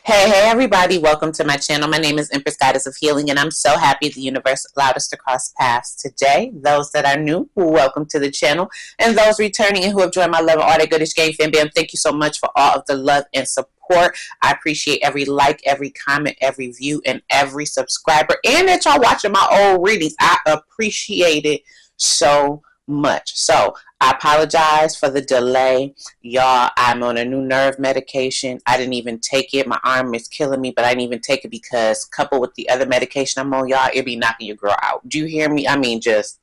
Hey everybody, welcome to my channel. My name is Empress, Goddess of Healing, and I'm so happy the universe allowed us to cross paths today. Those that are new, welcome to the channel, and those returning and who have joined my Love and All That Goodish gang fam bam, thank you so much for all of the love and support. I appreciate every like, every comment, every view, and every subscriber, and that y'all watching my old readings. I appreciate it so much. So I apologize for the delay, y'all. I'm on a new nerve medication. I didn't even take it. My arm is killing me, but I didn't even take it because coupled with the other medication I'm on, y'all, it be knocking your girl out. Do you hear me? I mean, just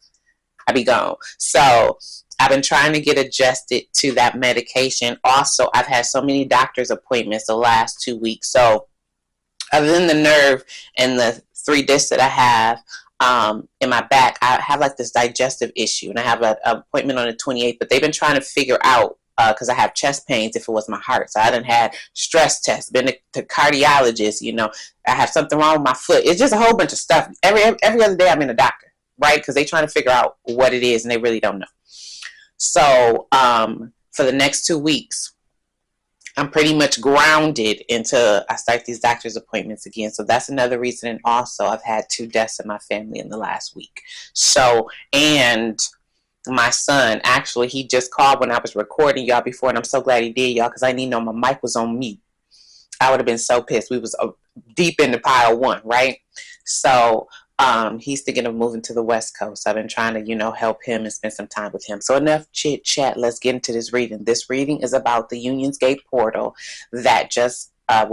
I be gone. So I've been trying to get adjusted to that medication. Also, I've had so many doctor's appointments the last 2 weeks. So other than the nerve and the 3 discs that I have in my back, I have like this digestive issue, and I have an appointment on the 28th, but they've been trying to figure out because I have chest pains if it was my heart. So I done had stress tests, been to cardiologists, I have something wrong with my foot. It's just a whole bunch of stuff. Every other day I'm in a doctor, right? Because they're trying to figure out what it is and they really don't know. So for the next 2 weeks, I'm pretty much grounded until I start these doctor's appointments again. So that's another reason. And also, I've had 2 deaths in my family in the last week. So, and my son, actually, he just called when I was recording y'all before, and I'm so glad he did, y'all, because I didn't know my mic was on mute. I would have been so pissed. We was deep into pile 1, right? So he's thinking of moving to the West Coast. I've been trying to, help him and spend some time with him. So enough chit chat. Let's get into this reading. This reading is about the Union's Gate portal that that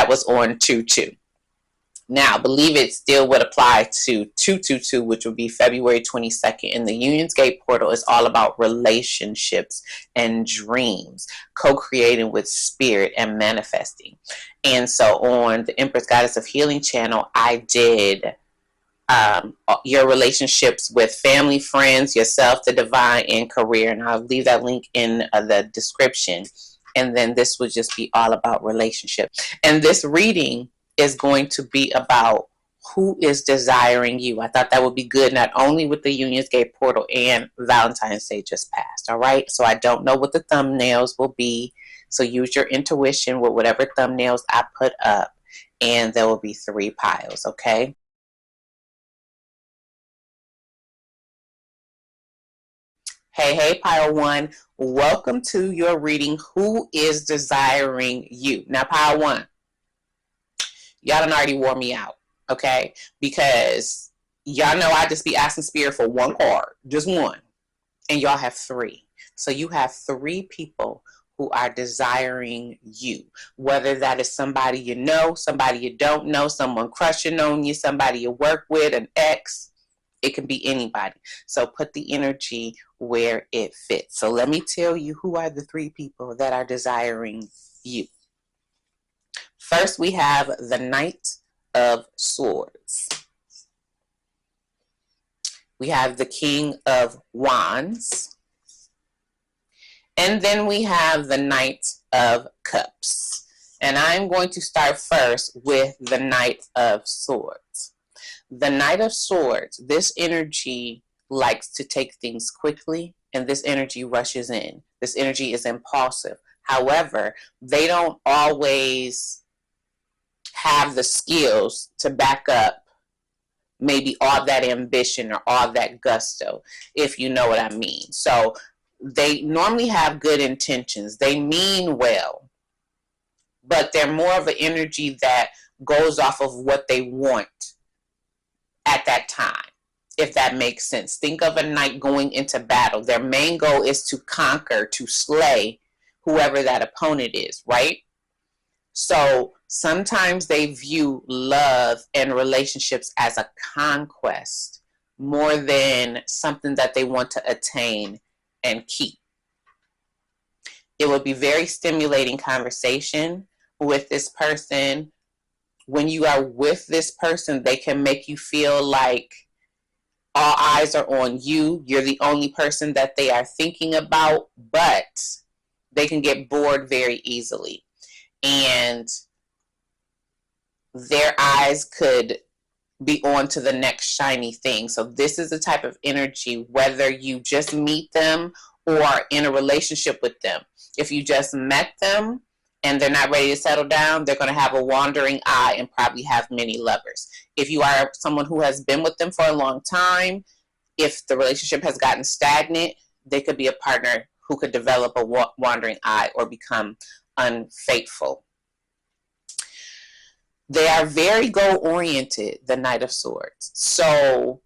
was on 2/2. Now, I believe it still would apply to 2/22, which would be February 22nd. And the Union's Gate portal is all about relationships and dreams, co-creating with spirit and manifesting. And so on the Empress Goddess of Healing channel, I did your relationships with family, friends, yourself, the divine, and career. And I'll leave that link in the description. And then this would just be all about relationships. And this reading is going to be about who is desiring you. I thought that would be good, not only with the Union's Gate portal and Valentine's Day just passed. All right. So I don't know what the thumbnails will be. So use your intuition with whatever thumbnails I put up, and there will be 3 piles. Okay. Hey, pile 1. Welcome to your reading. Who is desiring you? Now, pile 1. Y'all done already wore me out, okay? Because y'all know I just be asking spirit for 1 card, just 1. And y'all have 3. So you have 3 people who are desiring you. Whether that is somebody you know, somebody you don't know, someone crushing on you, somebody you work with, an ex. It can be anybody. So put the energy where it fits. So let me tell you who are the 3 people that are desiring you. First, we have the Knight of Swords. We have the King of Wands. And then we have the Knight of Cups. And I'm going to start first with the Knight of Swords. The Knight of Swords, this energy likes to take things quickly, and this energy rushes in. This energy is impulsive. However, they don't always have the skills to back up maybe all that ambition or all that gusto, if you know what I mean. So they normally have good intentions. They mean well, but they're more of an energy that goes off of what they want at that time, if that makes sense. Think of a knight going into battle. Their main goal is to conquer, to slay whoever that opponent is, right? So sometimes they view love and relationships as a conquest more than something that they want to attain and keep. It would be very stimulating conversation with this person. When you are with this person, they can make you feel like all eyes are on you. You're the only person that they are thinking about, but they can get bored very easily. And their eyes could be on to the next shiny thing. So this is the type of energy, whether you just meet them or in a relationship with them. If you just met them, and they're not ready to settle down, they're going to have a wandering eye and probably have many lovers. If you are someone who has been with them for a long time, if the relationship has gotten stagnant, they could be a partner who could develop a wandering eye or become unfaithful. They are very goal-oriented, the Knight of Swords. So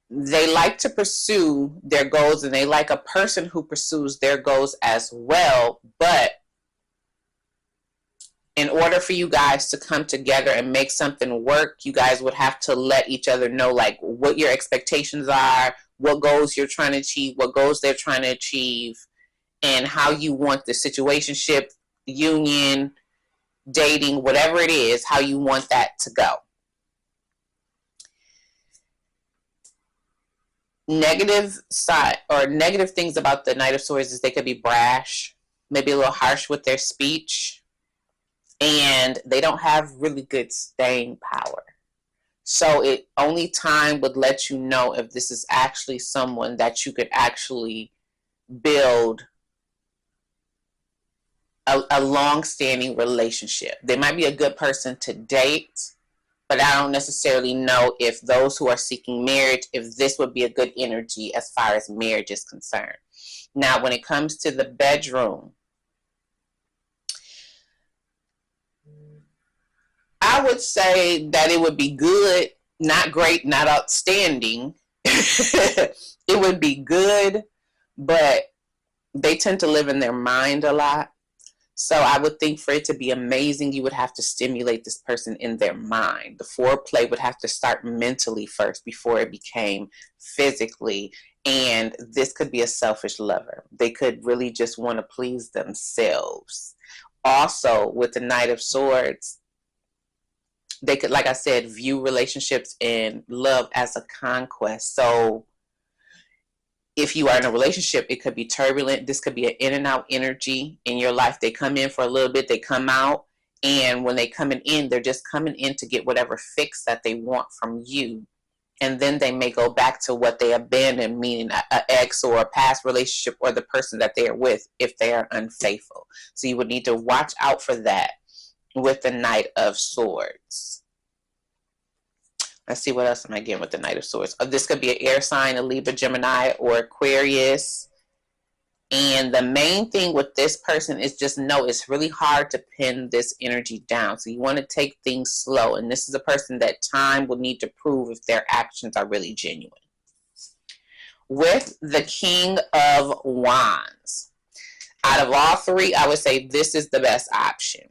they like to pursue their goals, and they like a person who pursues their goals as well. But in order for you guys to come together and make something work, you guys would have to let each other know like what your expectations are, what goals you're trying to achieve, what goals they're trying to achieve, and how you want the situationship, union, dating, whatever it is, how you want that to go. Negative side or negative things about the Knight of Swords is they could be brash, maybe a little harsh with their speech, and they don't have really good staying power. So it only time would let you know if this is actually someone that you could actually build a long-standing relationship. They might be a good person to date, but I don't necessarily know if those who are seeking marriage, if this would be a good energy as far as marriage is concerned. Now, when it comes to the bedroom, I would say that it would be good, not great, not outstanding. It would be good, but they tend to live in their mind a lot. So I would think for it to be amazing, you would have to stimulate this person in their mind. The foreplay would have to start mentally first before it became physically. And this could be a selfish lover. They could really just want to please themselves. Also, with the Knight of Swords, they could, like I said, view relationships and love as a conquest. So if you are in a relationship, it could be turbulent. This could be an in and out energy in your life. They come in for a little bit, they come out. And when they coming in, they're just coming in to get whatever fix that they want from you. And then they may go back to what they abandoned, meaning an ex or a past relationship or the person that they are with if they are unfaithful. So you would need to watch out for that with the Knight of Swords. Let's see, what else am I getting with the Knight of Swords? This could be an air sign, a Libra, Gemini, or Aquarius. And the main thing with this person is just know it's really hard to pin this energy down. So you want to take things slow. And this is a person that time will need to prove if their actions are really genuine. With the King of Wands, out of all three, I would say this is the best option.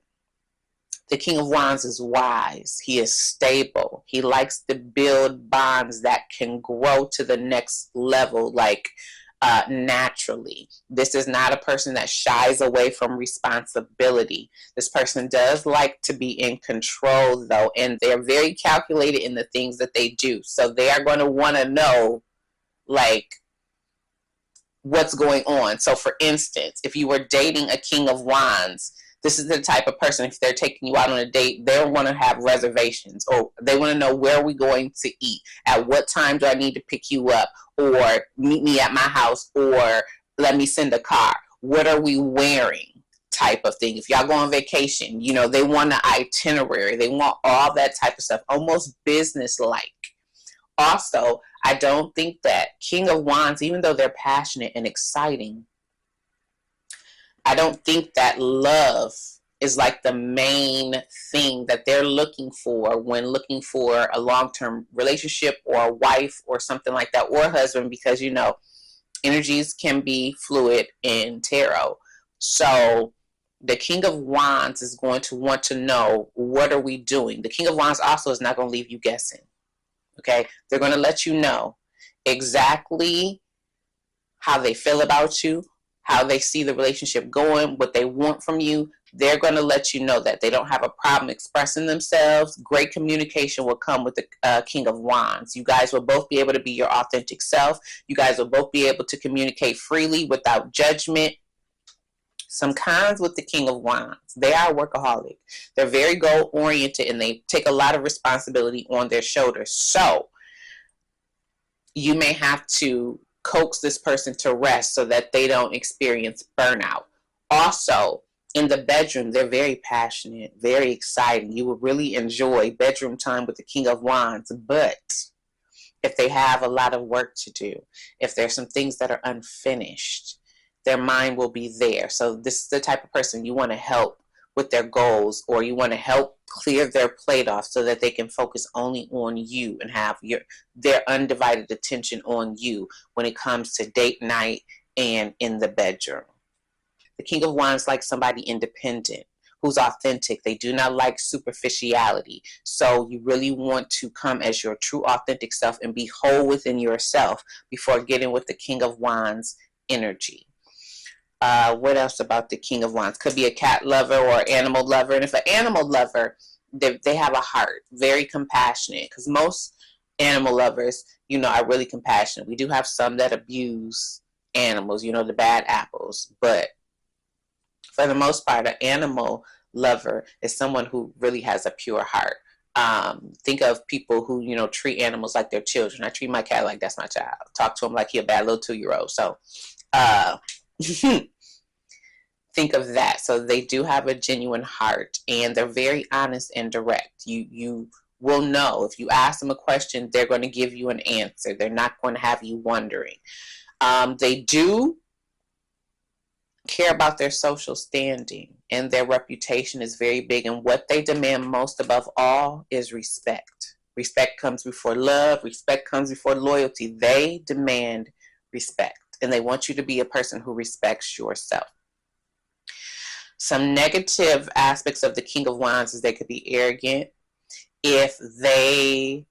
The King of Wands is wise. He is stable. He likes to build bonds that can grow to the next level, like naturally. This is not a person that shies away from responsibility. This person does like to be in control, though, and they're very calculated in the things that they do. So they are going to want to know, like, what's going on. So, for instance, if you were dating a King of Wands, this is the type of person, if they're taking you out on a date, they'll want to have reservations, or they want to know, where are we going to eat? At what time do I need to pick you up? Or meet me at my house, or let me send a car. What are we wearing? Type of thing. If y'all go on vacation, you know, they want an itinerary. They want all that type of stuff, almost business-like. Also, I don't think that King of Wands, even though they're passionate and exciting, I don't think that love is like the main thing that they're looking for when looking for a long-term relationship or a wife or something like that, or a husband, because, you know, energies can be fluid in tarot. So the King of Wands is going to want to know, what are we doing? The King of Wands also is not going to leave you guessing. Okay? They're going to let you know exactly how they feel about you, how they see the relationship going, what they want from you. They're going to let you know that they don't have a problem expressing themselves. Great communication will come with the King of Wands. You guys will both be able to be your authentic self. You guys will both be able to communicate freely without judgment. Some cons with the King of Wands: they are workaholic. They're very goal-oriented, and they take a lot of responsibility on their shoulders. So you may have to coax this person to rest so that they don't experience burnout. Also, In the bedroom, they're very passionate, very exciting. You will really enjoy bedroom time with the King of Wands. But if they have a lot of work to do, if there's some things that are unfinished, their mind will be there. So this is the type of person you want to help with their goals, or you want to help clear their plate off so that they can focus only on you and have their undivided attention on you when it comes to date night and in the bedroom. The King of Wands likes somebody independent, who's authentic. They do not like superficiality. So you really want to come as your true authentic self and be whole within yourself before getting with the King of Wands energy. What else about the King of Wands? Could be a cat lover or animal lover. And if an animal lover, they have a heart, very compassionate, because most animal lovers, are really compassionate. We do have some that abuse animals, the bad apples, but for the most part, an animal lover is someone who really has a pure heart. Think of people who, treat animals like their children. I treat my cat like that's my child. Talk to him like he a bad little 2-year-old. So think of that. So they do have a genuine heart, and they're very honest and direct. You will know if you ask them a question, they're going to give you an answer. They're not going to have you wondering. They do care about their social standing, and their reputation is very big, and what they demand most above all is respect. Respect comes before love. Respect comes before loyalty. They demand respect, and they want you to be a person who respects yourself. Some negative aspects of the King of Wands is they could be arrogant. If they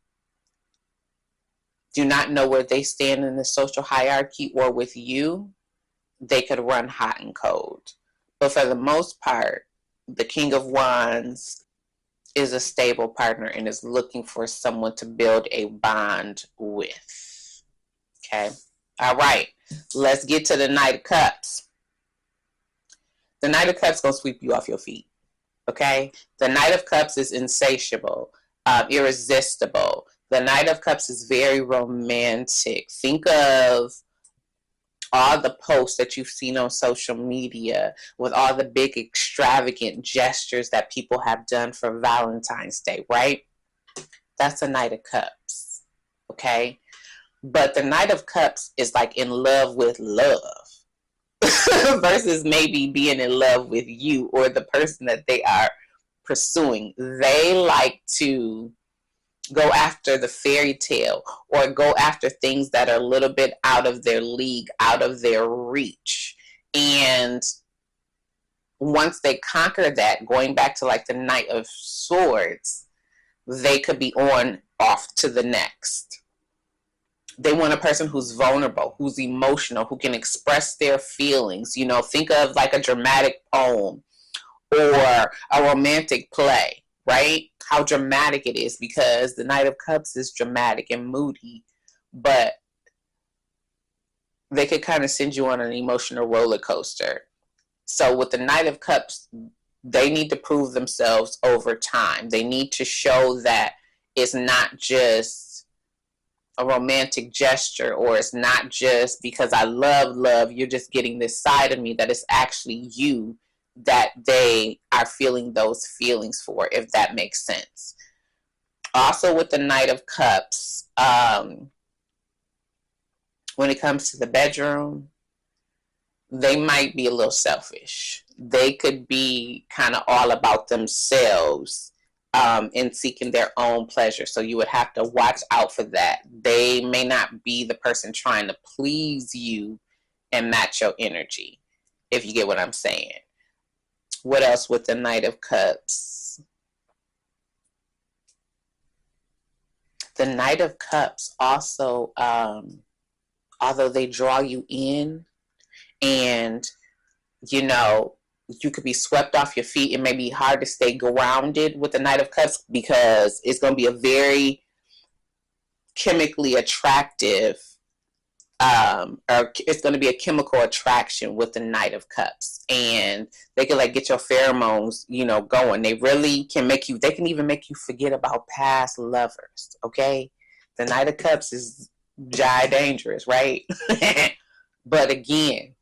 do not know where they stand in the social hierarchy or with you, they could run hot and cold. But for the most part, the King of Wands is a stable partner and is looking for someone to build a bond with. Okay? All right. Let's get to the Knight of Cups. The Knight of Cups is going to sweep you off your feet. Okay? The Knight of Cups is insatiable, irresistible. The Knight of Cups is very romantic. Think of all the posts that you've seen on social media with all the big extravagant gestures that people have done for Valentine's Day, right? That's a Knight of Cups, okay? But the Knight of Cups is like in love with love versus maybe being in love with you or the person that they are pursuing. They like to go after the fairy tale or go after things that are a little bit out of their league, out of their reach. And once they conquer that, going back to like the Knight of Swords, they could be off to the next. They want a person who's vulnerable, who's emotional, who can express their feelings. Think of like a dramatic poem or a romantic play, right? How dramatic it is, because the Knight of Cups is dramatic and moody, but they could kind of send you on an emotional roller coaster. So with the Knight of Cups, they need to prove themselves over time. They need to show that it's not just a romantic gesture, or it's not just because I love, you're just getting this side of me, that it's actually you that they are feeling those feelings for, if that makes sense. Also with the Knight of Cups, when it comes to the bedroom, they might be a little selfish. They could be kind of all about themselves in seeking their own pleasure. So you would have to watch out for that. They may not be the person trying to please you and match your energy, if you get what I'm saying. What else with the Knight of Cups? The Knight of Cups also, although they draw you in, and you could be swept off your feet, it may be hard to stay grounded with the Knight of Cups, because it's going to be a very chemically attractive, or it's going to be a chemical attraction with the Knight of Cups, and they can like get your pheromones, going. They really can they can even make you forget about past lovers. Okay, the Knight of Cups is dangerous, right? But again,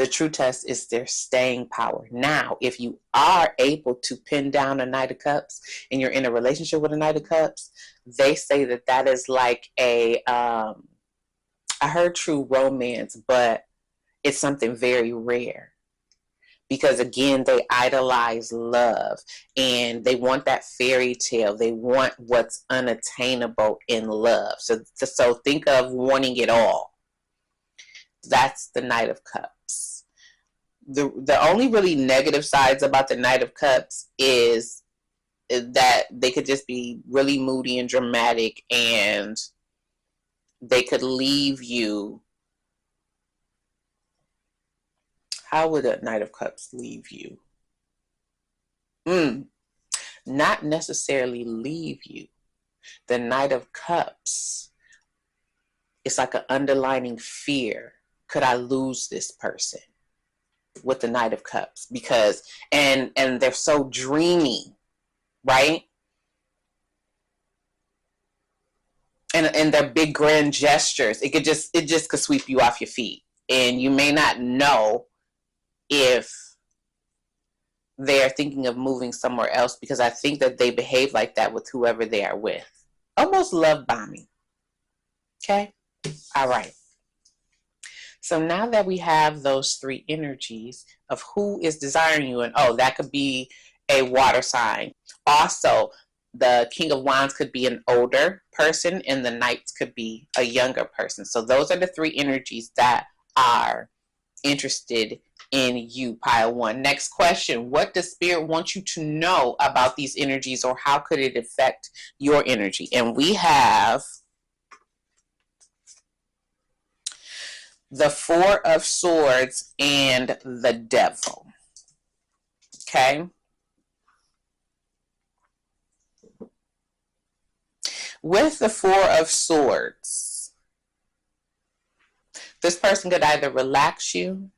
The true test is their staying power. Now, if you are able to pin down a Knight of Cups and you're in a relationship with a Knight of Cups, they say that that is like I heard true romance, but it's something very rare. Because again, they idolize love and they want that fairy tale. They want what's unattainable in love. So think of wanting it all. That's the Knight of Cups. The only really negative sides about the Knight of Cups is that they could just be really moody and dramatic, and they could leave you. How would a Knight of Cups leave you? Not necessarily leave you. The Knight of Cups, it's like an underlining fear. Could I lose this person? With the Knight of Cups, because and they're so dreamy, right? And their big grand gestures, it just could sweep you off your feet, and you may not know if they're thinking of moving somewhere else, because I think that they behave like that with whoever they are with. Almost love bombing. Okay? All right. So now that we have those three energies of who is desiring you, and that could be a water sign. Also, the King of Wands could be an older person, and the Knights could be a younger person. So those are the three energies that are interested in you, pile one. Next question. What does Spirit want you to know about these energies, or how could it affect your energy? And we have the Four of Swords and the Devil. Okay. With the Four of Swords, this person could either relax you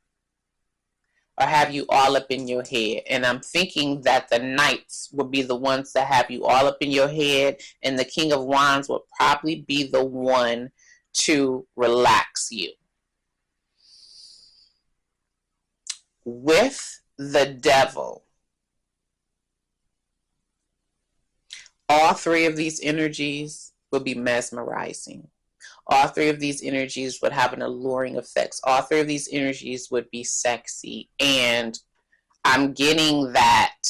or have you all up in your head. And I'm thinking that the Knights would be the ones that have you all up in your head, and the King of Wands would probably be the one to relax you. With the Devil, all three of these energies would be mesmerizing. All three of these energies would have an alluring effect. All three of these energies would be sexy. And I'm getting that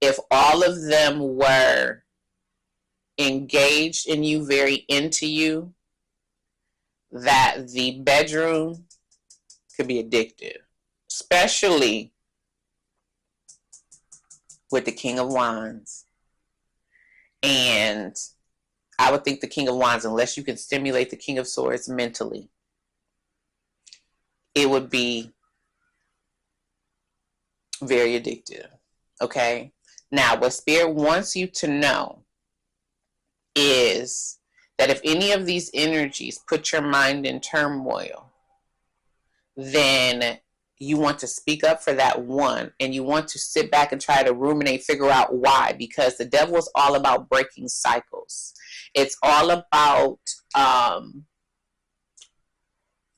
if all of them were engaged in you, very into you, that the bedroom could be addictive. Especially with the King of Wands. And I would think the King of Wands, unless you can stimulate the King of Swords mentally, it would be very addictive. Okay? Now, what Spirit wants you to know is that if any of these energies put your mind in turmoil, then you want to speak up for that one, and you want to sit back and try to ruminate, figure out why, because the Devil is all about breaking cycles. It's all about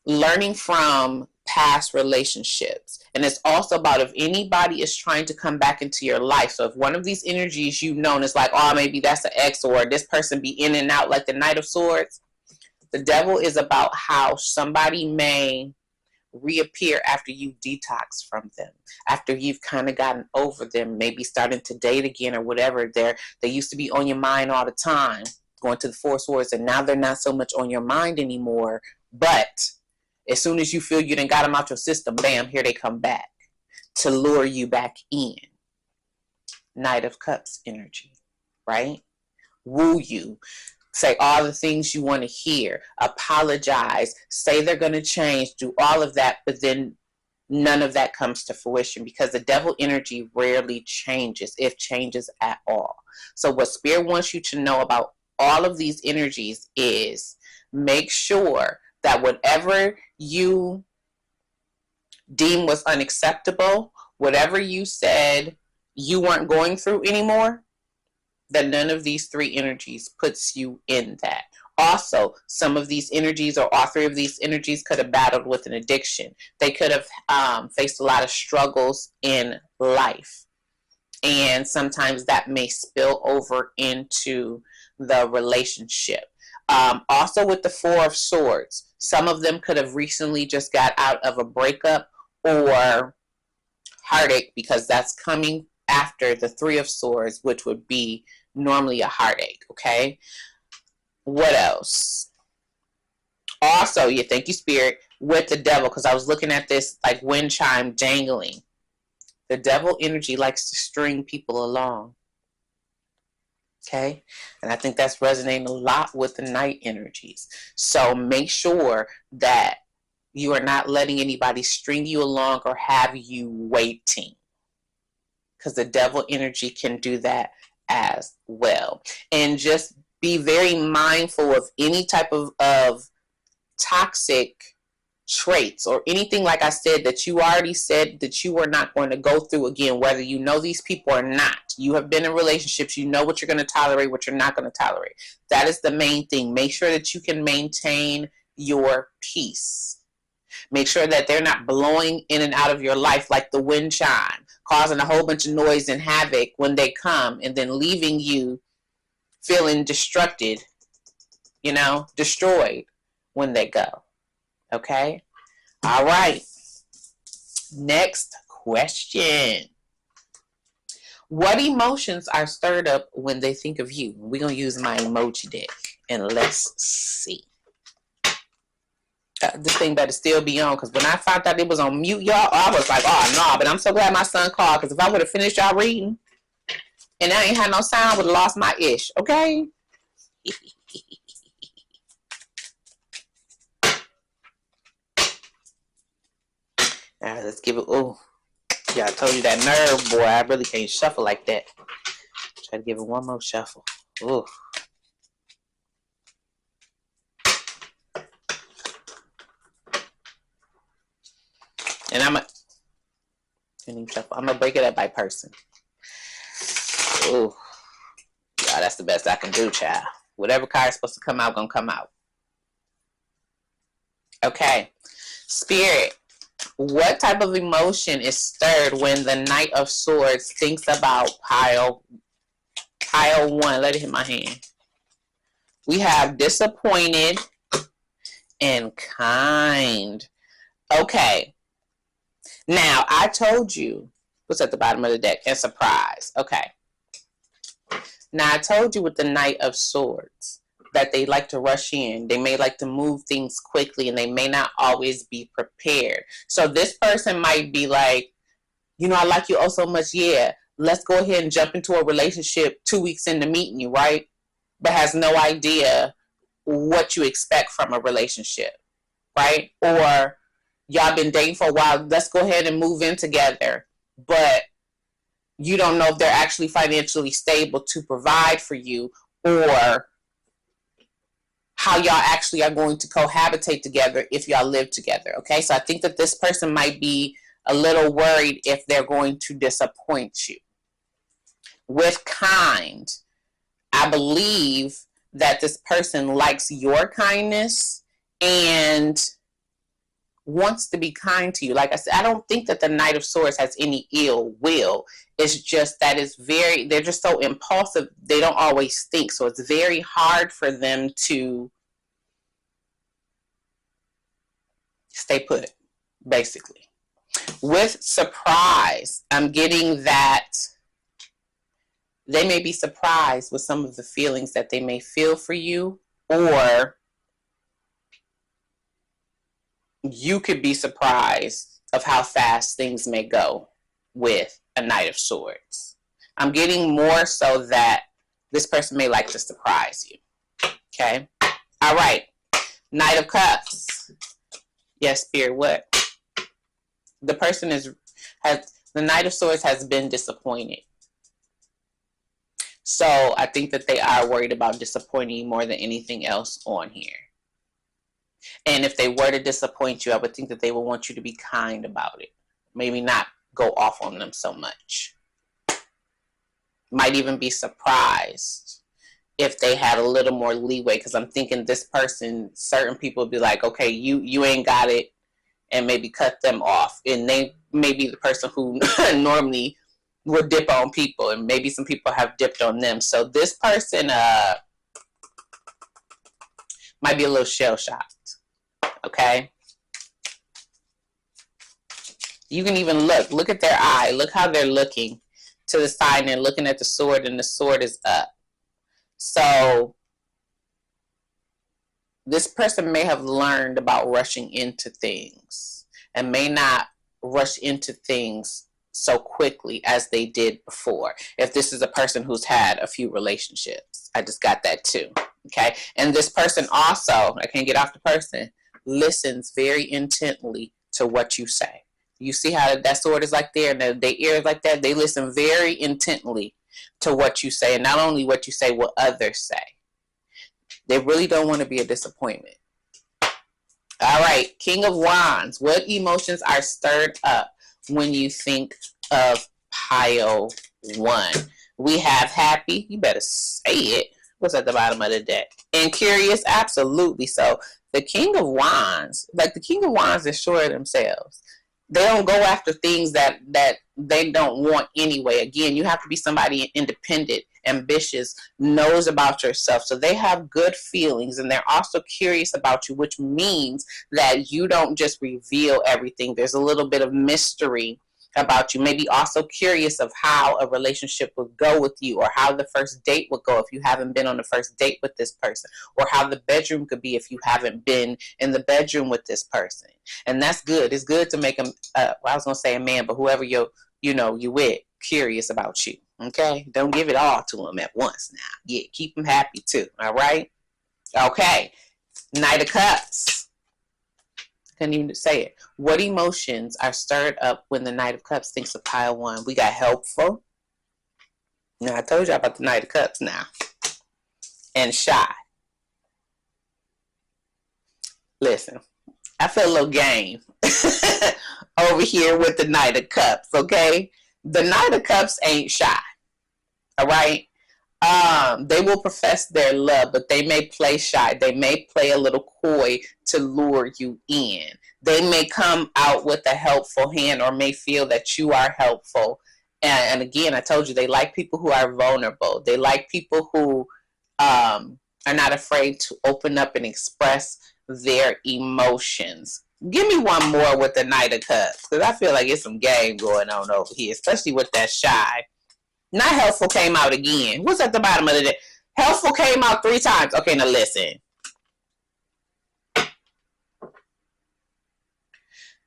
learning from past relationships. And it's also about if anybody is trying to come back into your life. So if one of these energies you've known is like, maybe that's an ex, or this person be in and out like the Knight of Swords, the Devil is about how somebody may reappear after you detox from them, after you've kind of gotten over them, maybe starting to date again or whatever. They used to be on your mind all the time, going to the Four Swords, and now they're not so much on your mind anymore. But as soon as you feel you done got them out your system, bam, here they come back to lure you back in. Knight of Cups energy, right? Woo you. Say all the things you want to hear, apologize, say they're going to change, do all of that, but then none of that comes to fruition, because the Devil energy rarely changes, if changes at all. So what Spirit wants you to know about all of these energies is make sure that whatever you deem was unacceptable, whatever you said you weren't going through anymore, that none of these three energies puts you in that. Also, some of these energies, or all three of these energies, could have battled with an addiction. They could have faced a lot of struggles in life. And sometimes that may spill over into the relationship. Also, with the Four of Swords, some of them could have recently just got out of a breakup or heartache, because that's coming after the Three of Swords, which would be normally a heartache. Okay. What else? Also, you thank you, Spirit, with the Devil, because I was looking at this like wind chime jangling. The Devil energy likes to string people along. Okay? And I think that's resonating a lot with the Knight energies. So make sure that you are not letting anybody string you along or have you waiting, because the Devil energy can do that as well. And just be very mindful of any type of toxic traits or anything, like I said, that you already said that you are not going to go through again, whether you know these people or not. You have been in relationships. You know what you're going to tolerate, what you're not going to tolerate. That is the main thing. Make sure that you can maintain your peace. Make sure that they're not blowing in and out of your life like the wind chime, causing a whole bunch of noise and havoc when they come, and then leaving you feeling destroyed when they go. Okay? All right. Next question. What emotions are stirred up when they think of you? We're going to use my emoji deck, and let's see. This thing better still be on, because when I found out it was on mute, y'all, I was like, oh, no. But I'm so glad my son called, because if I would have finished y'all reading and I ain't had no sound, I would have lost my ish. Okay? All right, let's give it. Oh, yeah, I told you that nerve, boy. I really can't shuffle like that. Try to give it one more shuffle. Oh. And I'm gonna break it up by person. Oh, yeah, that's the best I can do, child. Whatever card is supposed to come out, gonna come out. Okay, Spirit. What type of emotion is stirred when the Knight of Swords thinks about pile 1? Let it hit my hand. We have disappointed and kind. Okay. Now, I told you what's at the bottom of the deck, and surprise. Okay. Now, I told you with the Knight of Swords that they like to rush in. They may like to move things quickly, and they may not always be prepared. So this person might be like, I like you oh so much. Yeah, let's go ahead and jump into a relationship 2 weeks into meeting you, right? But has no idea what you expect from a relationship, right? Or y'all been dating for a while. Let's go ahead and move in together. But you don't know if they're actually financially stable to provide for you, or how y'all actually are going to cohabitate together if y'all live together. Okay, so I think that this person might be a little worried if they're going to disappoint you. With kind, I believe that this person likes your kindness and wants to be kind to you. Like I said, I don't think that the Knight of Swords has any ill will. It's just that they're just so impulsive. They don't always think. So it's very hard for them to stay put, basically. With surprise, I'm getting that they may be surprised with some of the feelings that they may feel for you, or you could be surprised of how fast things may go with a Knight of Swords. I'm getting more so that this person may like to surprise you. Okay? All right. Knight of Cups. Yes, Spirit, what? The person the Knight of Swords has been disappointed. So I think that they are worried about disappointing you more than anything else on here. And if they were to disappoint you, I would think that they would want you to be kind about it. Maybe not go off on them so much. Might even be surprised if they had a little more leeway, because I'm thinking this person, certain people would be like, okay, you ain't got it, and maybe cut them off, and they may be the person who normally would dip on people, and maybe some people have dipped on them. So this person might be a little shell-shocked. Okay, you can even look at their eye, look how they're looking to the side, and they're looking at the sword, and the sword is up. So this person may have learned about rushing into things and may not rush into things so quickly as they did before. If this is a person who's had a few relationships, I just got that too. Okay, and this person also, I can't get off the person, listens very intently to what you say. You see how that sword is like there, and their ears like that. They listen very intently to what you say, and not only what you say, what others say. They really don't want to be a disappointment. All right, King of Wands. What emotions are stirred up when you think of pile 1? We have happy. You better say it. What's at the bottom of the deck? And curious, absolutely. So the King of Wands, like the King of Wands is sure of themselves. They don't go after things that they don't want anyway. Again, you have to be somebody independent, ambitious, knows about yourself. So they have good feelings, and they're also curious about you, which means that you don't just reveal everything. There's a little bit of mystery about you. Maybe also curious of how a relationship would go with you, or how the first date would go if you haven't been on the first date with this person, or how the bedroom could be if you haven't been in the bedroom with this person. And that's good. It's good to make them, I was going to say a man, but whoever you with, curious about you. Okay? Don't give it all to them at once now. Yeah, keep them happy too. All right? Okay. Knight of Cups. Couldn't even say it. What emotions are stirred up when the Knight of Cups thinks of pile 1? We got helpful. Now, I told you about the Knight of Cups now. And shy. Listen, I feel a little game over here with the Knight of Cups, okay? The Knight of Cups ain't shy, all right? They will profess their love, but they may play shy. They may play a little coy to lure you in. They may come out with a helpful hand, or may feel that you are helpful. And again, I told you, they like people who are vulnerable. They like people who are not afraid to open up and express their emotions. Give me one more with the Knight of Cups, because I feel like it's some game going on over here, especially with that shy. Not helpful came out again. What's at the bottom of the deck? Helpful came out 3 times. Okay, now listen.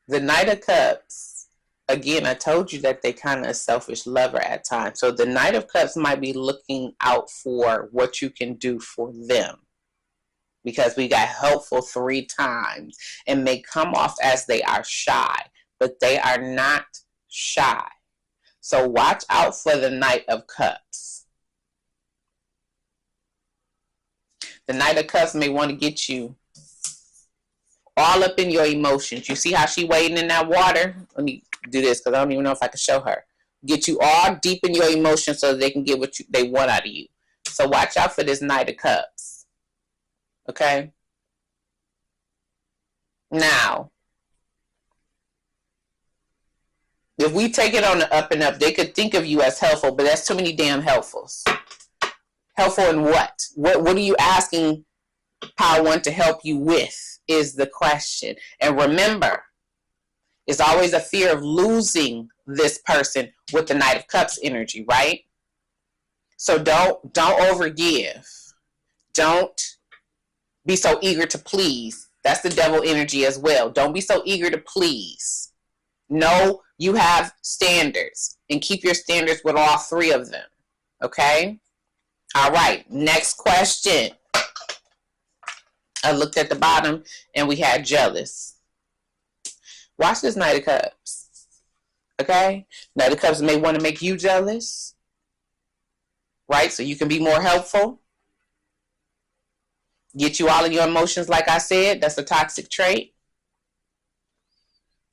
The Knight of Cups, again, I told you that they kind of a selfish lover at times. So the Knight of Cups might be looking out for what you can do for them, because we got helpful 3 times, and may come off as they are shy, but they are not shy. So watch out for the Knight of Cups. The Knight of Cups may want to get you all up in your emotions. You see how she wading in that water? Let me do this, because I don't even know if I can show her. Get you all deep in your emotions so they can get what they want out of you. So watch out for this Knight of Cups. Okay? Now, if we take it on the up and up, they could think of you as helpful, but that's too many damn helpfuls. Helpful in what? What are you asking Power 1 to help you with is the question. And remember, it's always a fear of losing this person with the Knight of Cups energy, right? So don't overgive. Don't be so eager to please. That's the devil energy as well. Don't be so eager to please. No, you have standards, and keep your standards with all 3 of them. Okay? All right. Next question. I looked at the bottom and we had jealous. Watch this Knight of Cups. Okay? Knight of Cups may want to make you jealous. Right? So you can be more helpful. Get you all in your emotions, like I said. That's a toxic trait.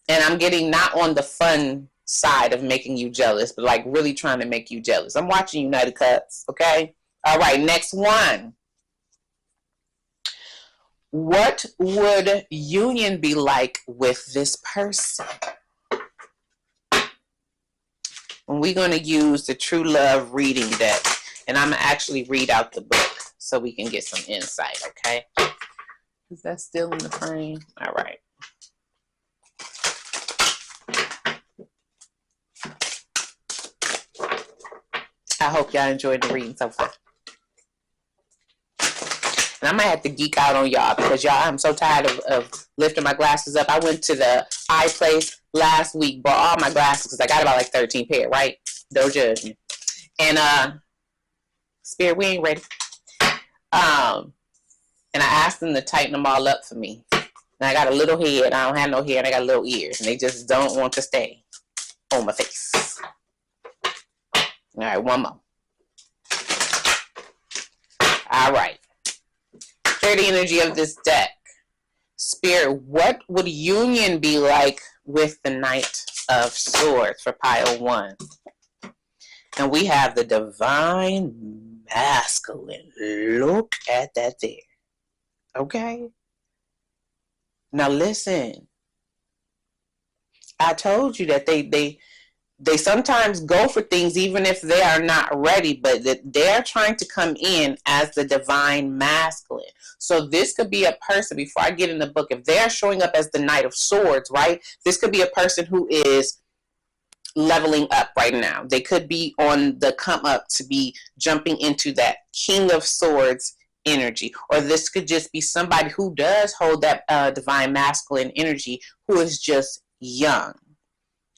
And I'm getting not on the fun side of making you jealous, but like really trying to make you jealous. I'm watching you, Knight of Cups. Okay? All right, next one. What would union be like with this person? And we're going to use the True Love reading deck. And I'm going to actually read out the book so we can get some insight, okay? Is that still in the frame? All right. I hope y'all enjoyed the reading so far. And I might have to geek out on y'all because y'all, I'm so tired of lifting my glasses up. I went to the eye place last week, bought all my glasses because I got about like 13 pair, right? Don't judge me. And Spirit, we ain't ready. And I asked them to tighten them all up for me. And I got a little head. I don't have no hair, and I got little ears, and they just don't want to stay on my face. All right, one more. All right. Share the energy of this deck. Spirit, what would union be like with the Knight of Swords for pile 1? And we have the Divine Masculine. Look at that there. Okay? Now listen. I told you that they sometimes go for things even if they are not ready, but that they're trying to come in as the Divine Masculine. So this could be a person, before I get in the book, if they're showing up as the Knight of Swords, right? This could be a person who is leveling up right now. They could be on the come up to be jumping into that King of Swords energy. Or this could just be somebody who does hold that Divine Masculine energy who is just young.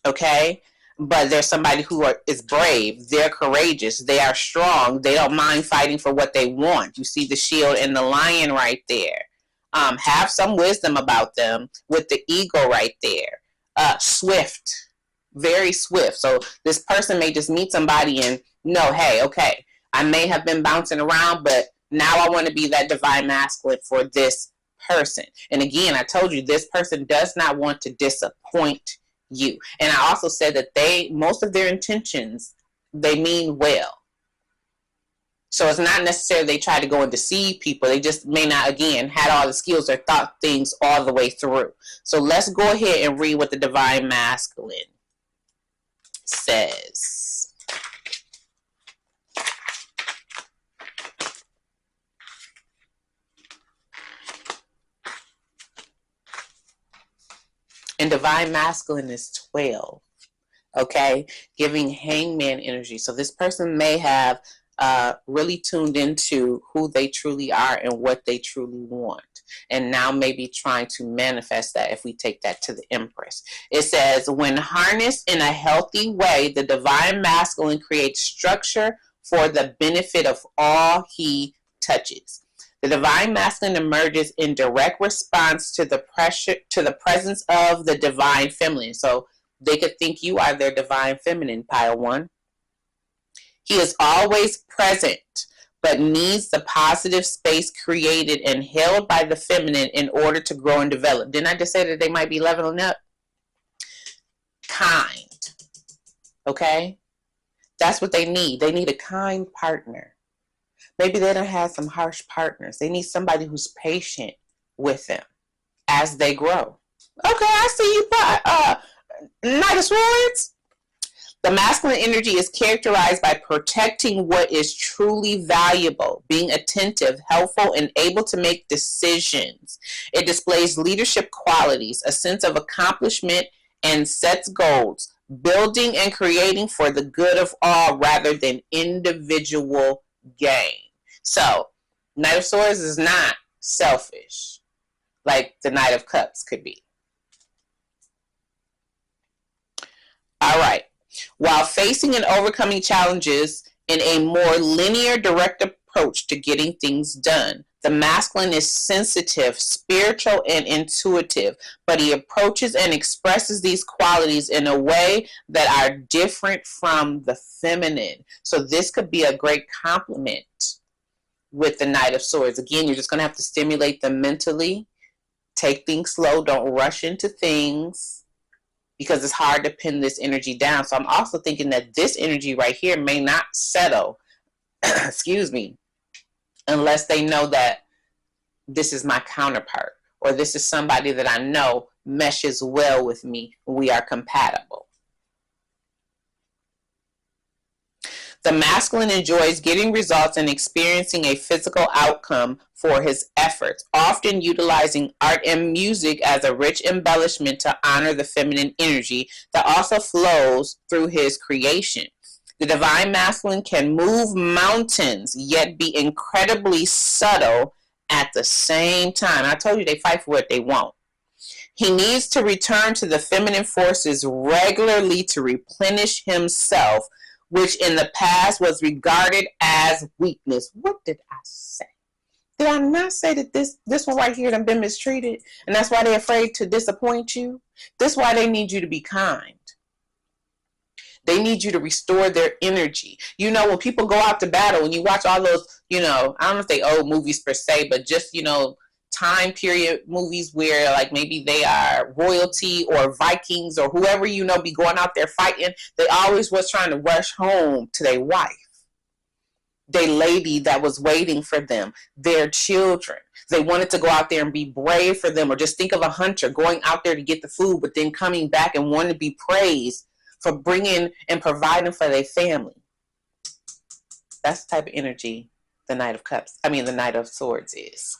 Okay? But there's somebody who is brave. They're courageous. They are strong. They don't mind fighting for what they want. You see the shield and the lion right there. Have some wisdom about them with the eagle right there. Swift. Very swift. So this person may just meet somebody and know, hey, okay, I may have been bouncing around, but now I want to be that Divine Masculine for this person. And again, I told you, this person does not want to disappoint you. And I also said that most of their intentions, they mean well. So it's not necessarily they try to go and deceive people. They just may not, again, had all the skills or thought things all the way through. So let's go ahead and read what the Divine Masculine says. And Divine Masculine is 12, okay? Giving hangman energy. So this person may have really tuned into who they truly are and what they truly want. And now maybe trying to manifest that if we take that to the Empress. It says, when harnessed in a healthy way, the Divine Masculine creates structure for the benefit of all he touches. The Divine Masculine emerges in direct response to the presence of the Divine Feminine. So they could think you are their Divine Feminine, pile 1. He is always present, but needs the positive space created and held by the feminine in order to grow and develop. Didn't I just say that they might be leveling up? Kind. Okay? That's what they need. They need a kind partner. Maybe they don't have some harsh partners. They need somebody who's patient with them as they grow. Okay, I see you, Knight of Swords. The masculine energy is characterized by protecting what is truly valuable, being attentive, helpful, and able to make decisions. It displays leadership qualities, a sense of accomplishment, and sets goals, building and creating for the good of all rather than individual gain. So, Knight of Swords is not selfish like the Knight of Cups could be. All right. While facing and overcoming challenges in a more linear, direct approach to getting things done, the masculine is sensitive, spiritual, and intuitive, but he approaches and expresses these qualities in a way that are different from the feminine. So this could be a great compliment with the Knight of Swords. Again, you're just going to have to stimulate them mentally. Take things slow. Don't rush into things because it's hard to pin this energy down. So I'm also thinking that this energy right here may not settle excuse me, unless they know that this is my counterpart, or this is somebody that I know meshes well with me. We are compatible. The masculine enjoys getting results and experiencing a physical outcome for his efforts, often utilizing art and music as a rich embellishment to honor the feminine energy that also flows through his creation. The divine masculine can move mountains, yet be incredibly subtle at the same time. I told you they fight for what they want. He needs to return to the feminine forces regularly to replenish himself, which in the past was regarded as weakness. What did I say? Did I not say that this one right here done been mistreated, and that's why they're afraid to disappoint you? This is why they need you to be kind. They need you to restore their energy. You know, when people go out to battle, and you watch all those, I don't know if they old movies per se, but just, time period movies where like maybe they are royalty or Vikings or whoever, be going out there fighting. They always was trying to rush home to their wife, their lady that was waiting for them, their children. They wanted to go out there and be brave for them, or just think of a hunter going out there to get the food, but then coming back and wanting to be praised for bringing and providing for their family. That's the type of energy the Knight of Swords is.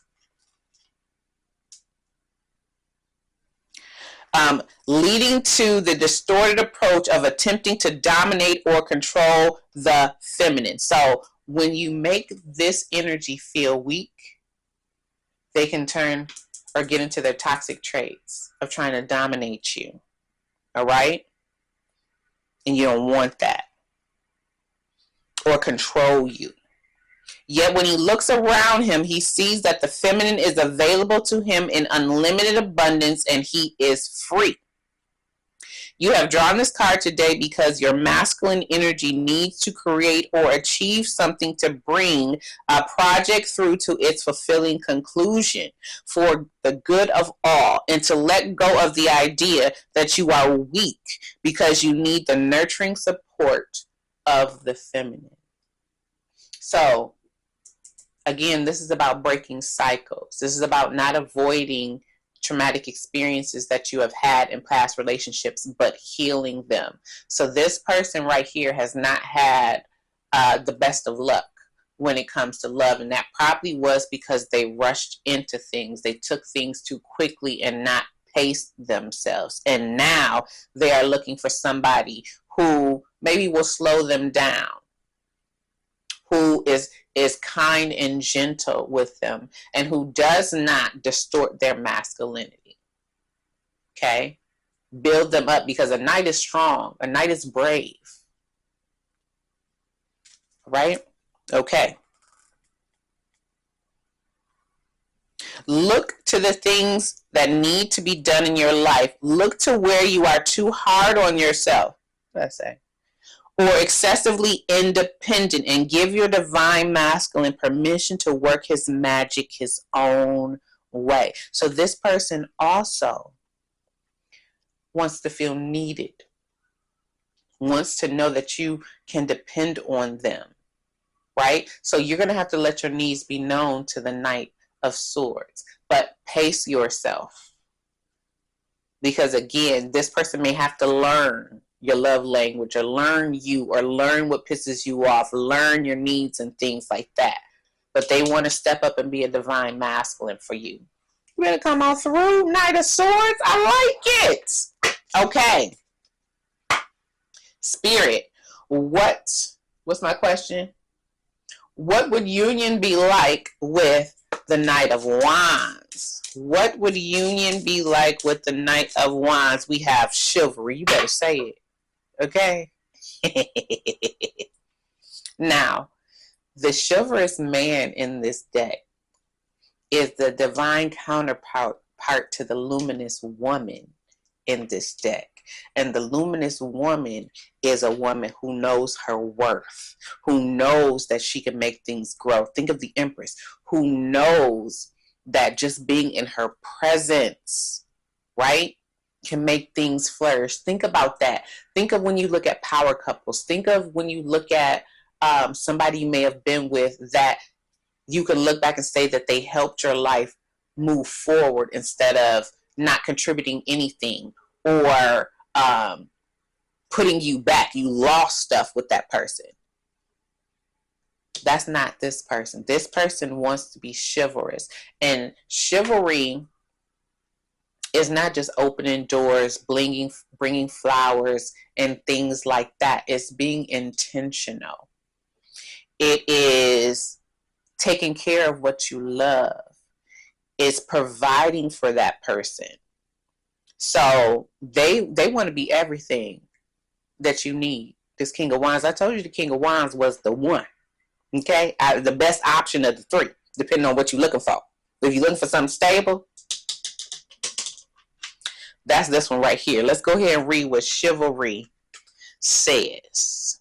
Leading to the distorted approach of attempting to dominate or control the feminine. So when you make this energy feel weak, they can turn or get into their toxic traits of trying to dominate you. All right? And you don't want that. Or control you. Yet when he looks around him, he sees that the feminine is available to him in unlimited abundance, and he is free. You have drawn this card today because your masculine energy needs to create or achieve something to bring a project through to its fulfilling conclusion for the good of all, and to let go of the idea that you are weak because you need the nurturing support of the feminine. So, again, this is about breaking cycles. This is about not avoiding traumatic experiences that you have had in past relationships, but healing them. So this person right here has not had the best of luck when it comes to love, and that probably was because they rushed into things. They took things too quickly and not paced themselves. And now they are looking for somebody who maybe will slow them down, who is kind and gentle with them, and who does not distort their masculinity. Okay? Build them up, because a knight is strong. A knight is brave. Right? Okay. Look to the things that need to be done in your life. Look to where you are too hard on yourself, let's say, or excessively independent, and give your divine masculine permission to work his magic his own way. So this person also wants to feel needed, wants to know that you can depend on them, right? So you're going to have to let your needs be known to the Knight of Swords, but pace yourself, because again, this person may have to learn your love language, or learn you, or learn what pisses you off, learn your needs and things like that. But they want to step up and be a divine masculine for you. You better come on through, Knight of Swords. I like it. Okay. Spirit, what's my question? What would union be like with the Knight of Wands? What would union be like with the Knight of Wands? We have chivalry. You better say it. Okay? Now, the chivalrous man in this deck is the divine counterpart to the luminous woman in this deck. And the luminous woman is a woman who knows her worth, who knows that she can make things grow. Think of the Empress, who knows that just being in her presence, right, can make things flourish. Think about that. Think of when you look at power couples. Think of when you look at somebody you may have been with that you can look back and say that they helped your life move forward instead of not contributing anything or putting you back. You lost stuff with that person. That's not this person. This person wants to be chivalrous. And chivalry is not just opening doors, bringing flowers, and things like that. It's being intentional. It is taking care of what you love. It's providing for that person. So they want to be everything that you need. This King of Wands, I told you the King of Wands was the one. Okay? The best option of the three, depending on what you're looking for. If you're looking for something stable, that's this one right here. Let's go ahead and read what chivalry says.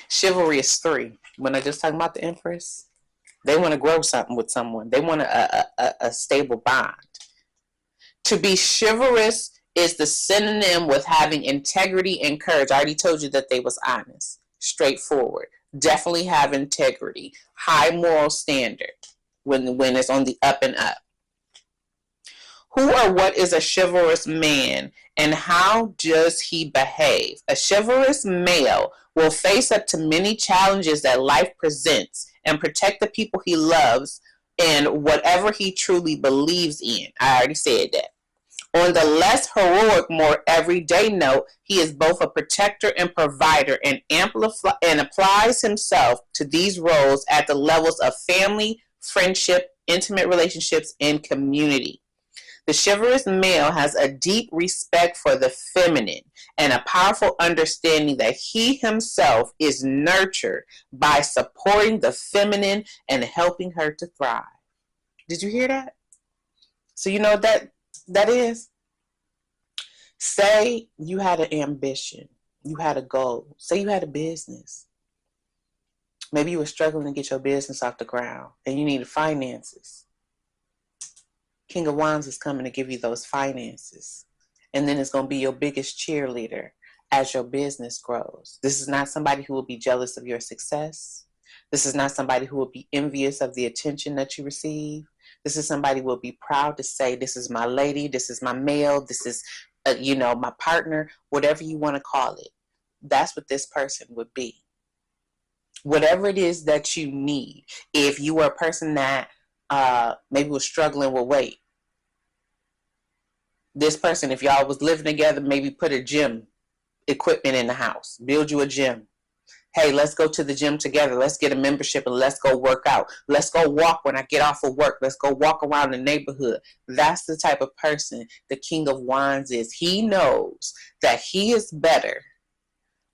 Chivalry is 3. When I just talking about the Empress, they want to grow something with someone. They want a stable bond. To be chivalrous is the synonym with having integrity and courage. I already told you that they was honest, straightforward. Definitely have integrity, high moral standard when it's on the up and up. Who or what is a chivalrous man and how does he behave? A chivalrous male will face up to many challenges that life presents and protect the people he loves and whatever he truly believes in. I already said that. On the less heroic, more everyday note, he is both a protector and provider and applies himself to these roles at the levels of family, friendship, intimate relationships, and community. The chivalrous male has a deep respect for the feminine and a powerful understanding that he himself is nurtured by supporting the feminine and helping her to thrive. Did you hear that? So you know what that is? Say you had an ambition. You had a goal. Say you had a business. Maybe you were struggling to get your business off the ground and you needed finances. King of Wands is coming to give you those finances. And then it's going to be your biggest cheerleader as your business grows. This is not somebody who will be jealous of your success. This is not somebody who will be envious of the attention that you receive. This is somebody who will be proud to say, this is my lady, this is my male, this is, my partner, whatever you want to call it. That's what this person would be. Whatever it is that you need. If you were a person that maybe was struggling with weight, this person, if y'all was living together, maybe put a gym equipment in the house, build you a gym. Hey, let's go to the gym together. Let's get a membership and let's go work out. Let's go walk when I get off of work. Let's go walk around the neighborhood. That's the type of person the King of Wands is. He knows that he is better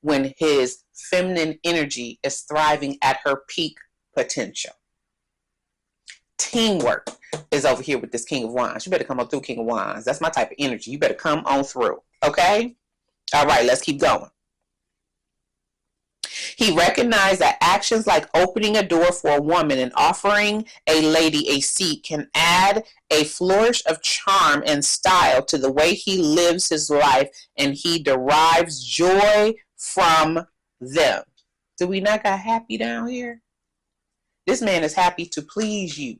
when his feminine energy is thriving at her peak potential. Teamwork is over here with this King of Wands. You better come on through, King of Wands. That's my type of energy. You better come on through. Okay? All right, let's keep going. He recognized that actions like opening a door for a woman and offering a lady a seat can add a flourish of charm and style to the way he lives his life, and he derives joy from them. Do we not got happy down here? This man is happy to please you.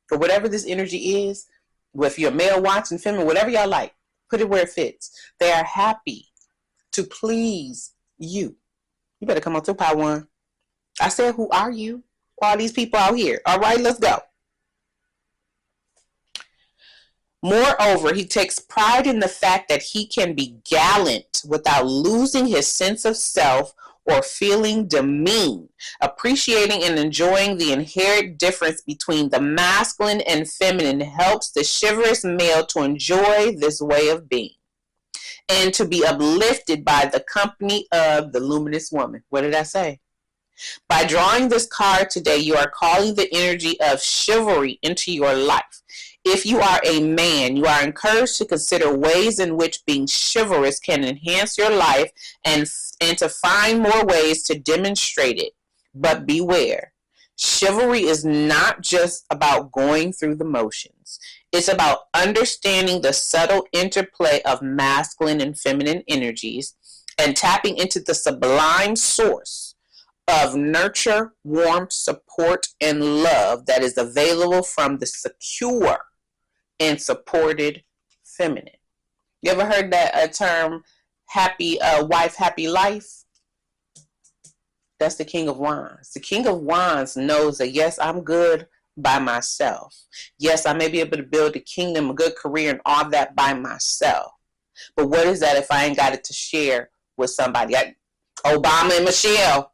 For whatever this energy is, with your male watching, feminine, whatever y'all like, put it where it fits. They are happy to please you. You better come on through, Power One. I said, who are you? Who are these people out here? All right, let's go. Moreover, he takes pride in the fact that he can be gallant without losing his sense of self or feeling demeaned, appreciating and enjoying the inherent difference between the masculine and feminine helps the chivalrous male to enjoy this way of being and to be uplifted by the company of the luminous woman. What did I say? By drawing this card today, you are calling the energy of chivalry into your life. If you are a man, you are encouraged to consider ways in which being chivalrous can enhance your life and to find more ways to demonstrate it. But beware, chivalry is not just about going through the motions. It's about understanding the subtle interplay of masculine and feminine energies and tapping into the sublime source of nurture, warmth, support, and love that is available from the secure and supported feminine. You ever heard that term, happy wife, happy life? That's the King of Wands. The King of Wands knows that, yes, I'm good by myself. Yes, I may be able to build a kingdom, a good career, and all that by myself. But what is that if I ain't got it to share with somebody? Obama and Michelle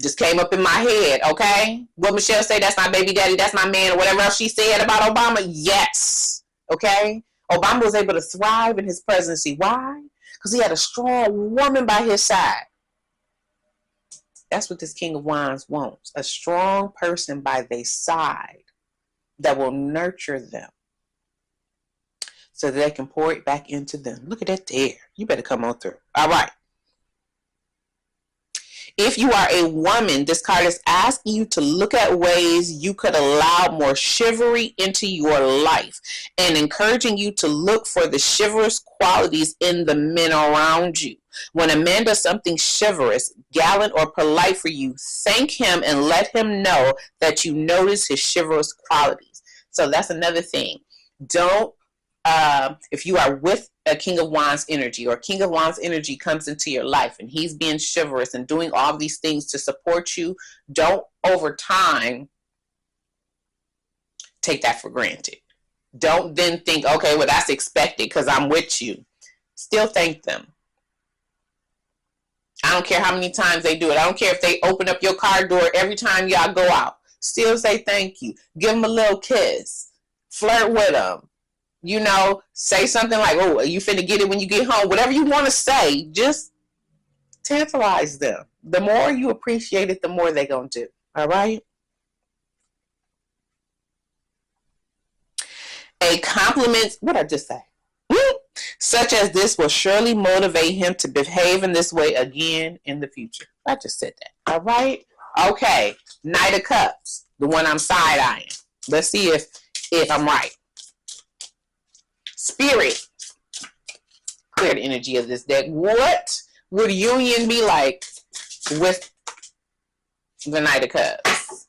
just came up in my head, okay? What Michelle say, that's my baby daddy, that's my man, or whatever else she said about Obama, yes, okay? Obama was able to thrive in his presidency. Why? Because he had a strong woman by his side. That's what this King of Wands wants. A strong person by their side that will nurture them so that they can pour it back into them. Look at that there. You better come on through. All right. If you are a woman, this card is asking you to look at ways you could allow more chivalry into your life and encouraging you to look for the chivalrous qualities in the men around you. When a man does something chivalrous, gallant, or polite for you, thank him and let him know that you notice his chivalrous qualities. So that's another thing. Don't, if you are with a King of Wands energy, or King of Wands energy comes into your life and he's being chivalrous and doing all these things to support you, don't over time take that for granted. Don't then think, okay, well, that's expected because I'm with you. Still thank them. I don't care how many times they do it. I don't care if they open up your car door every time y'all go out. Still say thank you. Give them a little kiss. Flirt with them. You know, say something like, oh, you finna get it when you get home. Whatever you want to say, just tantalize them. The more you appreciate it, the more they're going to do. All right? A compliment, what did I just say? Such as this will surely motivate him to behave in this way again in the future. I just said that. All right? Okay. Knight of Cups, the one I'm side-eyeing. Let's see if I'm right. Spirit, clear the energy of this deck. What would union be like with the Knight of Cups?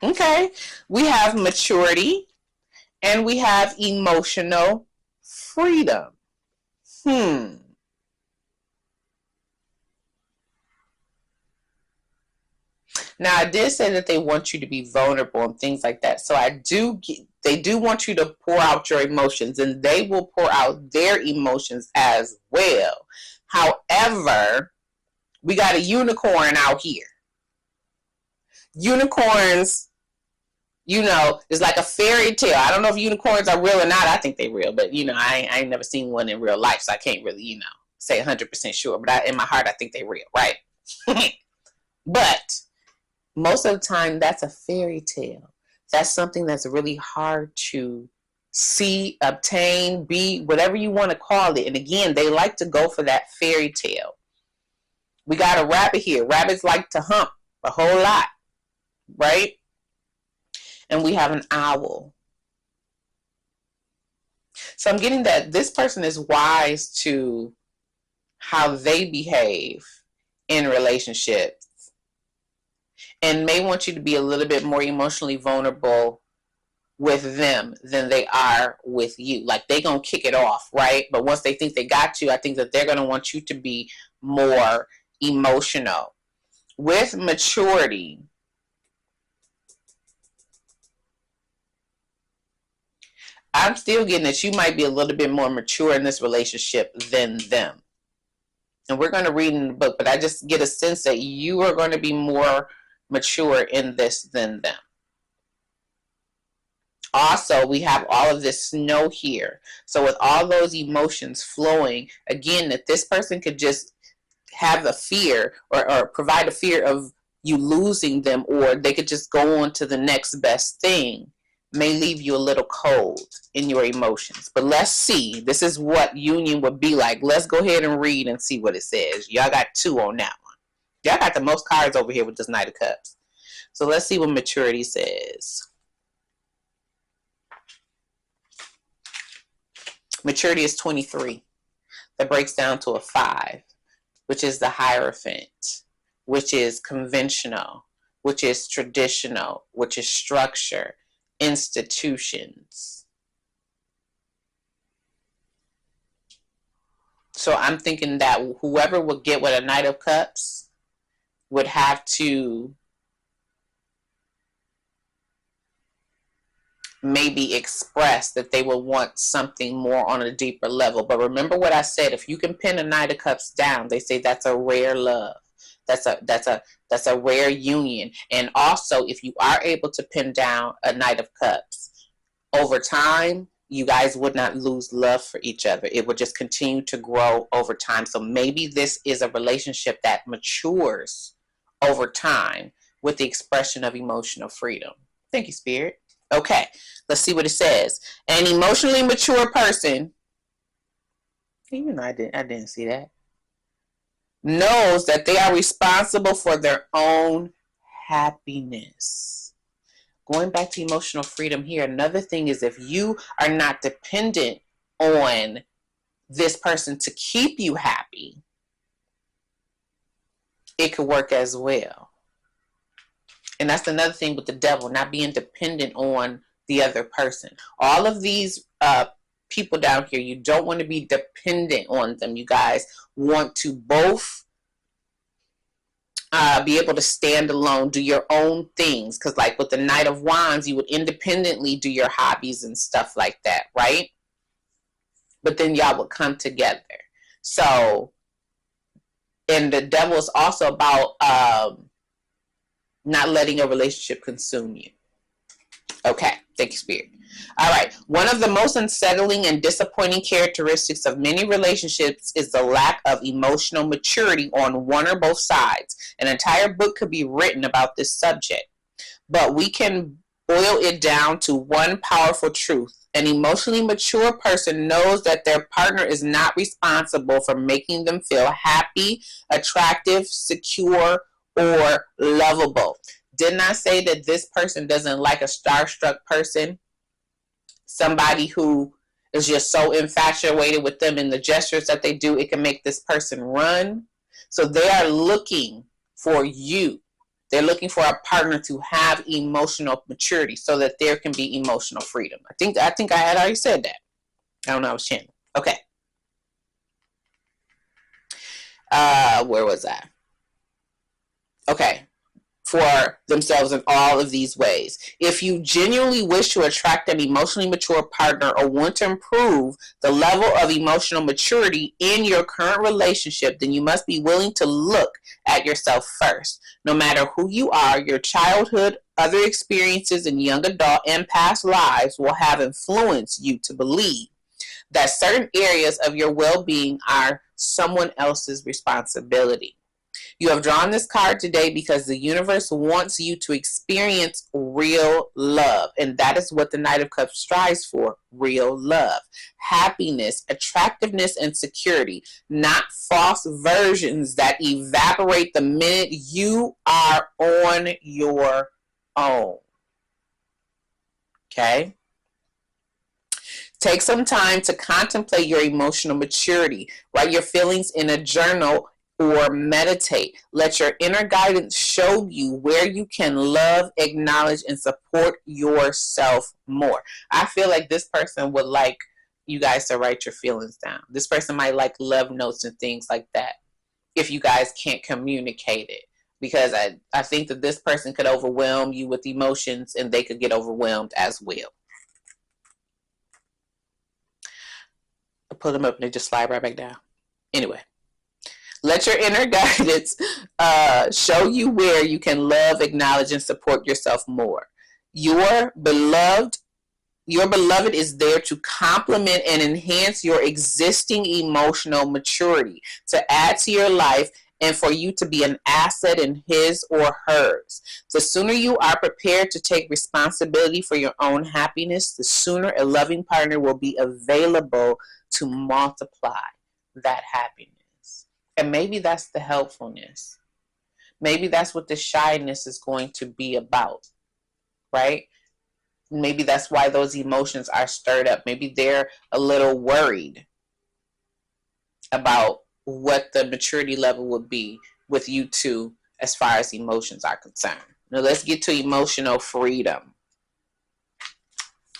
Okay, we have maturity and we have emotional freedom. Now, I did say that they want you to be vulnerable and things like that. So they do want you to pour out your emotions, and they will pour out their emotions as well. However, we got a unicorn out here. Unicorns, you know, is like a fairy tale. I don't know if unicorns are real or not. I think they're real, but, you know, I ain't never seen one in real life, so I can't really, you know, say 100% sure. But in my heart, I think they're real, right? But most of the time, that's a fairy tale. That's something that's really hard to see, obtain, be, whatever you want to call it. And again, they like to go for that fairy tale. We got a rabbit here. Rabbits like to hump a whole lot, right? And we have an owl. So I'm getting that this person is wise to how they behave in relationships and may want you to be a little bit more emotionally vulnerable with them than they are with you. Like, they gonna kick it off, right? But once they think they got you, I think that they're gonna want you to be more emotional. With maturity, I'm still getting that you might be a little bit more mature in this relationship than them. And we're going to read in the book, but I just get a sense that you are going to be more mature in this than them. Also, we have all of this snow here. So with all those emotions flowing, again, that this person could just have a fear or provide a fear of you losing them, or they could just go on to the next best thing, may leave you a little cold in your emotions. But let's see. This is what union would be like. Let's go ahead and read and see what it says. Y'all got 2 on that one. Y'all got the most cards over here with this Knight of Cups. So let's see what maturity says. Maturity is 23. That breaks down to a 5, which is the Hierophant, which is conventional, which is traditional, which is structure, institutions. So I'm thinking that whoever would get with a Knight of Cups would have to maybe express that they will want something more on a deeper level. But remember what I said, if you can pin a Knight of Cups down, they say that's a rare love. That's a rare union. And also, if you are able to pin down a Knight of Cups, over time, you guys would not lose love for each other. It would just continue to grow over time. So maybe this is a relationship that matures over time with the expression of emotional freedom. Thank you, Spirit. Okay, let's see what it says. An emotionally mature person, even though I didn't see that, knows that they are responsible for their own happiness. Going back to emotional freedom here, another thing is if you are not dependent on this person to keep you happy, it could work as well. And that's another thing with the devil, not being dependent on the other person. All of these people down here, you don't want to be dependent on them. You guys want to both be able to stand alone, do your own things. Because like with the Knight of Wands, you would independently do your hobbies and stuff like that, right? But then y'all would come together. So, and the devil is also about not letting a relationship consume you. Okay, thank you, Spirit. All right, one of the most unsettling and disappointing characteristics of many relationships is the lack of emotional maturity on one or both sides. An entire book could be written about this subject, but we can boil it down to one powerful truth. An emotionally mature person knows that their partner is not responsible for making them feel happy, attractive, secure, or lovable. Didn't I say that this person doesn't like a starstruck person? Somebody who is just so infatuated with them and the gestures that they do, it can make this person run. So they are looking for you. They're looking for a partner to have emotional maturity so that there can be emotional freedom. I think I had already said that. I don't know, I was chanting. Okay. Where was I? Okay. For themselves in all of these ways. If you genuinely wish to attract an emotionally mature partner or want to improve the level of emotional maturity in your current relationship, then you must be willing to look at yourself first. No matter who you are, your childhood, other experiences in young adult and past lives will have influenced you to believe that certain areas of your well-being are someone else's responsibility. You have drawn this card today because the universe wants you to experience real love. And that is what the Knight of Cups strives for, real love. Happiness, attractiveness, and security, not false versions that evaporate the minute you are on your own. Okay? Take some time to contemplate your emotional maturity. Write your feelings in a journal or meditate. Let your inner guidance show you where you can love, acknowledge, and support yourself more. I feel like this person would like you guys to write your feelings down. This person might like love notes and things like that if you guys can't communicate it. Because I think that this person could overwhelm you with emotions and they could get overwhelmed as well. I pull them up and they just slide right back down. Anyway. Let your inner guidance show you where you can love, acknowledge, and support yourself more. Your beloved is there to complement and enhance your existing emotional maturity, to add to your life, and for you to be an asset in his or hers. The sooner you are prepared to take responsibility for your own happiness, the sooner a loving partner will be available to multiply that happiness. And maybe that's the helpfulness. Maybe that's what the shyness is going to be about, right? Maybe that's why those emotions are stirred up. Maybe they're a little worried about what the maturity level would be with you two as far as emotions are concerned. Now let's get to emotional freedom.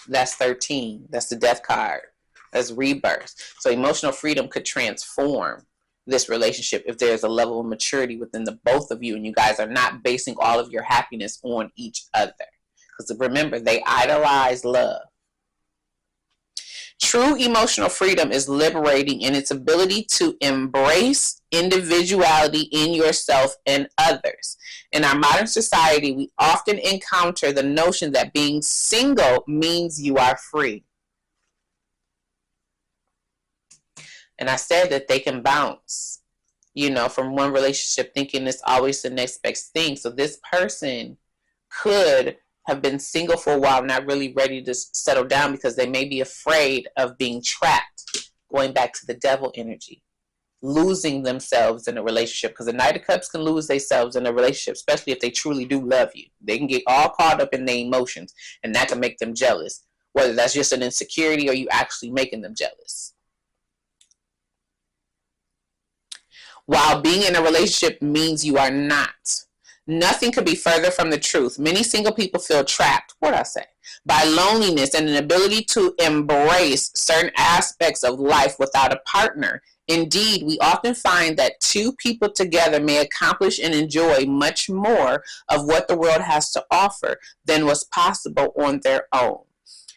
That's 13. That's the death card. That's rebirth. So emotional freedom could transform this relationship if there's a level of maturity within the both of you and you guys are not basing all of your happiness on each other. Because remember, they idolize love. True emotional freedom is liberating in its ability to embrace individuality in yourself and others. In our modern society, we often encounter the notion that being single means you are free. And I said that they can bounce, from one relationship thinking it's always the next best thing. So this person could have been single for a while, not really ready to settle down because they may be afraid of being trapped, going back to the devil energy, losing themselves in a relationship. Because the Knight of Cups can lose themselves in a relationship, especially if they truly do love you. They can get all caught up in their emotions, and that can make them jealous, whether that's just an insecurity or you actually making them jealous. While being in a relationship means you are not. Nothing could be further from the truth. Many single people feel trapped, by loneliness and an ability to embrace certain aspects of life without a partner. Indeed, we often find that two people together may accomplish and enjoy much more of what the world has to offer than was possible on their own.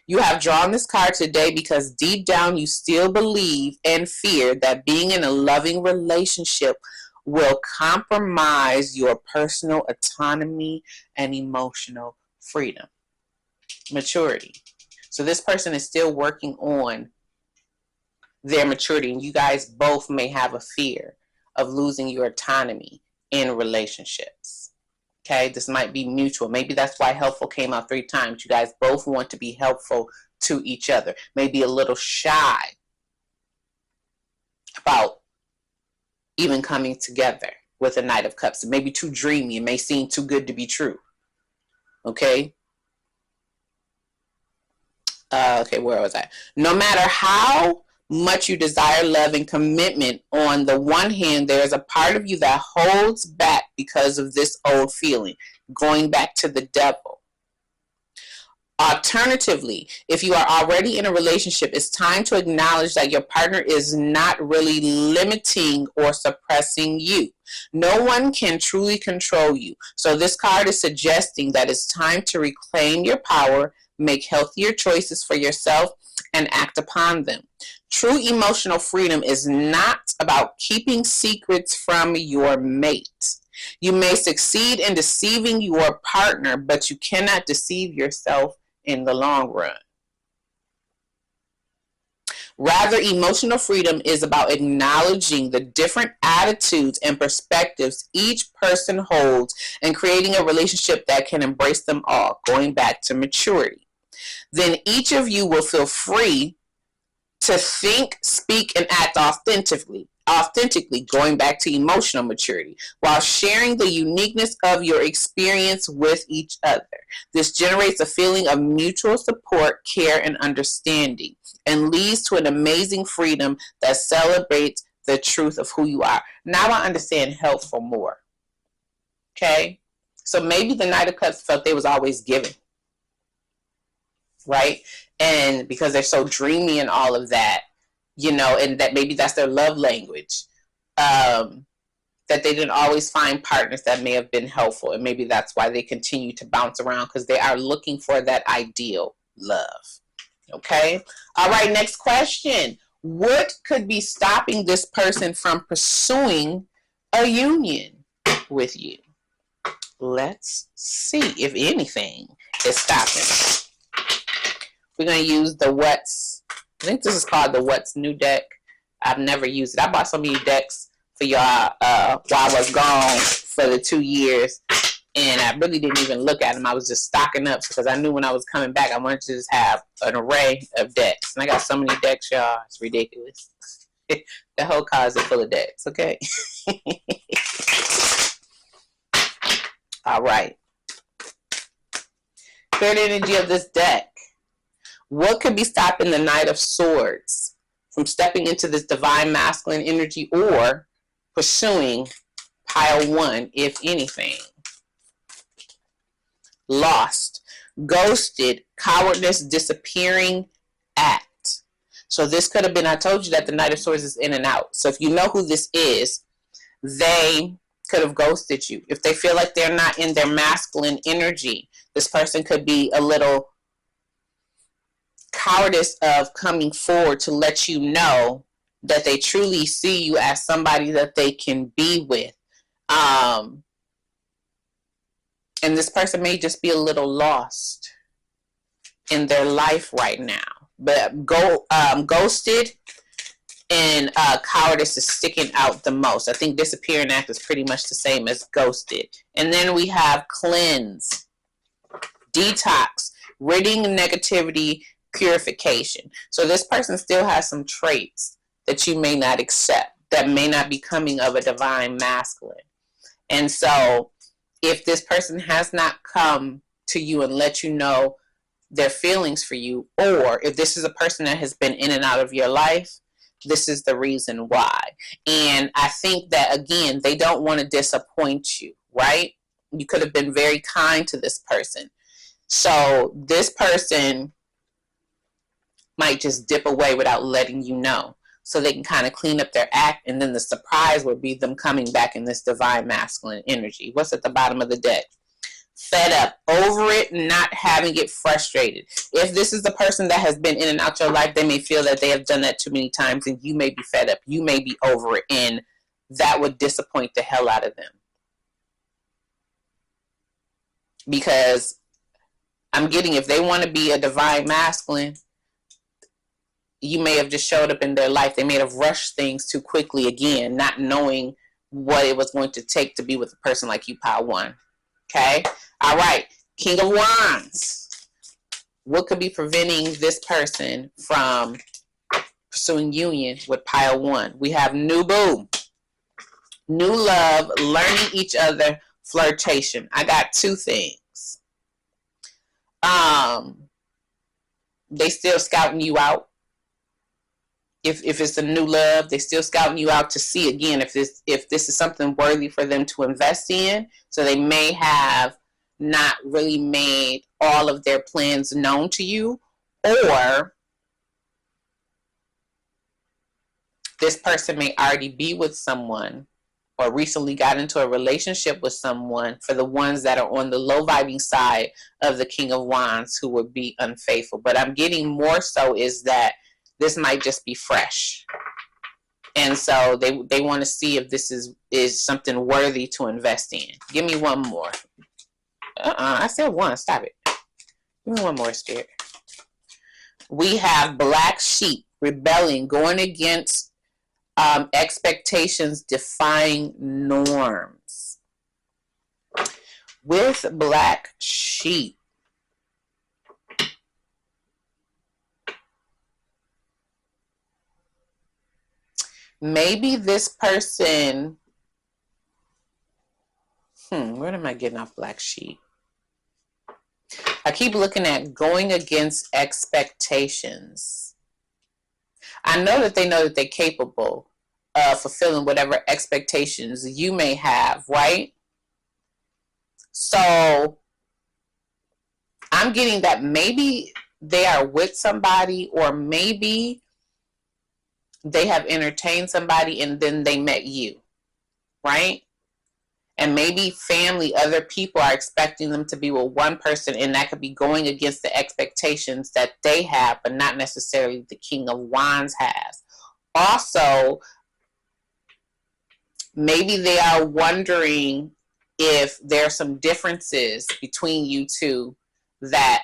You have drawn this card today because deep down you still believe and fear that being in a loving relationship will compromise your personal autonomy and emotional freedom. Maturity. So this person is still working on their maturity, and you guys both may have a fear of losing your autonomy in relationships. Okay, this might be mutual. Maybe that's why helpful came out 3 times. You guys both want to be helpful to each other. Maybe a little shy about even coming together with a Knight of Cups. It may be too dreamy. It may seem too good to be true. Okay? Where was I? No matter how much you desire love and commitment, on the one hand, there is a part of you that holds back because of this old feeling, going back to the devil. Alternatively, if you are already in a relationship, it's time to acknowledge that your partner is not really limiting or suppressing you. No one can truly control you. So this card is suggesting that it's time to reclaim your power, make healthier choices for yourself, and act upon them. True emotional freedom is not about keeping secrets from your mate. You may succeed in deceiving your partner, but you cannot deceive yourself in the long run. Rather, emotional freedom is about acknowledging the different attitudes and perspectives each person holds and creating a relationship that can embrace them all, going back to maturity. Then each of you will feel free to think, speak, and act authentically, going back to emotional maturity, while sharing the uniqueness of your experience with each other. This generates a feeling of mutual support, care, and understanding, and leads to an amazing freedom that celebrates the truth of who you are. Now I understand helpful more. Okay? So maybe the Knight of Cups felt they was always giving. Right? And because they're so dreamy and all of that, and that maybe that's their love language, that they didn't always find partners that may have been helpful. And maybe that's why they continue to bounce around, because they are looking for that ideal love. Okay? All right, next question. What could be stopping this person from pursuing a union with you? Let's see if anything is stopping. We're going to use the What's, I think this is called the What's New deck. I've never used it. I bought so many decks for y'all while I was gone for the 2 years. And I really didn't even look at them. I was just stocking up because I knew when I was coming back, I wanted to just have an array of decks. And I got so many decks, y'all. It's ridiculous. The whole closet full of decks, okay? All right. Spirit energy of this deck. What could be stopping the Knight of Swords from stepping into this divine masculine energy or pursuing pile 1, if anything? Lost, ghosted, cowardness, disappearing, act. So this could have been, I told you that the Knight of Swords is in and out. So if you know who this is, they could have ghosted you. If they feel like they're not in their masculine energy, this person could be a little cowardice of coming forward to let you know that they truly see you as somebody that they can be with. And this person may just be a little lost in their life right now. But ghosted and cowardice is sticking out the most. I think disappearing act is pretty much the same as ghosted. And then we have cleanse, detox, ridding negativity, purification. So this person still has some traits that you may not accept, that may not be coming of a divine masculine. And so if this person has not come to you and let you know their feelings for you, or if this is a person that has been in and out of your life, this is the reason why. And I think that, again, they don't want to disappoint you, right? You could have been very kind to this person. So this person might just dip away without letting you know, so they can kind of clean up their act, and then the surprise would be them coming back in this divine masculine energy. What's at the bottom of the deck? Fed up, over it, not having it, frustrated. If this is the person that has been in and out your life, they may feel that they have done that too many times, and you may be fed up, you may be over it, and that would disappoint the hell out of them. Because I'm getting, if they want to be a divine masculine, you may have just showed up in their life. They may have rushed things too quickly, again, not knowing what it was going to take to be with a person like you, pile 1. Okay? All right. King of Wands. What could be preventing this person from pursuing union with pile 1? We have new boo, new love, learning each other, flirtation. I got 2 things. They still scouting you out. If it's a new love, they still scouting you out to see, again, if this is something worthy for them to invest in. So they may have not really made all of their plans known to you, or this person may already be with someone or recently got into a relationship with someone, for the ones that are on the low vibing side of the King of Wands, who would be unfaithful. But I'm getting more so is that this might just be fresh. And so they want to see if this is something worthy to invest in. Give me one more. I said one. Stop it. Give me one more, Spirit. We have black sheep, rebelling, going against expectations, defying norms. With black sheep, maybe this person, where am I getting off black sheep? I keep looking at going against expectations. I know that they're capable of fulfilling whatever expectations you may have, right? So I'm getting that maybe they are with somebody, or maybe they have entertained somebody and then they met you, right? And maybe family, other people are expecting them to be with one person, and that could be going against the expectations that they have, but not necessarily the King of Wands has. Also, maybe they are wondering if there are some differences between you two that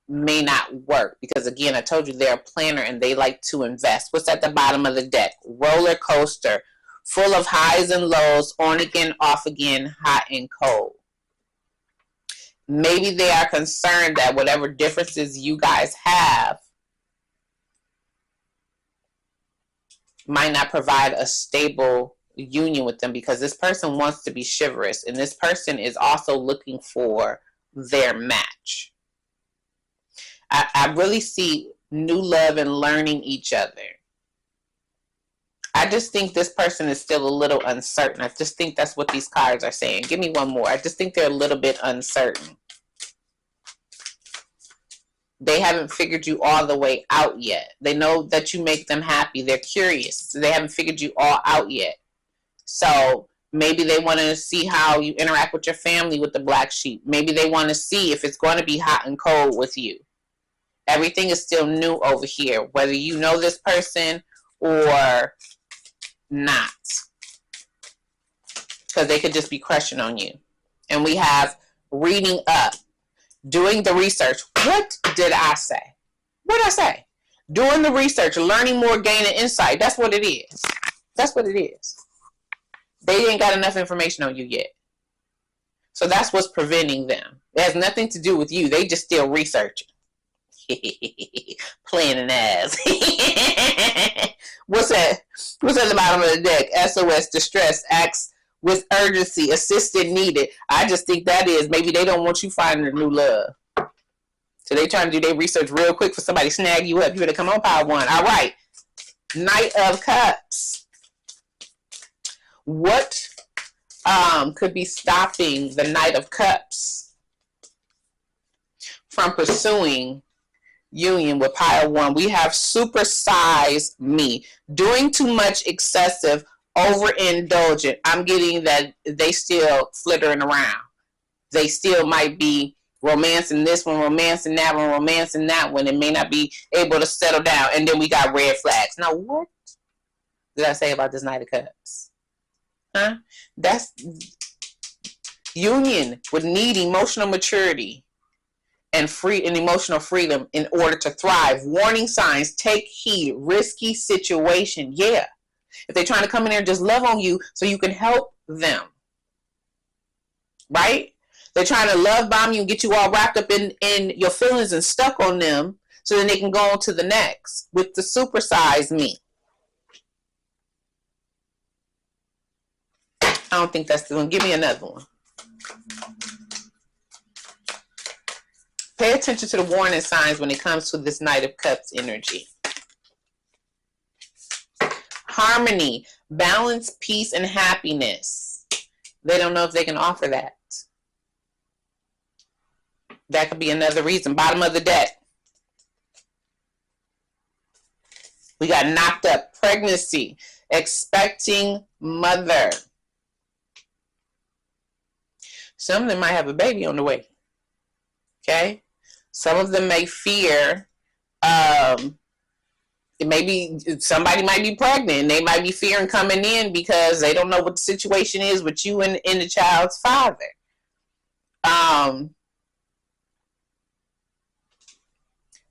may not work, because again, I told you they're a planner and they like to invest. What's at the bottom of the deck? Roller coaster, full of highs and lows, on again, off again, hot and cold. Maybe they are concerned that whatever differences you guys have might not provide a stable union with them, because this person wants to be chivalrous, and this person is also looking for their match. I really see new love and learning each other. I just think this person is still a little uncertain. I just think that's what these cards are saying. Give me one more. I just think they're a little bit uncertain. They haven't figured you all the way out yet. They know that you make them happy. They're curious. They haven't figured you all out yet. So maybe they want to see how you interact with your family with the black sheep. Maybe they want to see if it's going to be hot and cold with you. Everything is still new over here, whether you know this person or not. Because they could just be crushing on you. And we have reading up. Doing the research. What did I say? What did I say? Doing the research, learning more, gaining insight. That's what it is. That's what it is. They ain't got enough information on you yet. So that's what's preventing them. It has nothing to do with you. They just still researching. Playing an ass. What's that? What's at the bottom of the deck? SOS, distress, acts with urgency, assistance needed. I just think that is maybe they don't want you finding a new love. So they trying to do their research real quick for somebody to snag you up. You better come on, Power One. All right. Knight of Cups. What could be stopping the Knight of Cups from pursuing union with Pile One? We have supersize me. Doing too much, excessive, overindulgent. I'm getting that they still flittering around. They still might be romancing this one, romancing that one, romancing that one, and may not be able to settle down. And then we got red flags. Now, what did I say about this Knight of Cups? Huh? That's union would need emotional maturity and emotional freedom in order to thrive. Warning signs: take heed, risky situation. Yeah. If they're trying to come in there and just love on you so you can help them. Right? They're trying to love bomb you and get you all wrapped up in your feelings and stuck on them so then they can go on to the next with the supersize me. I don't think that's the one. Give me another one. Pay attention to the warning signs when it comes to this Knight of Cups energy. Harmony, balance, peace, and happiness. They don't know if they can offer that. That could be another reason. Bottom of the deck. We got knocked up. Pregnancy, expecting mother. Some of them might have a baby on the way. Okay? Some of them may fear somebody might be pregnant and they might be fearing coming in because they don't know what the situation is with you and the child's father.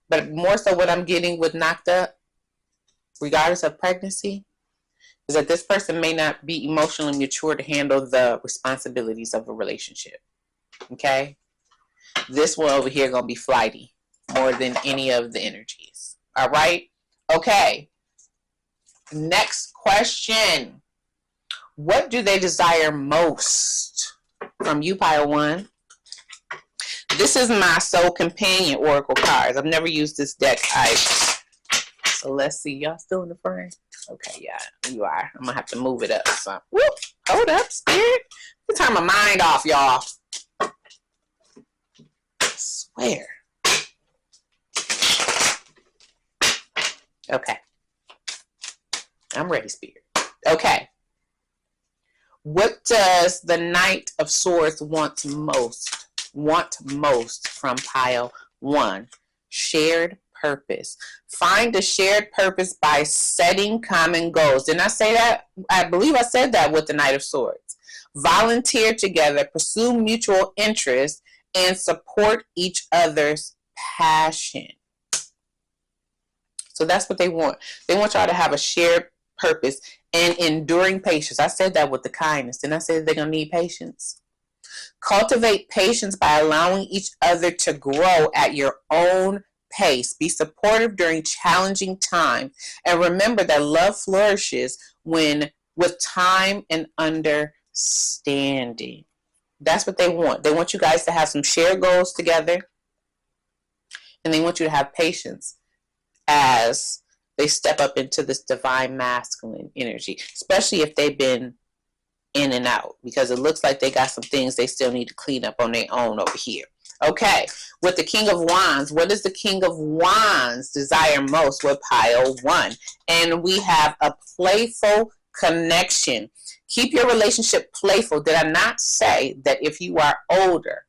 But more so what I'm getting with knocked up, regardless of pregnancy, is that this person may not be emotionally mature to handle the responsibilities of a relationship. Okay? This one over here going to be flighty more than any of the energies. All right? Okay. Next question. What do they desire most from you, Pile One? This is my soul companion oracle cards. I've never used this deck either. So let's see. Y'all still in the frame? Okay, yeah, you are. I'm going to have to move it up. So, whoop, hold up, Spirit. Let me turn my mind off, y'all. I swear. Okay. I'm ready, Spirit. Okay. What does the Knight of Swords want most from Pile One? Shared purpose. Find a shared purpose by setting common goals. Didn't I say that? I believe I said that with the Knight of Swords. Volunteer together, pursue mutual interest, and support each other's passion. So that's what they want. They want y'all to have a shared purpose and enduring patience. I said that with the kindness. Didn't I say that they're going to need patience? Cultivate patience by allowing each other to grow at your own pace. Be supportive during challenging times. And remember that love flourishes with time and understanding. That's what they want. They want you guys to have some shared goals together And they want you to have patience as they step up into this divine masculine energy, especially if they've been in and out, because it looks like they got some things they still need to clean up on their own over here. Okay, with the King of Wands, what does the King of Wands desire most with pile 1? And we have a playful connection. Keep your relationship playful. Did I not say that if you are older,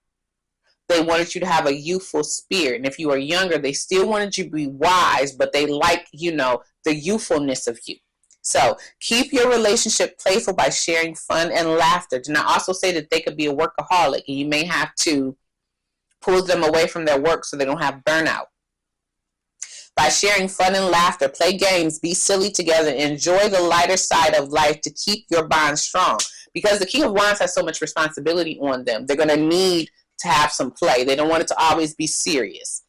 they wanted you to have a youthful spirit? And if you are younger, they still wanted you to be wise, but they like, the youthfulness of you. So keep your relationship playful by sharing fun and laughter. Do not also say that they could be a workaholic, and you may have to pull them away from their work so they don't have burnout. By sharing fun and laughter, play games, be silly together, enjoy the lighter side of life to keep your bond strong. Because the King of Wands has so much responsibility on them, they're going to need to have some play. They don't want it to always be serious.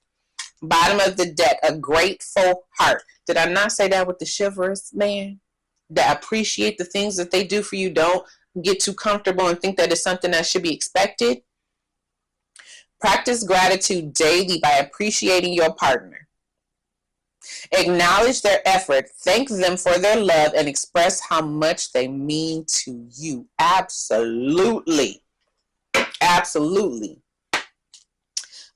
Bottom of the deck, a grateful heart. Did I not say that with the chivalrous man? That appreciate the things that they do for you. Don't get too comfortable and think that it's something that should be expected. Practice gratitude daily by appreciating your partner. Acknowledge their effort, thank them for their love, and express how much they mean to you. Absolutely. Absolutely.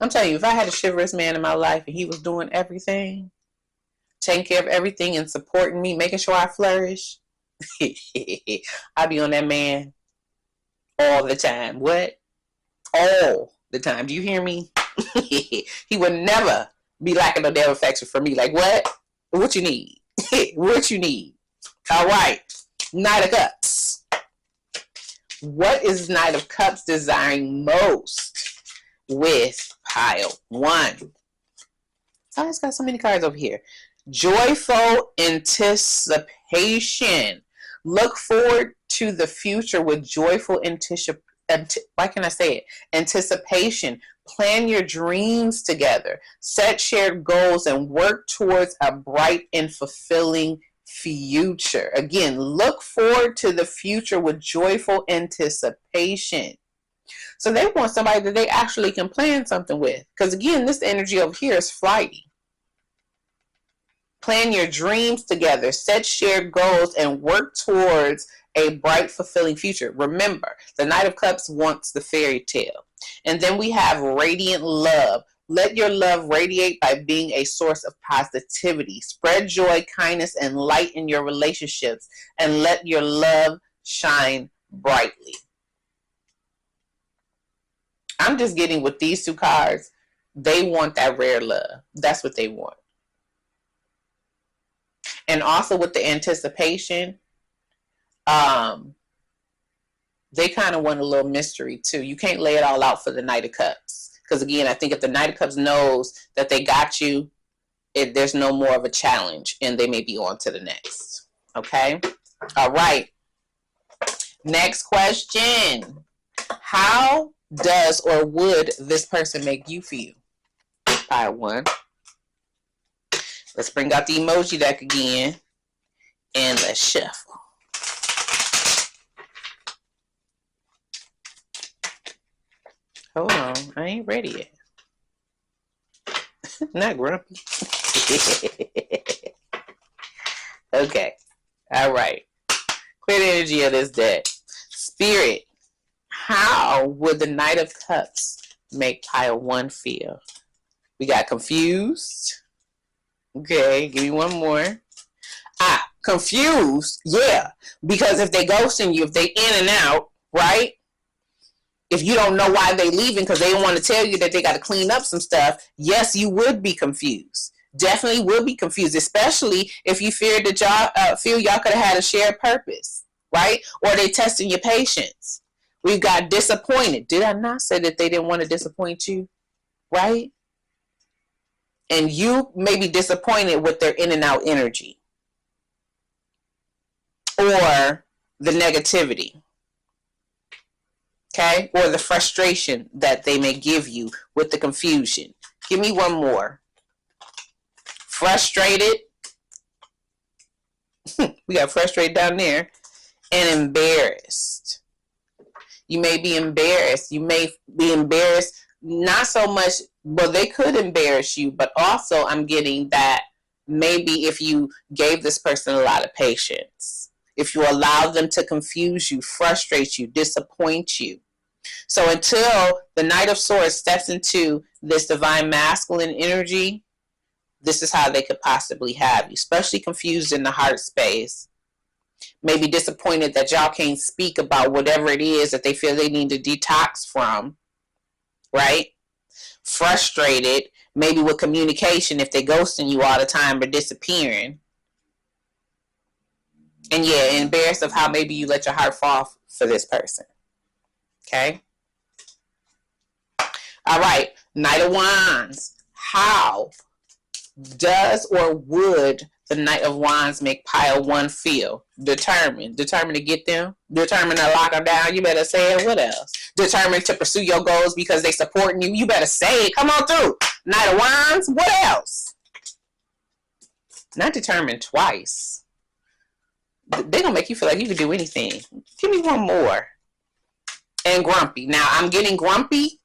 I'm telling you, if I had a chivalrous man in my life and he was doing everything, taking care of everything and supporting me, making sure I flourish, I'd be on that man all the time. What? All the time. Do you hear me? He would never be lacking no damn affection for me. Like, what? What you need? What you need? All right. Knight of Cups. What is Knight of Cups desiring most with pile 1? I just got so many cards over here. Joyful anticipation. Look forward to the future with joyful anticipation. Why can I say it? Anticipation. Plan your dreams together. Set shared goals and work towards a bright and fulfilling future. Again, look forward to the future with joyful anticipation. So they want somebody that they actually can plan something with. Because again, this energy over here is flighty. Plan your dreams together. Set shared goals and work towards a bright, fulfilling future. Remember, the Knight of Cups wants the fairy tale. And then we have radiant love. Let your love radiate by being a source of positivity. Spread joy, kindness, and light in your relationships, and let your love shine brightly. I'm just getting with these two cards, they want that rare love. That's what they want. And also with the anticipation, they kind of want a little mystery too. You can't lay it all out for the Knight of Cups. Because again, I think if the Knight of Cups knows that they got you, there's no more of a challenge and they may be on to the next. Okay? All right. Next question. How does or would this person make you feel? Pile 1. Let's bring out the emoji deck again. And let's shuffle. Hold on. I ain't ready yet. Not grumpy. Okay. All right. Clear the energy of this deck. Spirit. How would the Knight of Cups make pile 1 feel? We got confused. Okay. Give me one more. Confused. Yeah. Because if they ghosting you, if they in and out, right? If you don't know why they leaving because they don't want to tell you that they got to clean up some stuff, yes, you would be confused. Definitely would be confused, especially if you feared that y'all feel y'all could have had a shared purpose, right? Or they testing your patience. We've got disappointed. Did I not say that they didn't want to disappoint you, right? And you may be disappointed with their in and out energy or the negativity. Okay, or the frustration that they may give you with the confusion. Give me one more. Frustrated. We got frustrated down there. And embarrassed. You may be embarrassed. You may be embarrassed not so much, well, they could embarrass you, but also I'm getting that maybe if you gave this person a lot of patience, if you allow them to confuse you, frustrate you, disappoint you. So until the Knight of Swords steps into this divine masculine energy, this is how they could possibly have you, especially confused in the heart space. Maybe disappointed that y'all can't speak about whatever it is that they feel they need to detox from, right? Frustrated, maybe with communication if they're ghosting you all the time or disappearing. And yeah, embarrassed of how maybe you let your heart fall for this person. Okay? All right, Knight of Wands. How does or would the Knight of Wands make pile one feel? Determined to get them, determined to lock them down. You better say it. What else? Determined to pursue your goals because they supporting you. You better say it. Come on through, Knight of Wands. What else? Not determined twice. They're gonna make you feel like you can do anything. Give me one more. And grumpy. Now I'm getting grumpy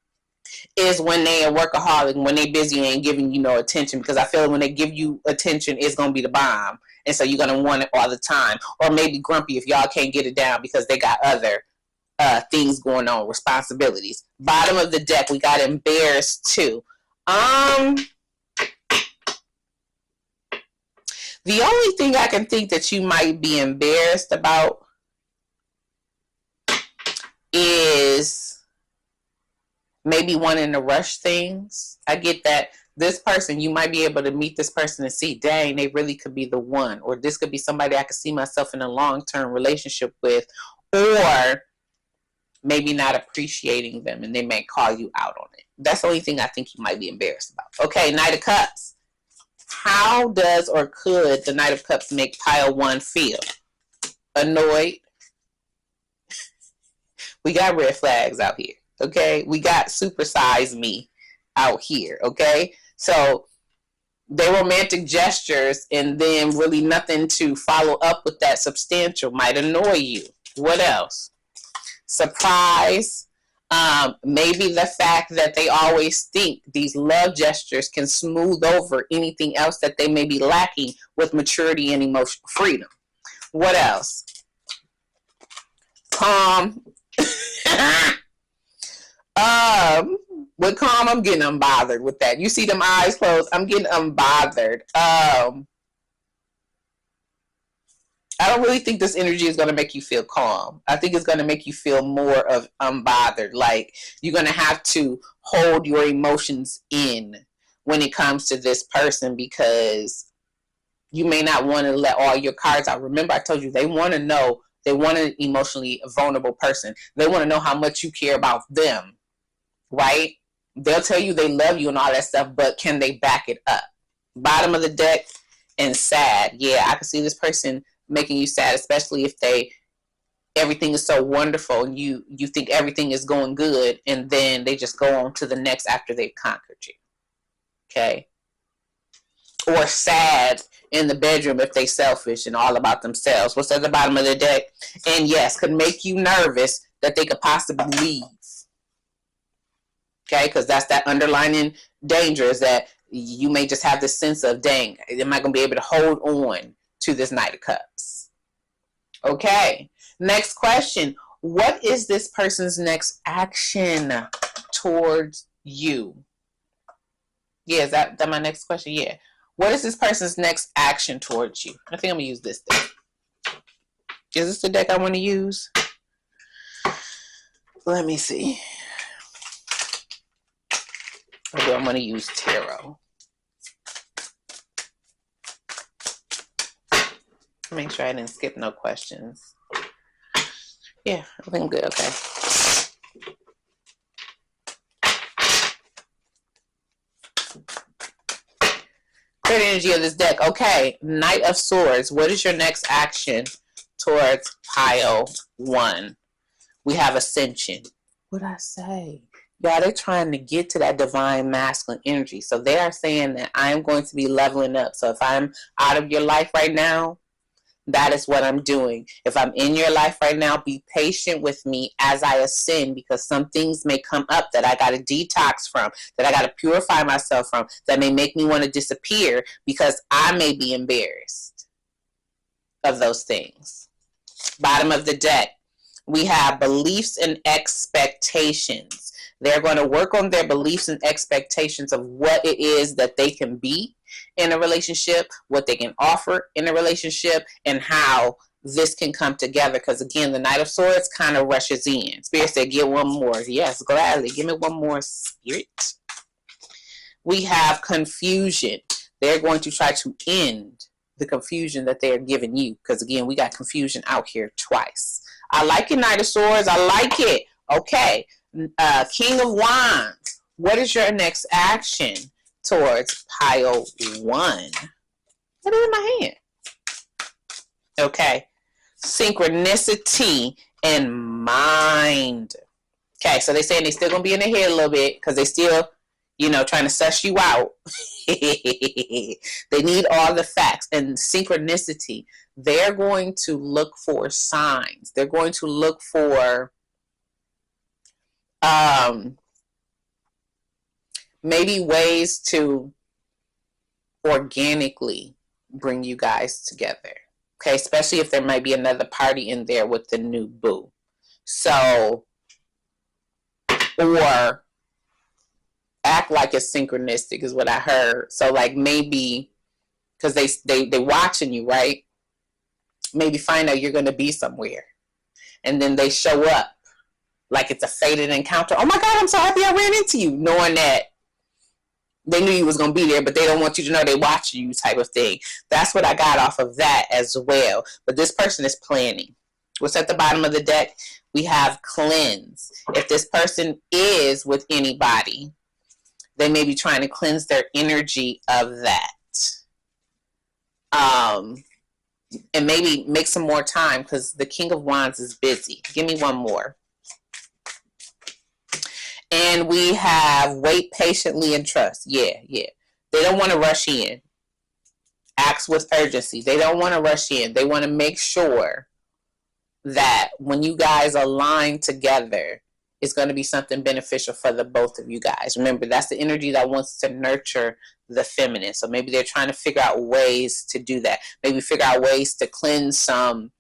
is when they are workaholic, when they busy and ain't giving you no attention, because I feel like when they give you attention, it's going to be the bomb. And so you're going to want it all the time. Or maybe grumpy if y'all can't get it down because they got other things going on, responsibilities. Bottom of the deck, we got embarrassed too. The only thing I can think that you might be embarrassed about is maybe wanting to rush things. I get that this person, you might be able to meet this person and see, dang, they really could be the one. Or this could be somebody I could see myself in a long-term relationship with. Or maybe not appreciating them and they may call you out on it. That's the only thing I think you might be embarrassed about. Okay, Knight of Cups. How does or could the Knight of Cups make pile one feel? Annoyed. We got red flags out here. Okay, we got supersize me out here. Okay, so they romantic gestures and then really nothing to follow up with that substantial might annoy you. What else? Surprise. Maybe the fact that they always think these love gestures can smooth over anything else that they may be lacking with maturity and emotional freedom. What else? Calm. With calm, I'm getting unbothered with that. You see them eyes closed, I'm getting unbothered. I don't really think this energy is going to make you feel calm. I think it's going to make you feel more of unbothered. Like you're going to have to hold your emotions in when it comes to this person because you may not want to let all your cards out. Remember, I told you they want to know. They want an emotionally vulnerable person. They want to know how much you care about them, right? They'll tell you they love you and all that stuff, but can they back it up? Bottom of the deck and sad. Yeah, I can see this person making you sad, especially if everything is so wonderful and you think everything is going good and then they just go on to the next after they've conquered you. Okay? Or sad in the bedroom if they selfish and all about themselves. What's at the bottom of the deck? And yes, could make you nervous that they could possibly leave. Okay, because that's that underlying danger is that you may just have this sense of, dang, am I going to be able to hold on to this Knight of Cups? Okay, next question. What is this person's next action towards you? Yeah, is that my next question? Yeah. What is this person's next action towards you? I think I'm going to use this deck. Is this the deck I want to use? Let me see. Or do I want to use tarot? Make sure I didn't skip no questions. Yeah, I think I'm good. Okay. Great energy of this deck. Okay, Knight of Swords. What is your next action towards pile one? We have Ascension. What did I say? Yeah, they're trying to get to that divine masculine energy. So they are saying that I'm going to be leveling up. So if I'm out of your life right now, That is what I'm doing. If I'm in your life right now, be patient with me as I ascend, because some things may come up that I got to detox from, that I got to purify myself from, that may make me want to disappear because I may be embarrassed of those things. Bottom of the deck, we have beliefs and expectations. They're going to work on their beliefs and expectations of what it is that they can be in a relationship, what they can offer in a relationship, and how this can come together. Because again, the Knight of Swords kind of rushes in. Spirit said, get one more. Yes, gladly. Give me one more, Spirit. We have confusion. They're going to try to end the confusion that they're giving you. Because again, we got confusion out here twice. I like it, Knight of Swords. I like it. Okay. King of Wands. What is your next action towards pile 1? Put it in my hand. Okay. Synchronicity and mind. Okay, so they're saying they're still going to be in their head a little bit because they still, trying to suss you out. They need all the facts. And synchronicity, they're going to look for signs. They're going to look for maybe ways to organically bring you guys together. Okay, especially if there might be another party in there with the new boo. So, or act like it's synchronistic is what I heard. So like maybe, because they watching you, right? Maybe find out you're going to be somewhere. And then they show up like it's a fated encounter. Oh my God, I'm so happy I ran into you. Knowing that they knew you was going to be there, but they don't want you to know they watching you type of thing. That's what I got off of that as well. But this person is planning. What's at the bottom of the deck? We have cleanse. If this person is with anybody, they may be trying to cleanse their energy of that. And maybe make some more time because the King of Wands is busy. Give me one more. And we have wait patiently and trust. Yeah. They don't want to rush in. Acts with urgency. They don't want to rush in. They want to make sure that when you guys align together, it's going to be something beneficial for the both of you guys. Remember, that's the energy that wants to nurture the feminine. So maybe they're trying to figure out ways to do that. Maybe figure out ways to cleanse some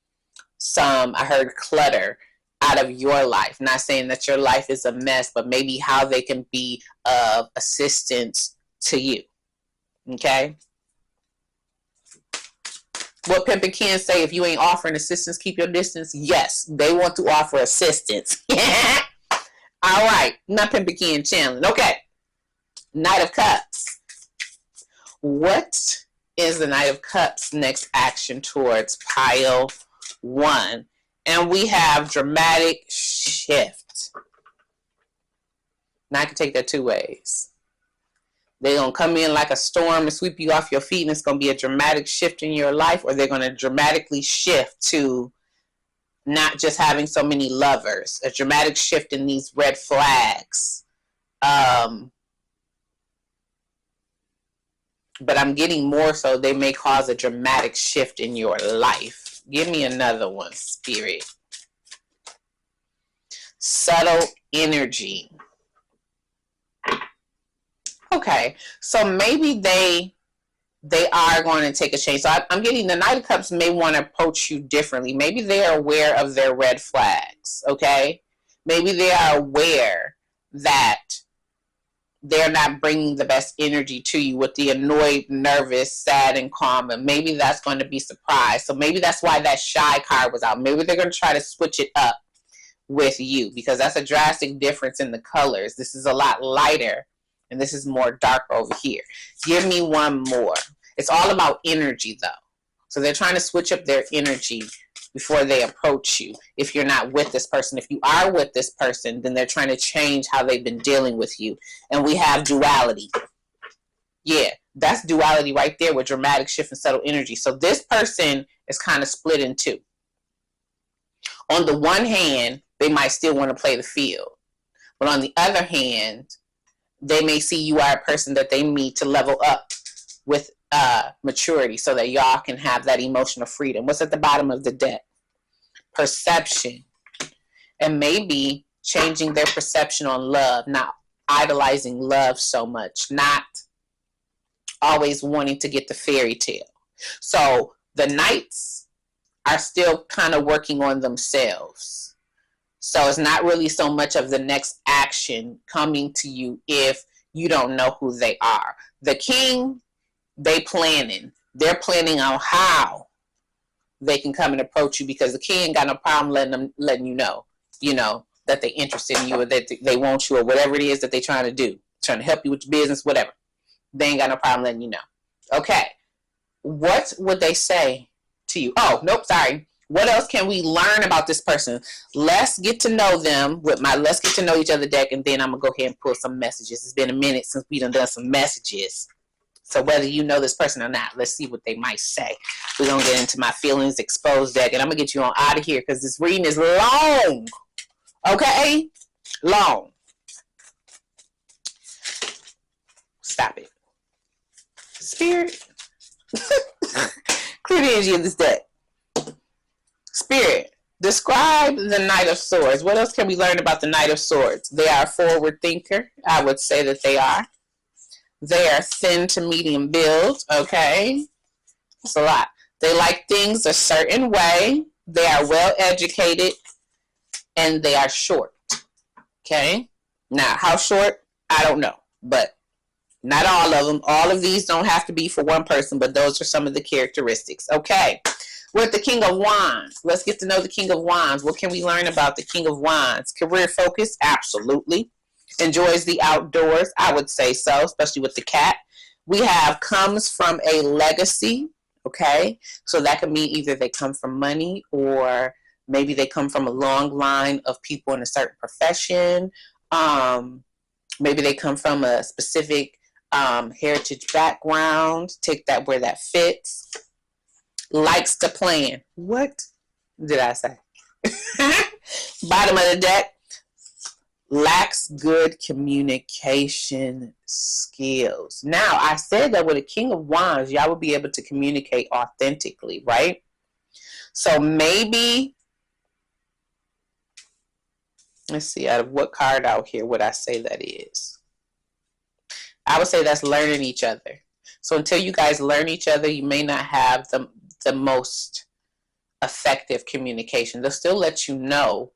I heard clutter out of your life. Not saying that your life is a mess, but maybe how they can be of assistance to you. Okay? What Pimpin' Ken say, if you ain't offering assistance, keep your distance. Yes, they want to offer assistance. All right, not Pimpin' Ken channeling. Okay, Knight of Cups. What is the Knight of Cups' next action towards pile 1? And we have dramatic shift. Now I can take that two ways. They're going to come in like a storm and sweep you off your feet, and it's going to be a dramatic shift in your life, or they're going to dramatically shift to not just having so many lovers. A dramatic shift in these red flags. But I'm getting more so they may cause a dramatic shift in your life. Give me another one, Spirit. Subtle energy. Okay, so maybe they are going to take a change. So I'm getting the Knight of Cups may want to approach you differently. Maybe they are aware of their red flags, okay? Maybe they are aware that they're not bringing the best energy to you with the annoyed, nervous, sad, and calm. And maybe that's going to be surprised. So maybe that's why that shy card was out. Maybe they're going to try to switch it up with you because that's a drastic difference in the colors. This is a lot lighter and this is more dark over here. Give me one more. It's all about energy though. So they're trying to switch up their energy before they approach you. If you're not with this person, if you are with this person, then they're trying to change how they've been dealing with you. And we have duality. Yeah, that's duality right there with dramatic shift and subtle energy. So this person is kind of split in two. On the one hand, they might still want to play the field. But on the other hand, they may see you are a person that they need to level up with maturity so that y'all can have that emotional freedom. What's at the bottom of the deck? Perception. And maybe changing their perception on love, not idolizing love so much, not always wanting to get the fairy tale. So the knights are still kind of working on themselves. So it's not really so much of the next action coming to you if you don't know who they are. The king, they're planning on how they can come and approach you, because the king ain't got no problem letting you know that they're interested in you, or that they want you, or whatever it is that they're trying to do, trying to help you with your business, whatever. They ain't got no problem letting you know. Okay, what would they say to you? Oh, nope, sorry. What else can we learn about this person? Let's get to know them with my Let's Get to Know Each Other deck, and then I'm going to go ahead and pull some messages. It's been a minute since we done some messages. So whether you know this person or not, let's see what they might say. We're going to get into my feelings exposed deck, and I'm going to get you on out of here because this reading is long. Okay? Long. Stop it. Spirit. Clear the energy of this deck. Spirit. Describe the Knight of Swords. What else can we learn about the Knight of Swords? They are a forward thinker. I would say that they are. They are thin to medium build. Okay? That's a lot. They like things a certain way. They are well educated. And they are short. Okay? Now, how short? I don't know. But not all of them. All of these don't have to be for one person, but those are some of the characteristics. Okay. We're at the King of Wands. Let's get to know the King of Wands. What can we learn about the King of Wands? Career focus? Absolutely. Enjoys the outdoors? I would say so, especially with the cat. We have comes from a legacy. Okay. So that could mean either they come from money, or maybe they come from a long line of people in a certain profession. Maybe they come from a specific heritage background. Take that where that fits. Likes to plan. What did I say? Bottom of the deck. Lacks good communication skills. Now, I said that with a King of Wands, y'all will be able to communicate authentically, right? So maybe, let's see, out of what card out here would I say that is? I would say that's learning each other. So until you guys learn each other, you may not have the most effective communication. They'll still let you know,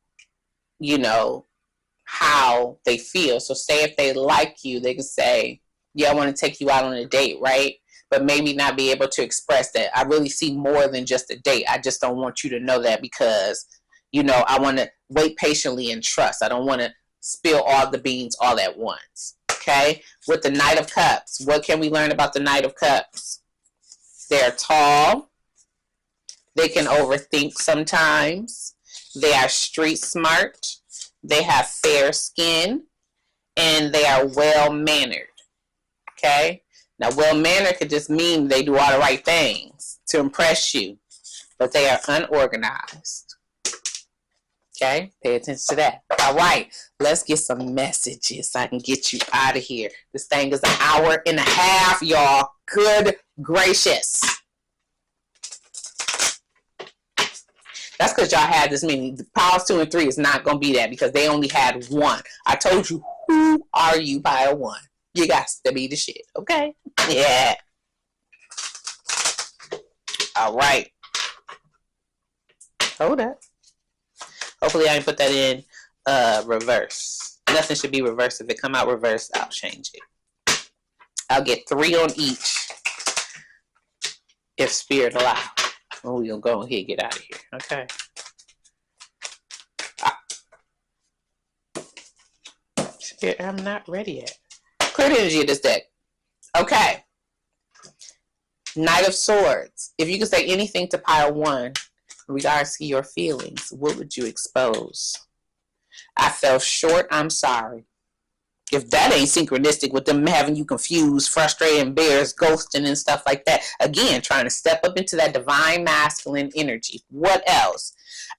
how they feel. So say if they like you, they can say, yeah, I want to take you out on a date, right? But maybe not be able to express that. I really see more than just a date. I just don't want you to know that because, I want to wait patiently and trust. I don't want to spill all the beans all at once. Okay? With the Knight of Cups, what can we learn about the Knight of Cups? They're tall. They can overthink sometimes. They are street smart. They have fair skin. And they are well-mannered. Okay? Now, well-mannered could just mean they do all the right things to impress you. But they are unorganized. Okay? Pay attention to that. All right. Let's get some messages so I can get you out of here. This thing is an hour and a half, y'all. Good gracious. That's because y'all had this many. The Powers 2 and 3 is not going to be that because they only had one. I told you, who are you, Pile 1? You got to be the shit, okay? Yeah. All right. Hold up. Hopefully I can put that in reverse. Nothing should be reversed. If it come out reversed, I'll change it. I'll get 3 on each if Spirit allows. Oh, we're going to go ahead and get out of here. Okay. Spirit, I'm not ready yet. Clear the energy of this deck. Okay. Knight of Swords. If you could say anything to Pile 1 in regards to your feelings, what would you expose? I fell short. I'm sorry. If that ain't synchronistic with them having you confused, frustrated, embarrassed, ghosting and stuff like that. Again, trying to step up into that divine masculine energy. What else?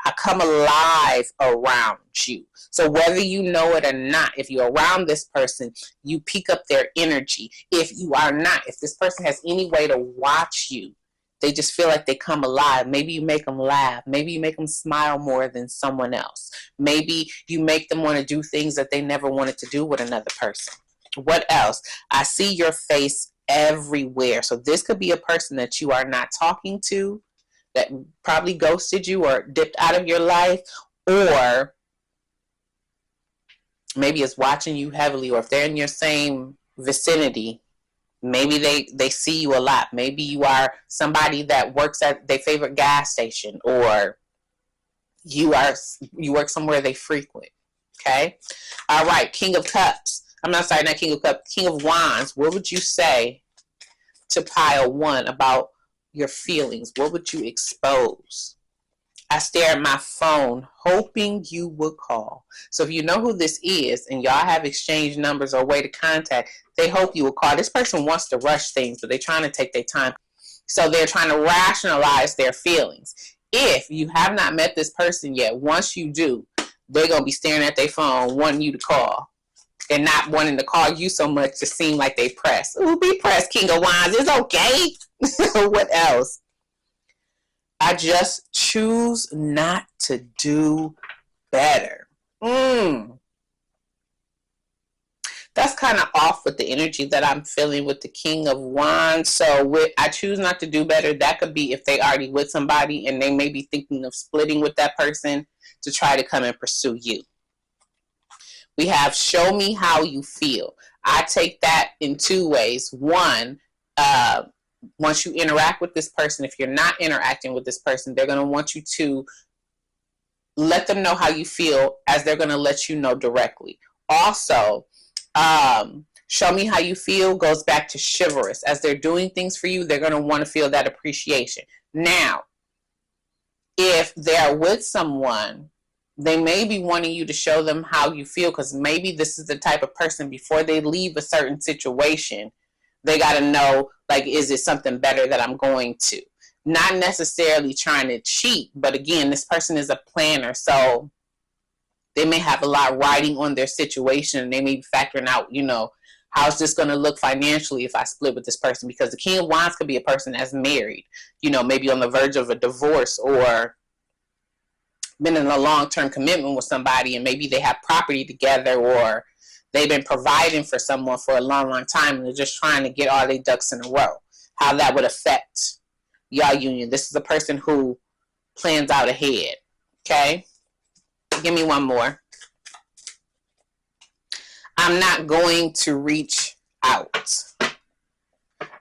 I come alive around you. So whether you know it or not, if you're around this person, you pick up their energy. If you are not, if this person has any way to watch you, they just feel like they come alive. Maybe you make them laugh. Maybe you make them smile more than someone else. Maybe you make them want to do things that they never wanted to do with another person. What else? I see your face everywhere. So this could be a person that you are not talking to, that probably ghosted you or dipped out of your life, or maybe is watching you heavily, or if they're in your same vicinity, maybe they see you a lot. Maybe you are somebody that works at their favorite gas station, or you work somewhere they frequent. Okay? All right, King of Cups. I'm not sorry, not King of Cups, King of Wands. What would you say to pile 1 about your feelings? What would you expose? I stare at my phone hoping you would call. So if you know who this is and y'all have exchanged numbers or a way to contact, they hope you will call. This person wants to rush things, but they're trying to take their time. So they're trying to rationalize their feelings. If you have not met this person yet, once you do, they're going to be staring at their phone wanting you to call, and not wanting to call you so much to seem like they pressed. Ooh, be pressed, King of Wands. It's okay. What else? I just choose not to do better. That's kind of off with the energy that I'm feeling with the King of Wands. So I choose not to do better. That could be if they already with somebody and they may be thinking of splitting with that person to try to come and pursue you. We have show me how you feel. I take that in 2 ways. One, once you interact with this person, if you're not interacting with this person, they're going to want you to let them know how you feel, as they're going to let you know directly. Also, show me how you feel goes back to chivalrous. As they're doing things for you, they're going to want to feel that appreciation. Now, if they're with someone, they may be wanting you to show them how you feel, because maybe this is the type of person, before they leave a certain situation, they got to know, like, is it something better that I'm going to? Not necessarily trying to cheat, but again, this person is a planner, so they may have a lot riding on their situation. They may be factoring out, how's this going to look financially if I split with this person? Because the King of Wands could be a person that's married, maybe on the verge of a divorce, or been in a long-term commitment with somebody, and maybe they have property together, or they've been providing for someone for a long, long time, and they're just trying to get all their ducks in a row. How that would affect y'all union. This is a person who plans out ahead. Okay? Give me one more. I'm not going to reach out.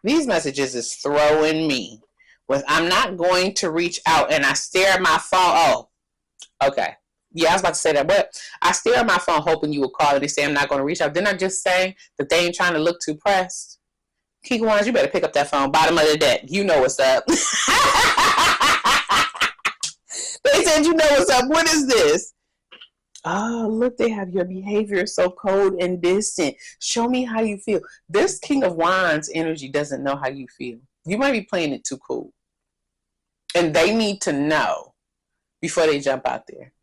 These messages is throwing me with I'm not going to reach out, and I stare at my phone. Oh, okay. Yeah, I was about to say that, but I stare at my phone hoping you will call, and they say I'm not going to reach out. Didn't I just say that they ain't trying to look too pressed? King of Wands, you better pick up that phone. Bottom of the deck. You know what's up. They said you know what's up. What is this? Oh, look, they have your behavior so cold and distant. Show me how you feel. This King of Wands energy doesn't know how you feel. You might be playing it too cool. And they need to know before they jump out there.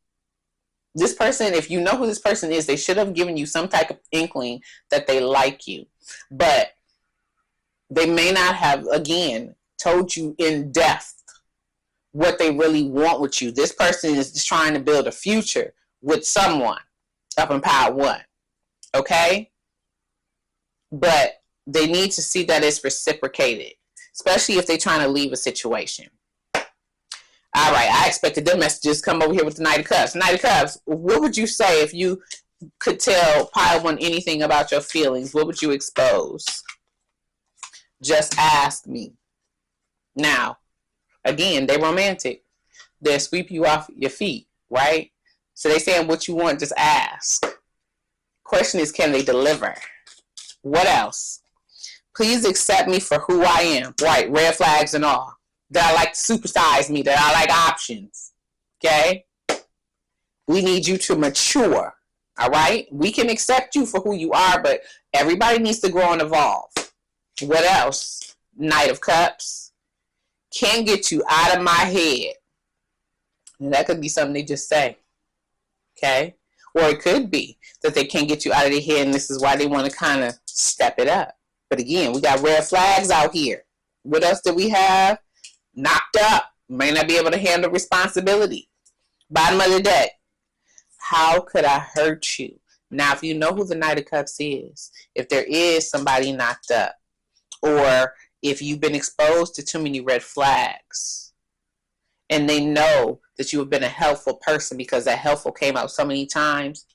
This person, if you know who this person is, they should have given you some type of inkling that they like you. But they may not have, again, told you in depth what they really want with you. This person is just trying to build a future with someone up in Power 1. Okay? But they need to see that it's reciprocated, especially if they're trying to leave a situation. All right, I expected them messages come over here with the Knight of Cups. Knight of Cups, what would you say if you could tell Pile 1 anything about your feelings? What would you expose? Just ask me. Now, again, they're romantic. They'll sweep you off your feet, right? So they saying what you want, just ask. Question is, can they deliver? What else? Please accept me for who I am. Right, red flags and all. That I like to supersize me, that I like options. Okay? We need you to mature. All right? We can accept you for who you are, but everybody needs to grow and evolve. What else? Knight of Cups. Can't get you out of my head. And that could be something they just say. Okay? Or it could be that they can't get you out of their head and this is why they want to kind of step it up. But again, we got red flags out here. What else do we have? Knocked up. May not be able to handle responsibility. Bottom of the deck. How could I hurt you? Now, if you know who the Knight of Cups is, if there is somebody knocked up, or if you've been exposed to too many red flags, and they know that you have been a helpful person because that helpful came out so many times,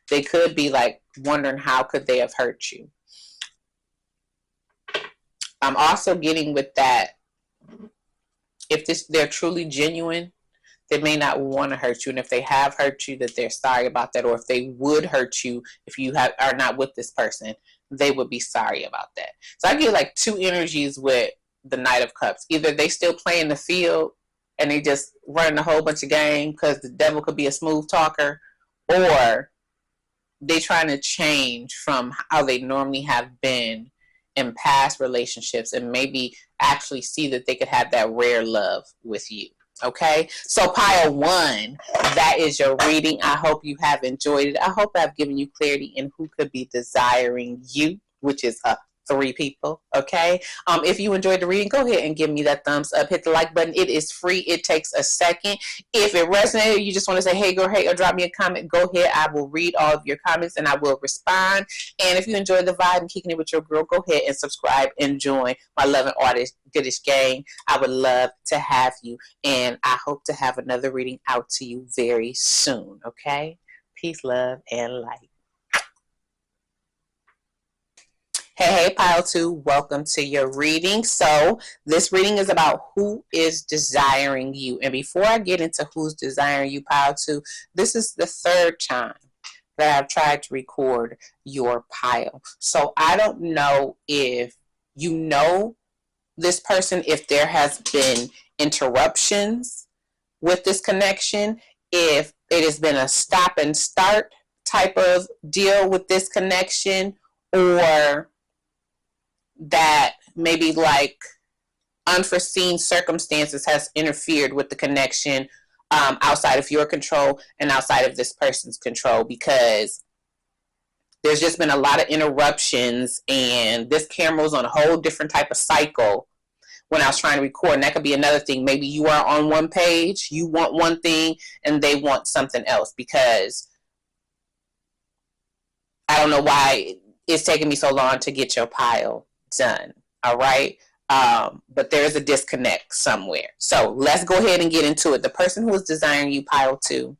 they could be like wondering how could they have hurt you. I'm also getting with that, if they're truly genuine, they may not want to hurt you. And if they have hurt you, that they're sorry about that. Or if they would hurt you if you are not with this person, they would be sorry about that. So I get like two energies with the Knight of Cups. Either they still play in the field and they just running a whole bunch of game because the devil could be a smooth talker, or they trying to change from how they normally have been in past relationships and maybe actually see that they could have that rare love with you. Okay, so pile one, that is your reading. I hope you have enjoyed it. I hope I've given you clarity in who could be desiring you, which is 3 people. Okay, if you enjoyed the reading, go ahead and give me that thumbs up. Hit the like button. It is free. It takes a second. If it resonated, you just want to say hey girl, hey, or drop me a comment, go ahead. I will read all of your comments and I will respond. And if you enjoyed the vibe and kicking it with your girl, go ahead and subscribe and join my Love and Artist Goodish gang. I would love to have you, and I hope to have another reading out to you very soon. Okay, peace, love, and light. Hey, pile 2, welcome to your reading. So this reading is about who is desiring you. And before I get into who's desiring you, pile 2, this is the 3rd time that I've tried to record your pile. So I don't know if you know this person, if there has been interruptions with this connection, if it has been a stop and start type of deal with this connection, or that maybe like unforeseen circumstances has interfered with the connection outside of your control and outside of this person's control, because there's just been a lot of interruptions and this camera was on a whole different type of cycle when I was trying to record. And that could be another thing. Maybe you are on one page, you want one thing and they want something else, because I don't know why it's taking me so long to get your pile done. All right. But there's a disconnect somewhere. So let's go ahead and get into it. The person who is desiring you, pile 2,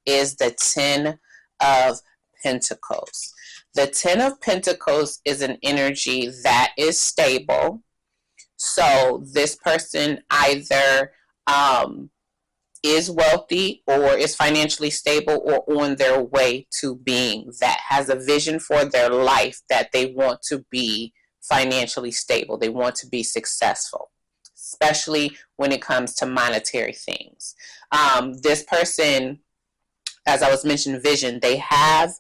is the 10 of Pentacles. The 10 of Pentacles is an energy that is stable. So this person either is wealthy or is financially stable or on their way to being that, has a vision for their life that they want to be financially stable. They want to be successful, especially when it comes to monetary things. This person, as I was mentioning, vision, they have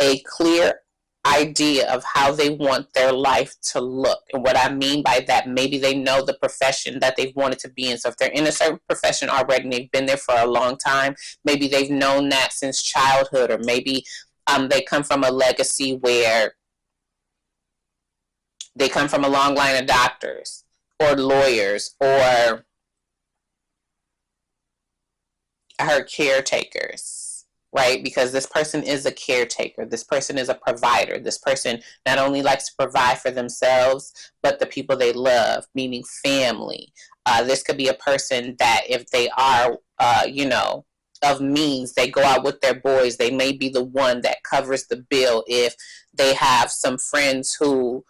a clear idea of how they want their life to look. And what I mean by that, maybe they know the profession that they've wanted to be in. So if they're in a certain profession already and they've been there for a long time, maybe they've known that since childhood, or maybe they come from a legacy where they come from a long line of doctors or lawyers or her caretakers, right? Because this person is a caretaker. This person is a provider. This person not only likes to provide for themselves, but the people they love, meaning family. This could be a person that if they are, of means, they go out with their boys. They may be the one that covers the bill if they have some friends who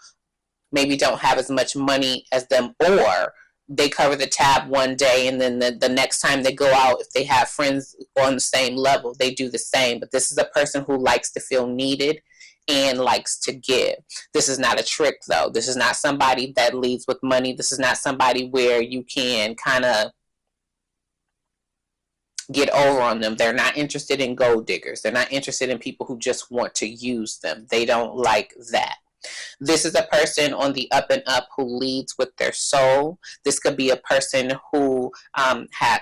maybe don't have as much money as them, or they cover the tab one day and then the next time they go out, if they have friends on the same level, they do the same. But this is a person who likes to feel needed and likes to give. This is not a trick though. This is not somebody that leads with money. This is not somebody where you can kind of get over on them. They're not interested in gold diggers. They're not interested in people who just want to use them. They don't like that. This is a person on the up and up who leads with their soul. This could be a person who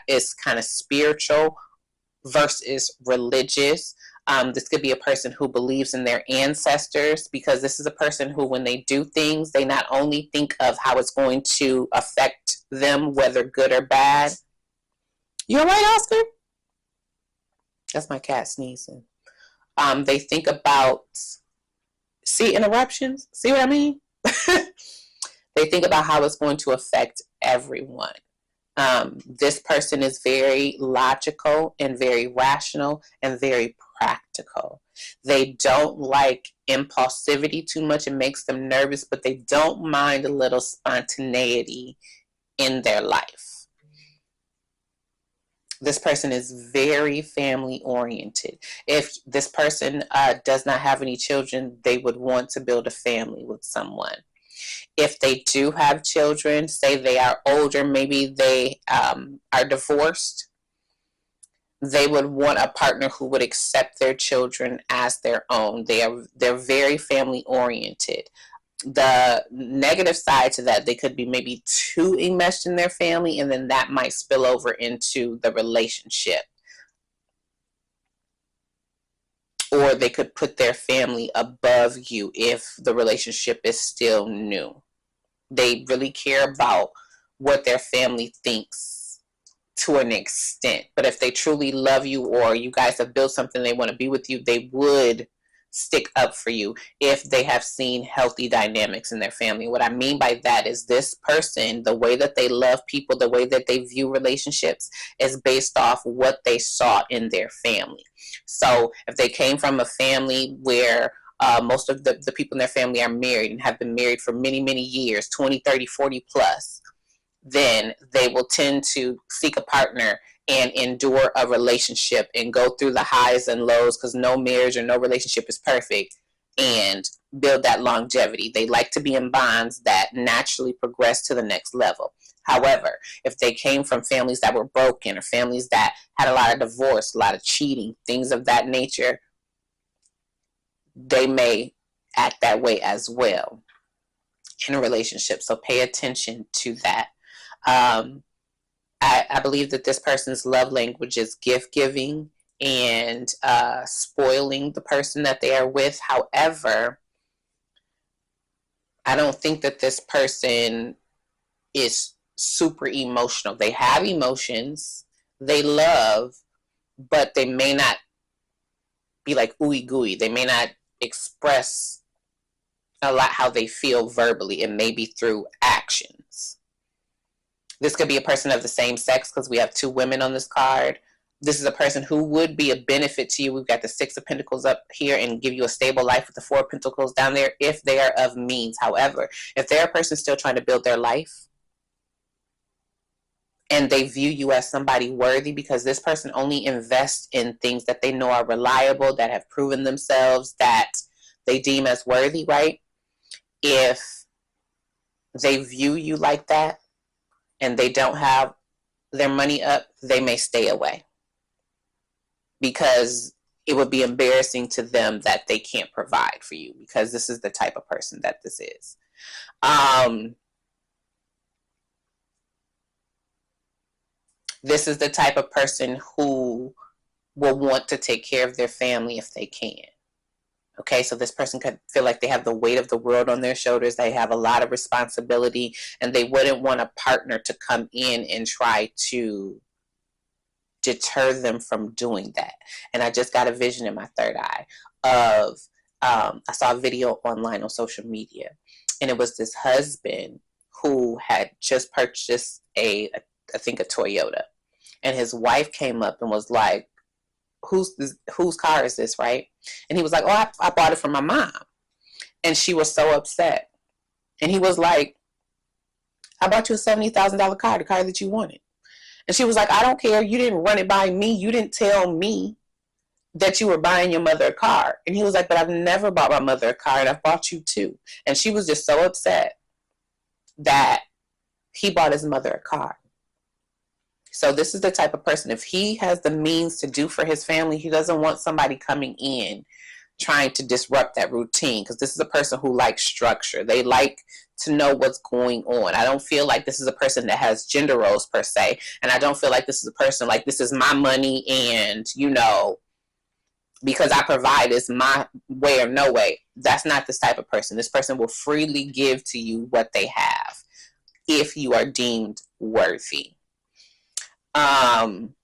is kind of spiritual versus religious. This could be a person who believes in their ancestors, because this is a person who, when they do things, they not only think of how it's going to affect them, whether good or bad. You all right, Oscar? That's my cat sneezing. They think about, see, interruptions? See what I mean? They think about how it's going to affect everyone. This person is very logical and very rational and very practical. They don't like impulsivity too much. It makes them nervous, but they don't mind a little spontaneity in their life. This person is very family oriented. If this person does not have any children, they would want to build a family with someone. If they do have children, say they are older, maybe they are divorced, they would want a partner who would accept their children as their own. They're very family oriented. The negative side to that, they could be maybe too enmeshed in their family, and then that might spill over into the relationship. Or they could put their family above you if the relationship is still new. They really care about what their family thinks to an extent. But if they truly love you, or you guys have built something, they want to be with you, they would stick up for you if they have seen healthy dynamics in their family. What I mean by that is, this person, the way that they love people, the way that they view relationships, is based off what they saw in their family. So if they came from a family where most of the people in their family are married and have been married for many, many years, 20, 30, 40 plus, then they will tend to seek a partner and endure a relationship and go through the highs and lows, because no marriage or no relationship is perfect, and build that longevity. They like to be in bonds that naturally progress to the next level. However, if they came from families that were broken, or families that had a lot of divorce, a lot of cheating, things of that nature, they may act that way as well in a relationship. So pay attention to that. I believe that this person's love language is gift giving and spoiling the person that they are with. However, I don't think that this person is super emotional. They have emotions, they love, but they may not be like ooey gooey. They may not express a lot how they feel verbally. It may be through actions. This could be a person of the same sex, because we have two women on this card. This is a person who would be a benefit to you. We've got the Six of Pentacles up here and give you a stable life with the Four of Pentacles down there if they are of means. However, if they're a person still trying to build their life and they view you as somebody worthy, because this person only invests in things that they know are reliable, that have proven themselves, that they deem as worthy, right? If they view you like that and they don't have their money up, they may stay away, because it would be embarrassing to them that they can't provide for you, because this is the type of person that this is. This is the type of person who will want to take care of their family if they can. Okay, so this person could feel like they have the weight of the world on their shoulders. They have a lot of responsibility, and they wouldn't want a partner to come in and try to deter them from doing that. And I just got a vision in my third eye of, I saw a video online on social media, and it was this husband who had just purchased I think a Toyota, and his wife came up and was like, whose car is this, right? And he was like, oh, I bought it from my mom. And she was so upset. And he was like, I bought you a $70,000 car, the car that you wanted. And she was like, I don't care. You didn't run it by me. You didn't tell me that you were buying your mother a car. And he was like, but I've never bought my mother a car, and I've bought you two. And she was just so upset that he bought his mother a car. So this is the type of person, if he has the means to do for his family, he doesn't want somebody coming in trying to disrupt that routine, because this is a person who likes structure. They like to know what's going on. I don't feel like this is a person that has gender roles per se, and I don't feel like this is a person like, this is my money and, you know, because I provide is my way or no way. That's not this type of person. This person will freely give to you what they have if you are deemed worthy. Some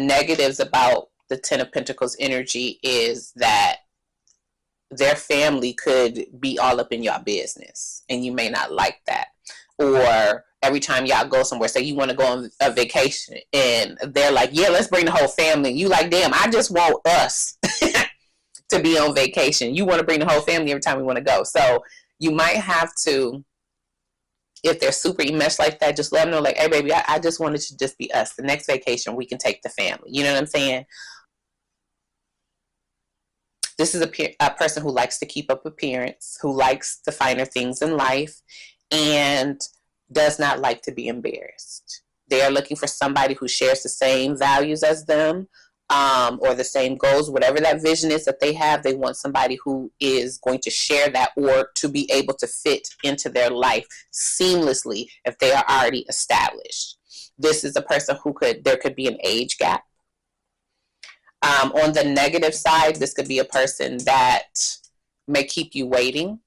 negatives about the Ten of Pentacles energy is that their family could be all up in your business, and you may not like that. Or every time y'all go somewhere, say you want to go on a vacation, and they're like, yeah, let's bring the whole family. You like, damn, I just want us to be on vacation. You want to bring the whole family every time we want to go. So you might have to, if they're super enmeshed like that, just let them know, like, hey, baby, I just wanted to just be us. The next vacation, we can take the family. You know what I'm saying? This is a person who likes to keep up appearance, who likes the finer things in life, and does not like to be embarrassed. They are looking for somebody who shares the same values as them, or the same goals, whatever that vision is that they have. They want somebody who is going to share that, or to be able to fit into their life seamlessly if they are already established. This is a person who there could be an age gap. On the negative side, this could be a person that may keep you waiting,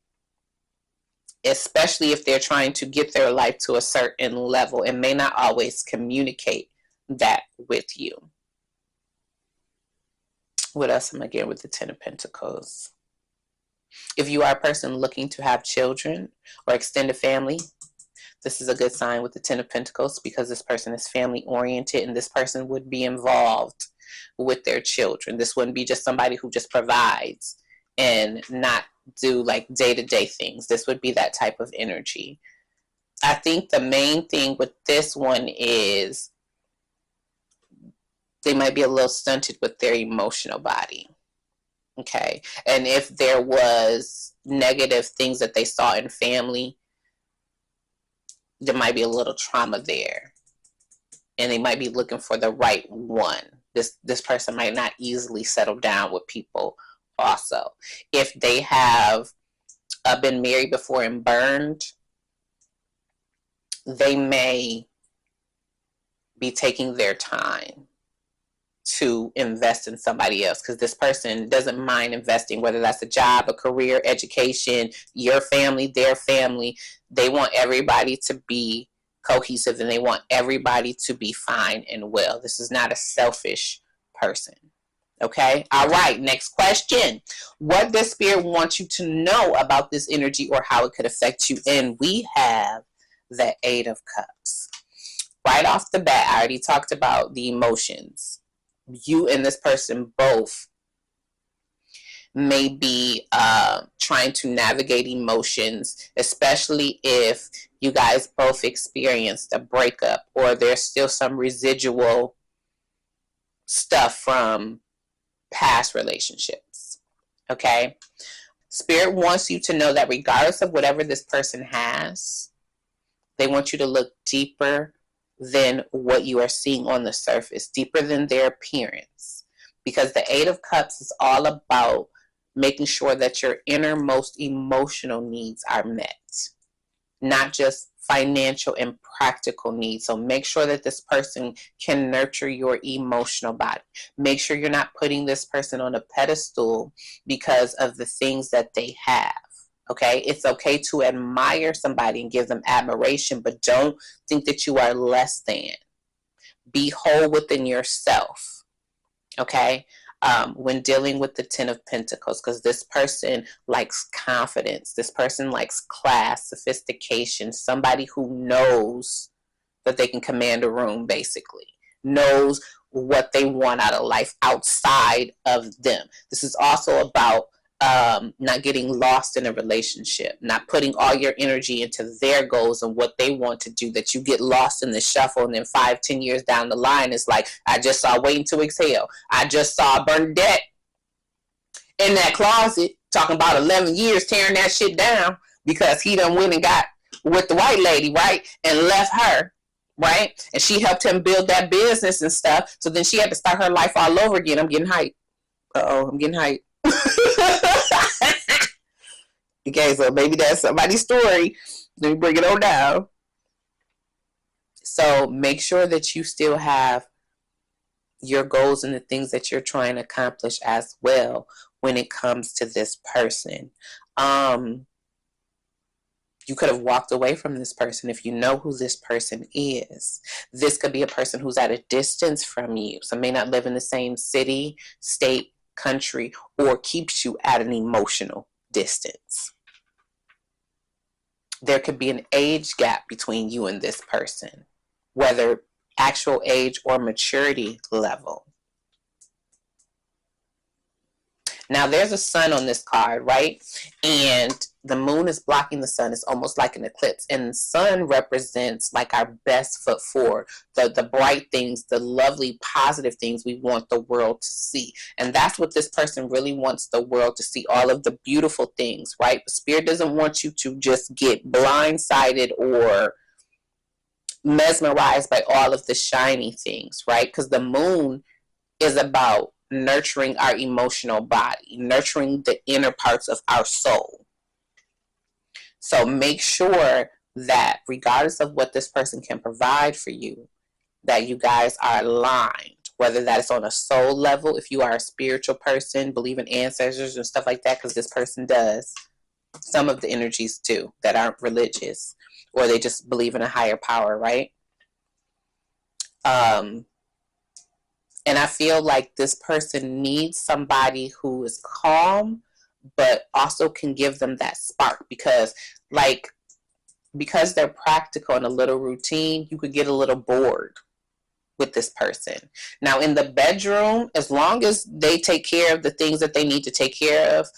especially if they're trying to get their life to a certain level, and may not always communicate that with you. What else am I getting with the Ten of Pentacles? If you are a person looking to have children or extended family, this is a good sign with the Ten of Pentacles, because this person is family oriented, and this person would be involved with their children. This wouldn't be just somebody who just provides and not do like day-to-day things. This would be that type of energy. I think the main thing with this one is they might be a little stunted with their emotional body. Okay. And if there was negative things that they saw in family, there might be a little trauma there, and they might be looking for the right one. This person might not easily settle down with people also. If they have been married before and burned, they may be taking their time to invest in somebody else, because this person doesn't mind investing, whether that's a job, a career, education, your family, their family. They want everybody to be cohesive, and they want everybody to be fine and well. This is not a selfish person. Okay. All right. Next question. What does Spirit want you to know about this energy, or how it could affect you? And we have the Eight of Cups. Right off the bat, I already talked about the emotions. You and this person both may be trying to navigate emotions, especially if you guys both experienced a breakup, or there's still some residual stuff from past relationships. Okay. Spirit wants you to know that regardless of whatever this person has, they want you to look deeper than what you are seeing on the surface, deeper than their appearance, because the Eight of Cups is all about making sure that your innermost emotional needs are met, not just financial and practical needs. So make sure that this person can nurture your emotional body. Make sure you're not putting this person on a pedestal because of the things that they have. Okay, it's okay to admire somebody and give them admiration, but don't think that you are less than. Be whole within yourself. Okay, when dealing with the Ten of Pentacles, because this person likes confidence. This person likes class, sophistication, somebody who knows that they can command a room, basically, knows what they want out of life outside of them. This is also about not getting lost in a relationship, not putting all your energy into their goals and what they want to do, that you get lost in the shuffle, and then 5-10 years down the line, it's like, I just saw Waiting to Exhale. I just saw Bernadette in that closet talking about 11 years tearing that shit down because he done went and got with the white lady, right, and left her, right, and she helped him build that business and stuff, so then she had to start her life all over again. I'm getting hyped. Uh-oh, I'm getting hyped. Okay, so maybe that's somebody's story. Let me bring it on down. So make sure that you still have your goals and the things that you're trying to accomplish as well when it comes to this person. You could have walked away from this person if you know who this person is. This could be a person who's at a distance from you. So may not live in the same city, state, country, or keeps you at an emotional distance. There could be an age gap between you and this person, whether actual age or maturity level. Now there's a sun on this card, right? And the moon is blocking the sun. It's almost like an eclipse. And the sun represents like our best foot forward, the bright things, the lovely, positive things we want the world to see. And that's what this person really wants the world to see, all of the beautiful things, right? But Spirit doesn't want you to just get blindsided or mesmerized by all of the shiny things, right? Because the moon is about nurturing our emotional body, nurturing the inner parts of our soul. So make sure that regardless of what this person can provide for you, that you guys are aligned, whether that is on a soul level, if you are a spiritual person, believe in ancestors and stuff like that, because this person does. Some of the energies too that aren't religious, or they just believe in a higher power, right? And I feel like this person needs somebody who is calm, but also can give them that spark, because they're practical and a little routine, you could get a little bored with this person. Now in the bedroom, as long as they take care of the things that they need to take care of,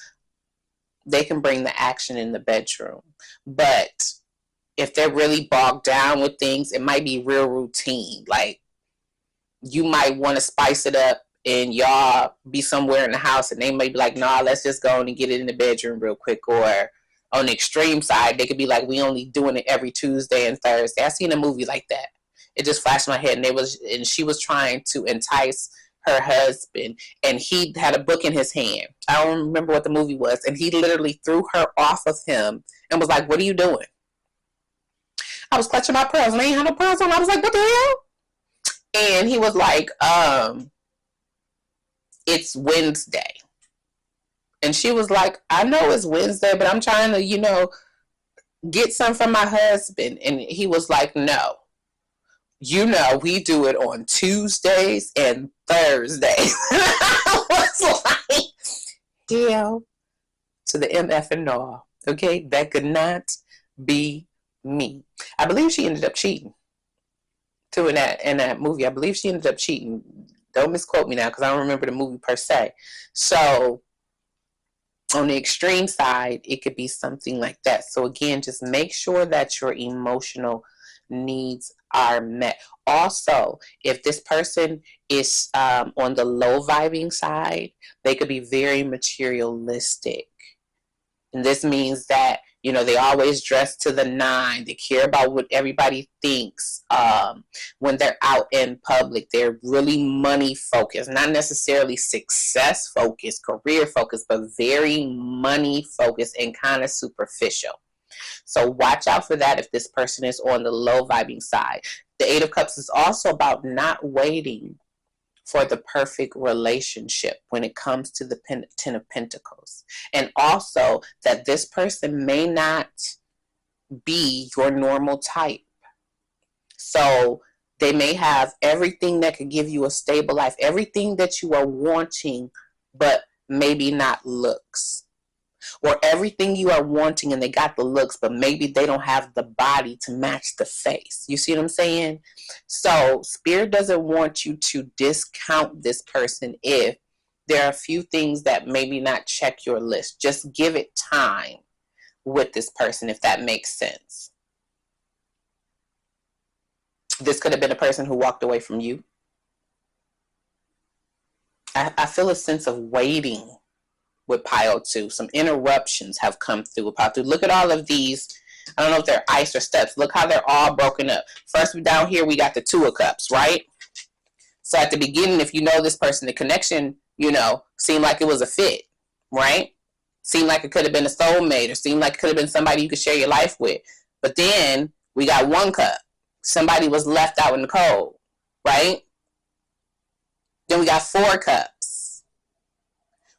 they can bring the action in the bedroom. But if they're really bogged down with things, it might be real routine. Like, you might want to spice it up and y'all be somewhere in the house and they may be like, nah, let's just go and get it in the bedroom real quick. Or on the extreme side, they could be like, we only doing it every Tuesday and Thursday. I seen a movie like that. It just flashed in my head, and she was trying to entice her husband, and he had a book in his hand. I don't remember what the movie was, and he literally threw her off of him and was like, what are you doing? I was clutching my pearls and I ain't had no pearls on. I was like, what the hell? And he was like, it's Wednesday. And she was like, I know it's Wednesday, but I'm trying to, get some from my husband. And he was like, no. We do it on Tuesdays and Thursdays. I was like, hell to the MF and all. Okay, that could not be me. I believe she ended up cheating. Too, in that movie. I believe she ended up cheating. Don't misquote me now, because I don't remember the movie per se. So on the extreme side, it could be something like that. So again, just make sure that your emotional needs are met. Also, if this person is on the low vibing side, they could be very materialistic. And this means that they always dress to the nine. They care about what everybody thinks. When they're out in public, they're really money focused, not necessarily success focused, career focused, but very money focused and kind of superficial. So watch out for that if this person is on the low vibing side. The Eight of Cups is also about not waiting for the perfect relationship when it comes to the Ten of Pentacles. And also that this person may not be your normal type. So they may have everything that could give you a stable life, everything that you are wanting, but maybe not looks. Or everything you are wanting and they got the looks, but maybe they don't have the body to match the face. You see what I'm saying? So Spirit doesn't want you to discount this person if there are a few things that maybe not check your list. Just give it time with this person, if that makes sense. This could have been a person who walked away from you. I feel a sense of waiting with pile 2. Some interruptions have come through with pile 2. Look at all of these. I don't know if they're ice or steps. Look how they're all broken up. First, down here, we got the Two of Cups, right? So at the beginning, if you know this person, the connection You know, seemed like it was a fit, right? Seemed like it could have been a soulmate, or seemed like it could have been somebody you could share your life with. But then we got 1 cup. Somebody was left out in the cold, right? Then we got 4 cups.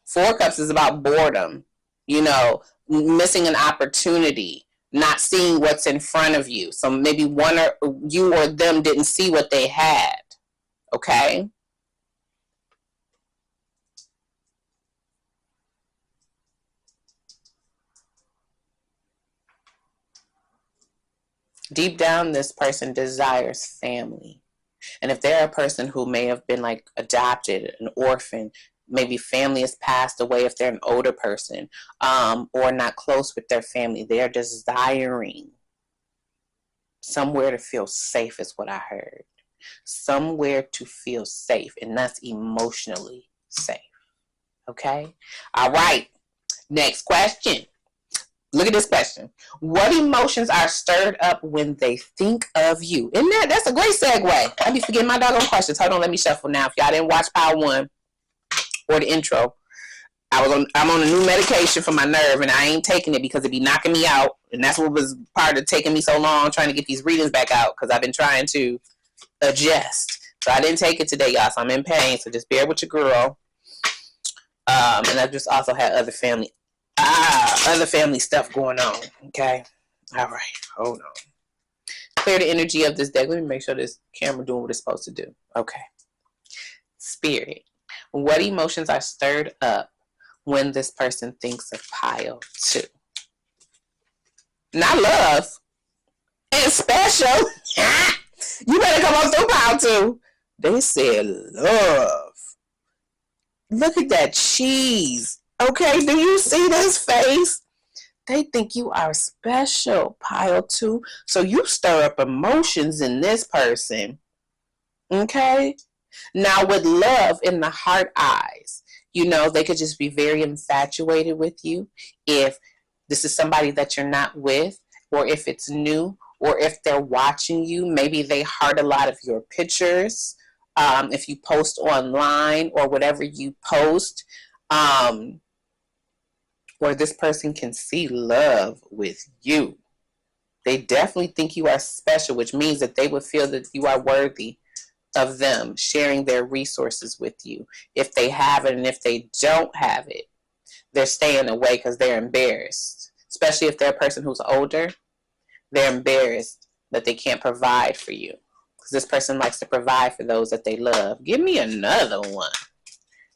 4 cups is about boredom, you know, missing an opportunity, not seeing what's in front of you. So maybe one or you or them didn't see what they had. Okay? Deep down, this person desires family. And if they're a person who may have been like adopted, an orphan, maybe family has passed away if they're an older person, or not close with their family, they're desiring somewhere to feel safe is what I heard. Somewhere to feel safe, and that's emotionally safe. Okay? All right. Next question. Look at this question. What emotions are stirred up when they think of you? Isn't that's a great segue. I be forgetting my doggone questions. Hold on, let me shuffle now. If y'all didn't watch Power 1 or the intro, I'm on a new medication for my nerve, and I ain't taking it because it be knocking me out. And that's what was part of taking me so long trying to get these readings back out, because I've been trying to adjust. So I didn't take it today, y'all. So I'm in pain. So just bear with your girl. And I've just also had other family stuff going on. Okay. All right. Hold on. Clear the energy of this deck. Let me make sure this camera doing what it's supposed to do. Okay. Spirit. What emotions are stirred up when this person thinks of pile 2? Not love. And special. You better come up through pile 2. They said love. Look at that cheese. Okay, do you see this face? They think you are special, pile 2. So you stir up emotions in this person. Okay? Now with love in the heart eyes, you know, they could just be very infatuated with you. If this is somebody that you're not with, or if it's new, or if they're watching you, maybe they heart a lot of your pictures. If you post online or whatever you post, where this person can see love with you. They definitely think you are special, which means that they would feel that you are worthy of them sharing their resources with you. If they have it, and if they don't have it, they're staying away because they're embarrassed. Especially if they're a person who's older, they're embarrassed that they can't provide for you. Because this person likes to provide for those that they love. Give me another one.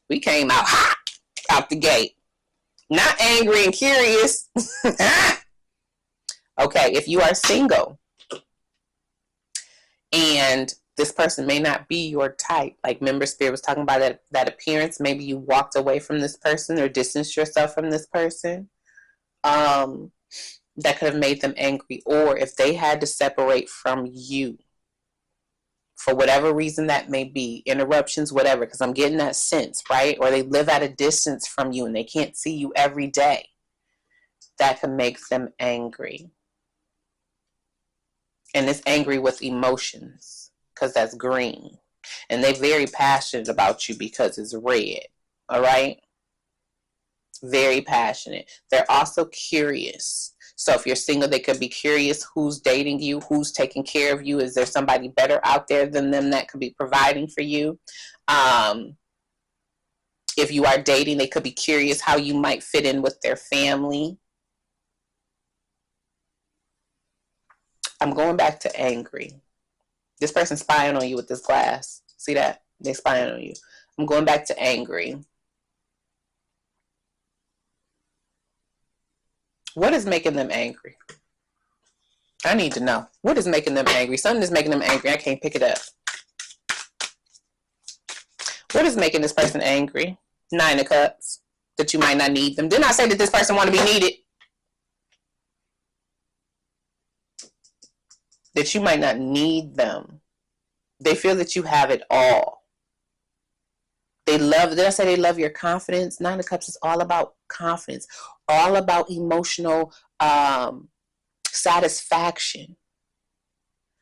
We came out hot out the gate. Not angry and curious. Okay, if you are single and this person may not be your type, like Member Spirit was talking about that appearance, maybe you walked away from this person or distanced yourself from this person, that could have made them angry. Or if they had to separate from you for whatever reason that may be, interruptions, whatever, because I'm getting that sense, right? Or they live at a distance from you and they can't see you every day. That can make them angry. And it's angry with emotions, because that's green. And they're very passionate about you because it's red. All right? Very passionate. They're also curious. So if you're single, they could be curious who's dating you, who's taking care of you. Is there somebody better out there than them that could be providing for you? If you are dating, they could be curious how you might fit in with their family. I'm going back to angry. This person's spying on you with this glass. See that? They're spying on you. I'm going back to angry. What is making them angry? I need to know. What is making them angry? Something is making them angry. I can't pick it up. What is making this person angry? 9 of Cups. That you might not need them. Didn't I say that this person want to be needed? That you might not need them. They feel that you have it all. Did I say they love your confidence? 9 of Cups is all about confidence. All about emotional satisfaction.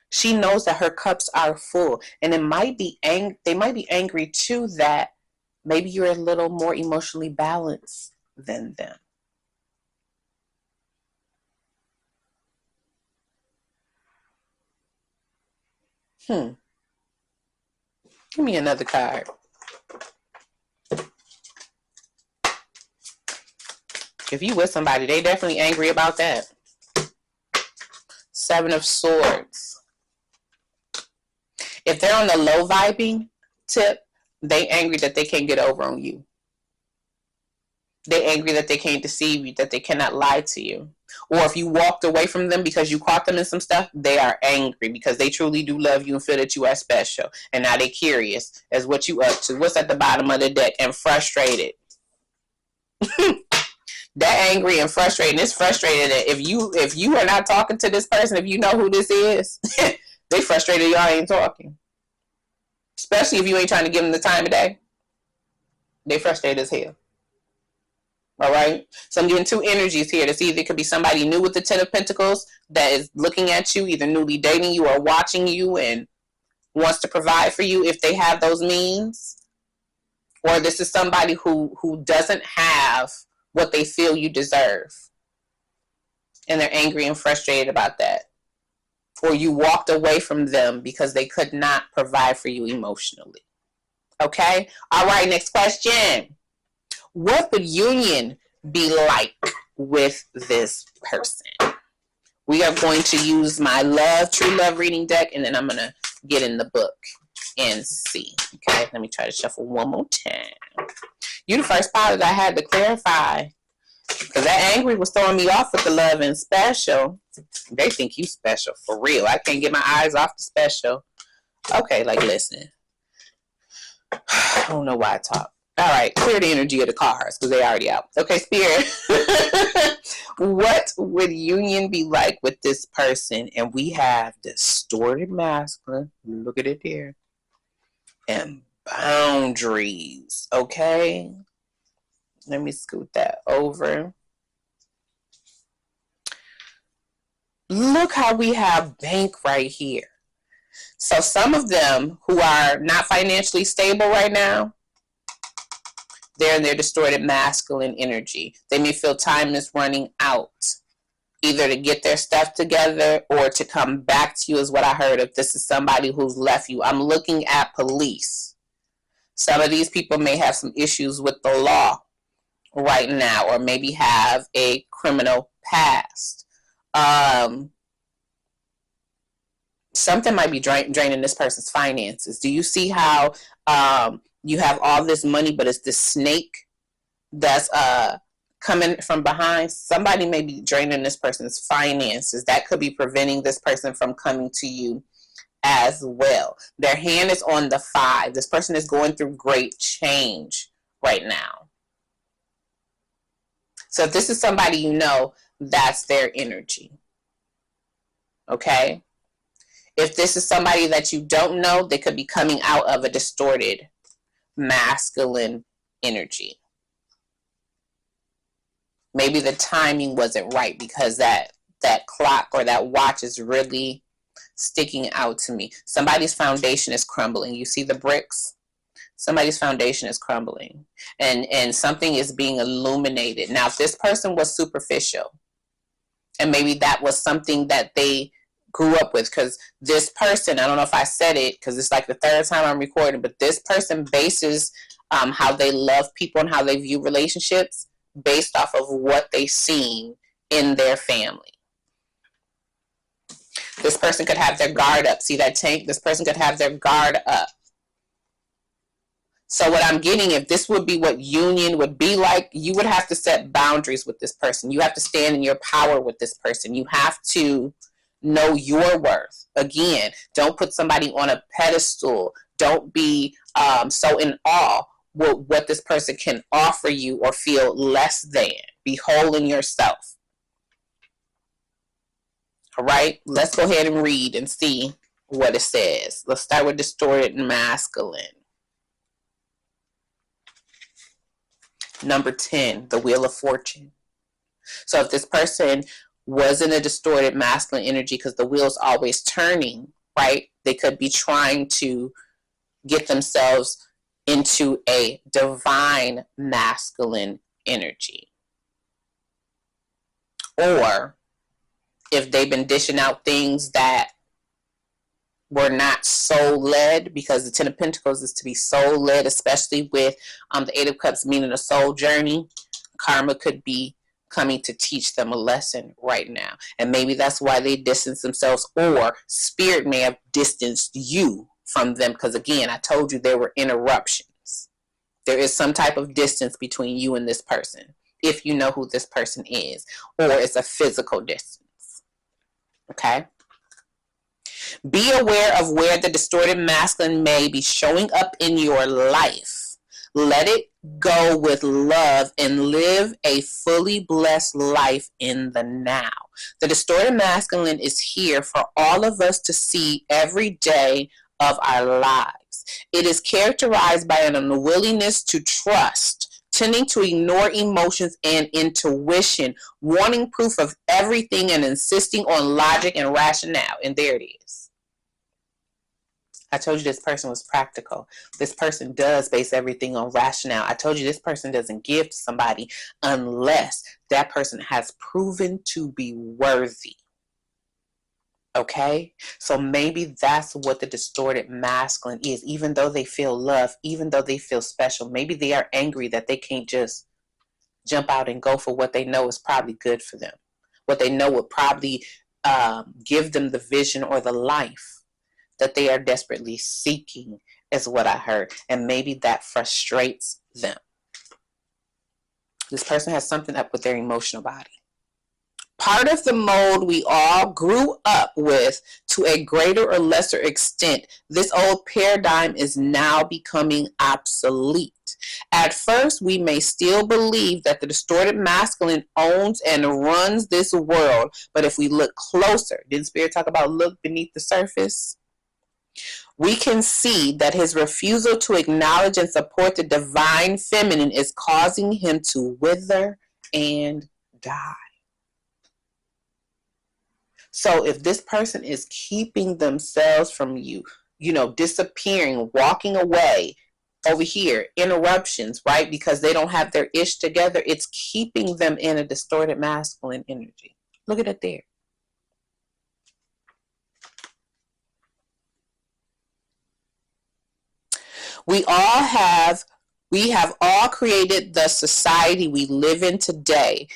She knows that her cups are full. And they might be angry too that Maybe you're a little more emotionally balanced than them. Give me another card. If you with somebody, they definitely angry about that. 7 of Swords. If they're on the low vibing tip, they angry that they can't get over on you. They angry that they can't deceive you, that they cannot lie to you. Or if you walked away from them because you caught them in some stuff, they are angry because they truly do love you and feel that you are special. And now they're curious as what you up to. What's at the bottom of the deck? And frustrated. That angry and frustrated. It's frustrated that if you are not talking to this person, if you know who this is, they frustrated y'all ain't talking. Especially if you ain't trying to give them the time of day. They frustrated as hell. All right. So I'm getting 2 energies here. This either could be somebody new with the 10 of Pentacles that is looking at you, either newly dating you or watching you and wants to provide for you if they have those means. Or this is somebody who doesn't have what they feel you deserve. And they're angry and frustrated about that. Or you walked away from them because they could not provide for you emotionally. Okay? All right, next question. What would union be like with this person? We are going to use my true love reading deck, and then I'm going to get in the book and see. Okay, let me try to shuffle one more time. You the first part that I had to clarify, because that angry was throwing me off with the love and special. They think you special for real. I can't get my eyes off the special. Okay, like listen. I don't know why I talk. All right, clear the energy of the cards because they already out. Okay, Spirit. What would union be like with this person? And we have distorted masculine. Look at it there. And boundaries. Okay. Let me scoot that over. Look how we have bank right here. So some of them who are not financially stable right now, they're in their distorted masculine energy. They may feel time is running out, either to get their stuff together or to come back to you is what I heard. If this is somebody who's left you, I'm looking at police. Some of these people may have some issues with the law right now, or maybe have a criminal past. Something might be draining this person's finances. Do you see how you have all this money, but it's this snake that's coming from behind? Somebody may be draining this person's finances. That could be preventing this person from coming to you as well. Their hand is on the 5. This person is going through great change right now. So if this is somebody you know, that's their energy. Okay? If this is somebody that you don't know, they could be coming out of a distorted masculine energy. Maybe the timing wasn't right because that clock or that watch is really sticking out to me. Somebody's foundation is crumbling. You see the bricks? Somebody's foundation is crumbling. And something is being illuminated. Now, if this person was superficial, and maybe that was something that they grew up with, because this person, I don't know if I said it because it's like the 3rd time I'm recording, but this person bases how they love people and how they view relationships based off of what they've seen in their family. This person could have their guard up. See that tank? This person could have their guard up. So what I'm getting, if this would be what union would be like, you would have to set boundaries with this person. You have to stand in your power with this person. You have to know your worth. Again, don't put somebody on a pedestal. Don't be so in awe with what this person can offer you or feel less than. Be whole in yourself. All right, let's go ahead and read and see what it says. Let's start with distorted masculine. Number 10, the Wheel of Fortune. So if this person was in a distorted masculine energy, because the wheel's always turning, right? They could be trying to get themselves into a divine masculine energy. Or if they've been dishing out things that were not soul-led, because the Ten of Pentacles is to be soul-led, especially with the Eight of Cups meaning a soul journey. Karma could be coming to teach them a lesson right now. And maybe that's why they distance themselves, or spirit may have distanced you from them, because again, I told you there were interruptions. There is some type of distance between you and this person, if you know who this person is, or it's a physical distance. Okay? Be aware of where the distorted masculine may be showing up in your life. Let it go with love and live a fully blessed life in the now. The distorted masculine is here for all of us to see every day of our lives. It is characterized by an unwillingness to trust, tending to ignore emotions and intuition, wanting proof of everything and insisting on logic and rationale. And there it is. I told you this person was practical. This person does base everything on rationale. I told you this person doesn't give to somebody unless that person has proven to be worthy. Okay? So maybe that's what the distorted masculine is. Even though they feel love, even though they feel special, maybe they are angry that they can't just jump out and go for what they know is probably good for them. What they know would probably give them the vision or the life that they are desperately seeking, is what I heard. And maybe that frustrates them. This person has something up with their emotional body. Part of the mold we all grew up with, to a greater or lesser extent, this old paradigm is now becoming obsolete. At first, we may still believe that the distorted masculine owns and runs this world, but if we look closer, didn't Spirit talk about look beneath the surface? We can see that his refusal to acknowledge and support the divine feminine is causing him to wither and die. So if this person is keeping themselves from you, disappearing, walking away, over here, interruptions, right? Because they don't have their ish together, it's keeping them in a distorted masculine energy. Look at it there. We have all created the society we live in today,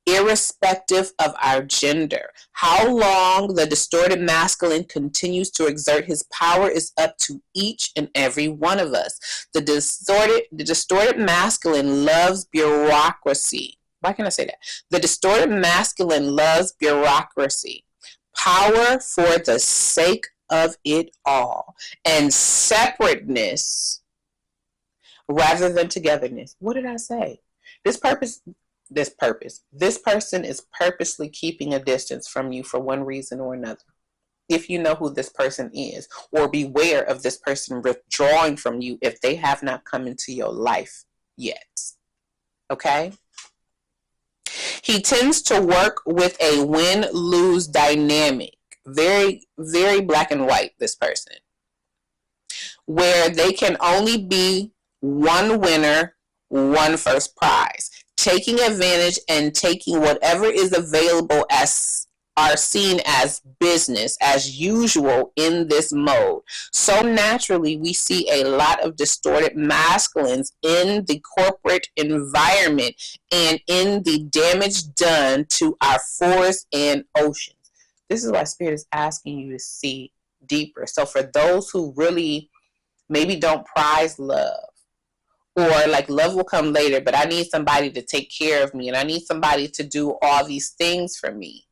irrespective of our gender. How long the distorted masculine continues to exert his power is up to each and every one of us. The distorted masculine loves bureaucracy. Why can't I say that? The distorted masculine loves bureaucracy, power for the sake of it all, and separateness rather than togetherness. What did I say? This person is purposely keeping a distance from you for one reason or another. If you know who this person is, or beware of this person withdrawing from you if they have not come into your life yet. Okay? He tends to work with a win-lose dynamic. Very, very black and white, this person. Where they can only be one winner, one first prize. Taking advantage and taking whatever is available as are seen as business as usual in this mode. So naturally, we see a lot of distorted masculines in the corporate environment and in the damage done to our forests and oceans. This is why Spirit is asking you to see deeper. So for those who really maybe don't prize love, or like love will come later, but I need somebody to take care of me and I need somebody to do all these things for me.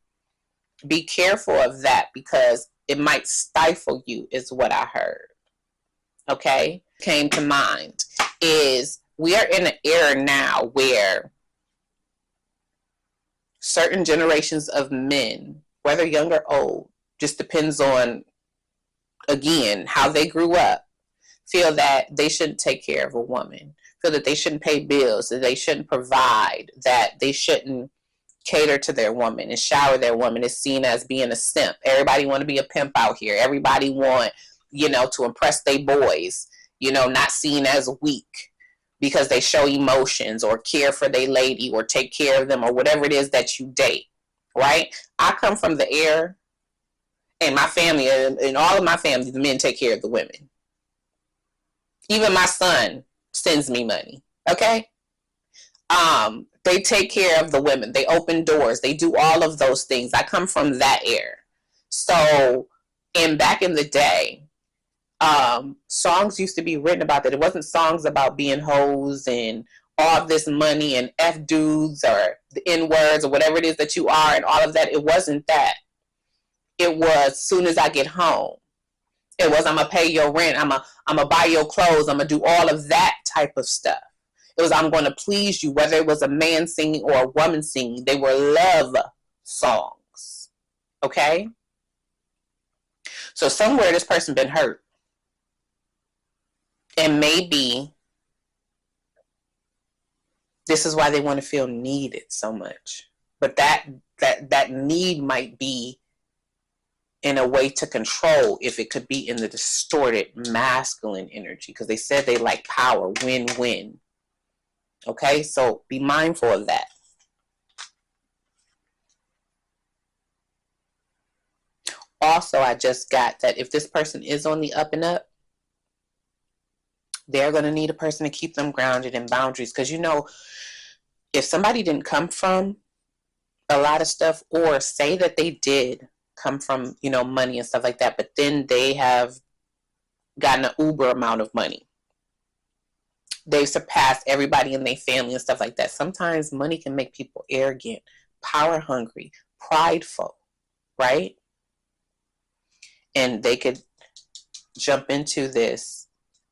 Be careful of that, because it might stifle you, is what I heard. Okay? Came to mind is we are in an era now where certain generations of men, whether young or old, just depends on, again, how they grew up, feel that they shouldn't take care of a woman, feel that they shouldn't pay bills, that they shouldn't provide, that they shouldn't cater to their woman and shower their woman. Is seen as being a simp. Everybody want to be a pimp out here. Everybody want, to impress their boys. not seen as weak because they show emotions or care for their lady or take care of them or whatever it is that you date, right? I come from the air, and my family, and all of my family, the men take care of the women. Even my son sends me money, okay? They take care of the women. They open doors. They do all of those things. I come from that air. So, and back in the day, songs used to be written about that. It wasn't songs about being hoes and all this money and F dudes or the N words or whatever it is that you are and all of that. It wasn't that. It was soon as I get home. It was I'm gonna pay your rent. I'm gonna buy your clothes. I'm gonna do all of that type of stuff. It was I'm gonna please you, whether it was a man singing or a woman singing. They were love songs. Okay? So somewhere this person been hurt. And maybe this is why they want to feel needed so much. But that need might be in a way to control, if it could be in the distorted masculine energy, because they said they like power, win-win. Okay, so be mindful of that. Also, I just got that if this person is on the up and up, they're going to need a person to keep them grounded in boundaries. Because, if somebody didn't come from a lot of stuff, or say that they did come from, money and stuff like that, but then they have gotten an uber amount of money. They've surpassed everybody in their family and stuff like that. Sometimes money can make people arrogant, power hungry, prideful, right? And they could jump into this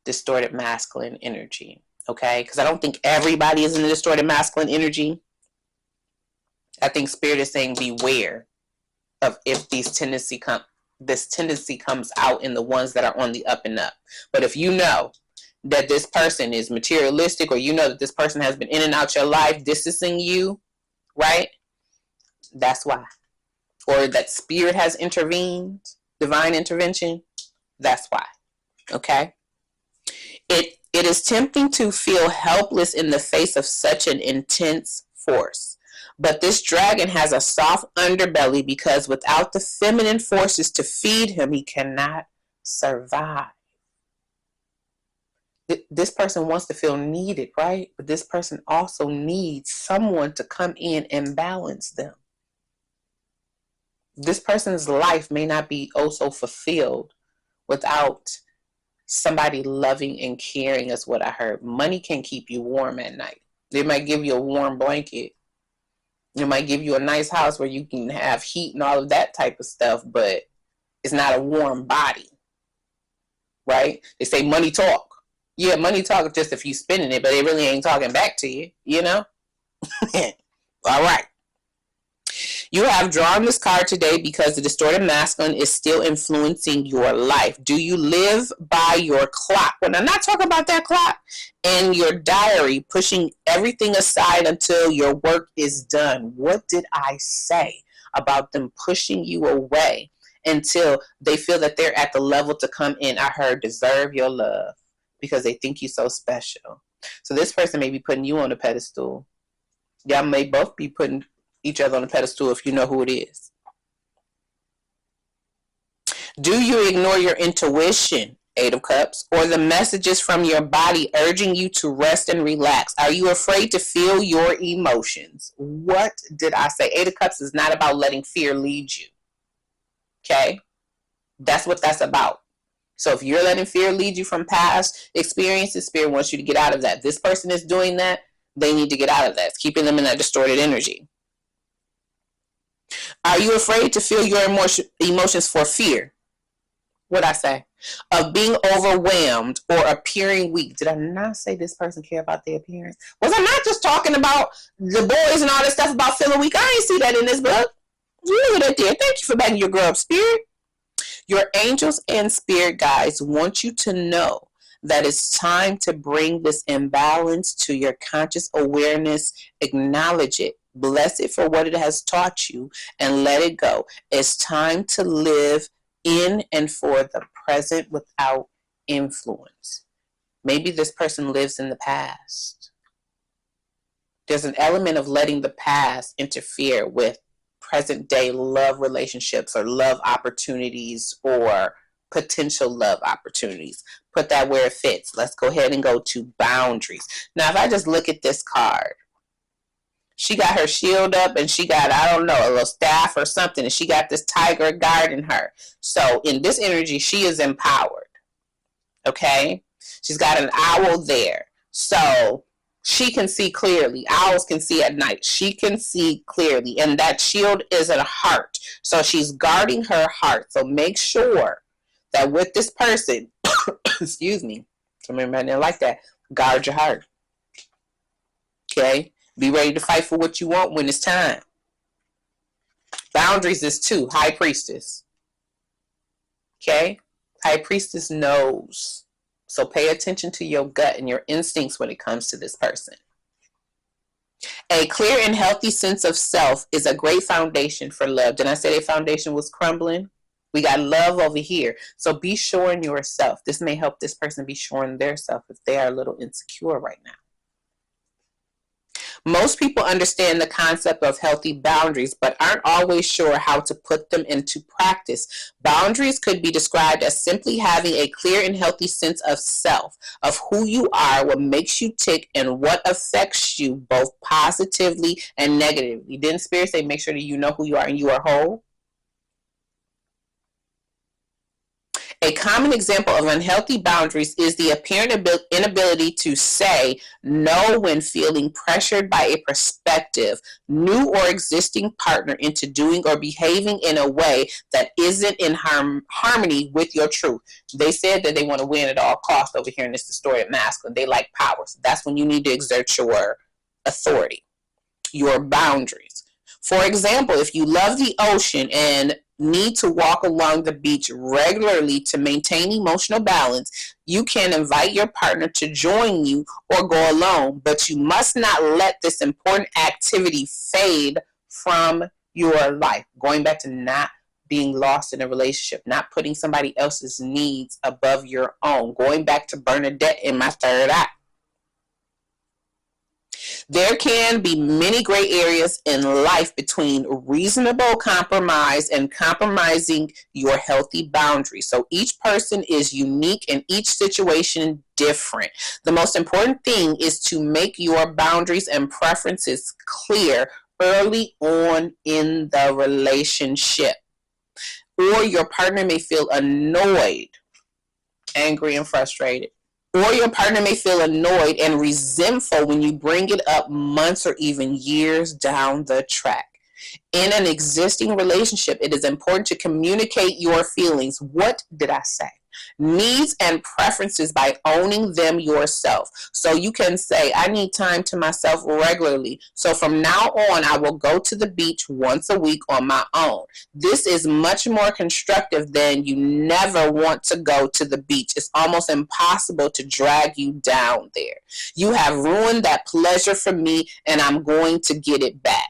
distorted masculine energy, okay? Because I don't think everybody is in the distorted masculine energy. I think Spirit is saying beware of if this tendency comes out in the ones that are on the up and up. But if you know that this person is materialistic, or that this person has been in and out your life, distancing you, right? That's why. Or that Spirit has intervened, divine intervention, that's why. Okay? It is tempting to feel helpless in the face of such an intense force. But this dragon has a soft underbelly, because without the feminine forces to feed him, he cannot survive. This person wants to feel needed, right? But this person also needs someone to come in and balance them. This person's life may not be so fulfilled without somebody loving and caring, is what I heard. Money can keep you warm at night. They might give you a warm blanket. It might give you a nice house where you can have heat and all of that type of stuff, but it's not a warm body, right? They say money talk. Yeah, money talk just if you spending it, but it really ain't talking back to you, All right. You have drawn this card today because the distorted masculine is still influencing your life. Do you live by your clock? When I'm not talking about that clock in your diary, pushing everything aside until your work is done. What did I say about them pushing you away until they feel that they're at the level to come in? I heard deserve your love because they think you're so special. So this person may be putting you on a pedestal. Y'all may both be putting each other on a pedestal if you know who it is. Do you ignore your intuition, Eight of Cups, or the messages from your body urging you to rest and relax? Are you afraid to feel your emotions? What did I say? Eight of Cups is not about letting fear lead you. Okay? That's what that's about. So if you're letting fear lead you from past experiences, Spirit wants you to get out of that. This person is doing that. They need to get out of that. It's keeping them in that distorted energy. Are you afraid to feel your emotions for fear? What'd I say? Of being overwhelmed or appearing weak. Did I not say this person care about their appearance? Was I not just talking about the boys and all this stuff about feeling weak? I ain't see that in this book. Look at that there. Thank you for backing your girl up, Spirit. Your angels and spirit guides want you to know that it's time to bring this imbalance to your conscious awareness. Acknowledge it. Bless it for what it has taught you and let it go. It's time to live in and for the present without influence. Maybe this person lives in the past. There's an element of letting the past interfere with present day love relationships or love opportunities or potential love opportunities. Put that where it fits. Let's go ahead and go to boundaries. Now, if I just look at this card, she got her shield up and she got, I don't know, a little staff or something, and she got this tiger guarding her. So in this energy, she is empowered. Okay? She's got an owl there. So she can see clearly. Owls can see at night. She can see clearly. And that shield is a heart. So she's guarding her heart. So make sure that with this person, excuse me, somebody might not like that, guard your heart. Okay? Be ready to fight for what you want when it's time. Boundaries is 2. High Priestess. Okay? High Priestess knows. So pay attention to your gut and your instincts when it comes to this person. A clear and healthy sense of self is a great foundation for love. Did I say the foundation was crumbling? We got love over here. So be sure in yourself. This may help this person be sure in their self if they are a little insecure right now. Most people understand the concept of healthy boundaries, but aren't always sure how to put them into practice. Boundaries could be described as simply having a clear and healthy sense of self, of who you are, what makes you tick, and what affects you both positively and negatively. Didn't Spirit say make sure that you know who you are and you are whole? A common example of unhealthy boundaries is the apparent inability to say no when feeling pressured by a prospective, new or existing partner into doing or behaving in a way that isn't in harmony with your truth. They said that they want to win at all costs over here in this distorted masculine. They like power. So that's when you need to exert your authority, your boundaries. For example, if you love the ocean and need to walk along the beach regularly to maintain emotional balance, you can invite your partner to join you or go alone, but you must not let this important activity fade from your life. Going back to not being lost in a relationship, not putting somebody else's needs above your own. Going back to Bernadette in my third eye. There can be many gray areas in life between reasonable compromise and compromising your healthy boundaries. So each person is unique and each situation different. The most important thing is to make your boundaries and preferences clear early on in the relationship. Or your partner may feel annoyed, angry, and frustrated. Or your partner may feel annoyed and resentful when you bring it up months or even years down the track. In an existing relationship, it is important to communicate your feelings. What did I say? Needs and preferences by owning them yourself. So you can say, I need time to myself regularly. So from now on, I will go to the beach once a week on my own. This is much more constructive than you never want to go to the beach. It's almost impossible to drag you down there. You have ruined that pleasure for me, and I'm going to get it back.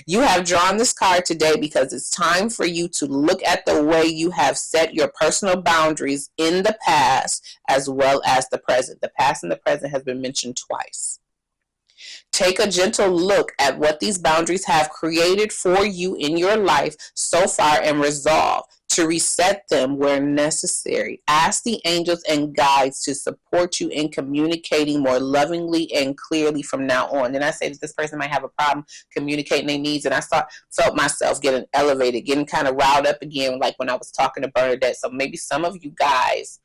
You have drawn this card today because it's time for you to look at the way you have set your personal boundaries in the past as well as the present. The past and the present has been mentioned twice. Take a gentle look at what these boundaries have created for you in your life so far and resolve to reset them where necessary. Ask the angels and guides to support you in communicating more lovingly and clearly from now on. And I say that this person might have a problem communicating their needs, and I felt myself getting elevated, getting kind of riled up again, like when I was talking to Bernadette. So maybe some of you guys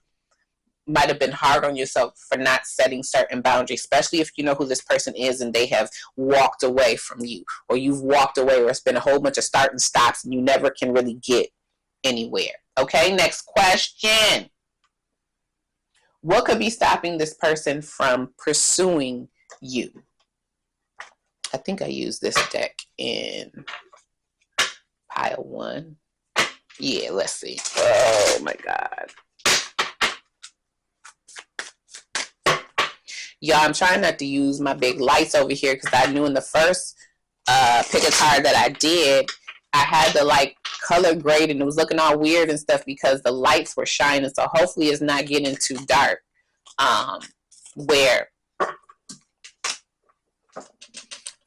might have been hard on yourself for not setting certain boundaries, especially if you know who this person is and they have walked away from you, or you've walked away, or it's been a whole bunch of start and stops and you never can really get anywhere. Okay, next question. What could be stopping this person from pursuing you? I think I used this deck in pile 1. Yeah, let's see. Oh my God. Y'all, I'm trying not to use my big lights over here because I knew in the first pick a card that I did, I had the like color grade and it was looking all weird and stuff because the lights were shining. So hopefully it's not getting too dark. Where, I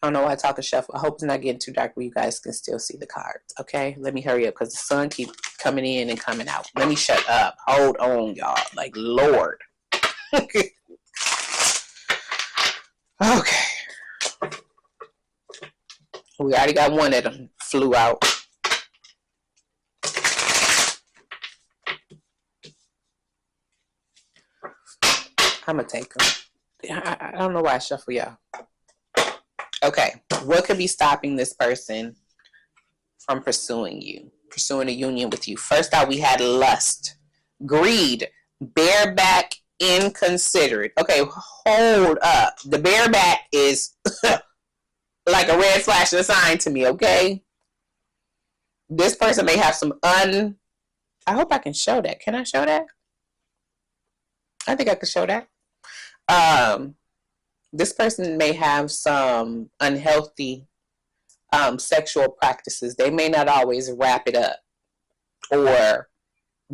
don't know why I talk a shuffle. I hope it's not getting too dark where you guys can still see the cards. Okay, let me hurry up because the sun keeps coming in and coming out. Let me shut up. Hold on, y'all. Like, Lord. Okay. We already got one of them flew out. I'm going to take them. I don't know why I shuffle y'all. Okay. What could be stopping this person from pursuing you? Pursuing a union with you? First out, we had lust, greed, bareback, inconsiderate. Okay, hold up. The bareback is like a red flashing sign to me, okay? This person may have some I hope I can show that. Can I show that? I think I can show that. This person may have some unhealthy sexual practices. They may not always wrap it up or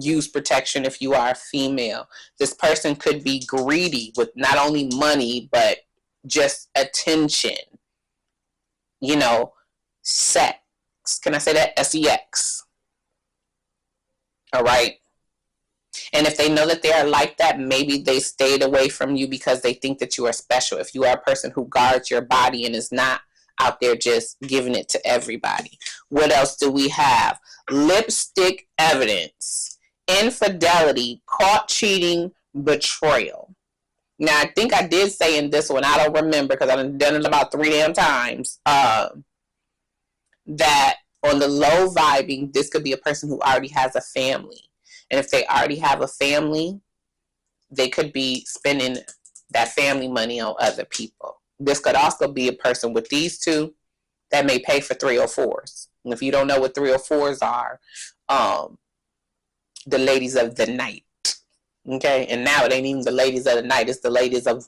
use protection if you are a female. This person could be greedy with not only money, but just attention. You know, sex. Can I say that? sex. All right. And if they know that they are like that, maybe they stayed away from you because they think that you are special. If you are a person who guards your body and is not out there just giving it to everybody. What else do we have? Lipstick evidence, infidelity, caught cheating, betrayal. Now, I think I did say in this one, I don't remember because I've done it about 3 damn times, that on the low vibing, this could be a person who already has a family. And if they already have a family, they could be spending that family money on other people. This could also be a person with these two that may pay for 304s. And if you don't know what 304s are, the ladies of the night. Okay? And now it ain't even the ladies of the night. It's the ladies of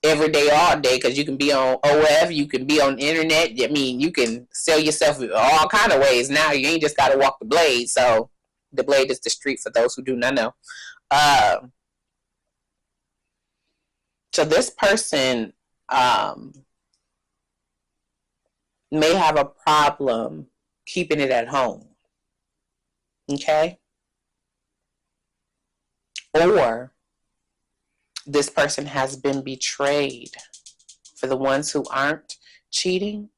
every day, all day, because you can be on OF, you can be on the internet. I mean, you can sell yourself all kind of ways. Now you ain't just got to walk the blade. So the blade is the street for those who do not know. So this person may have a problem keeping it at home. Okay? Or this person has been betrayed. For the ones who aren't cheating,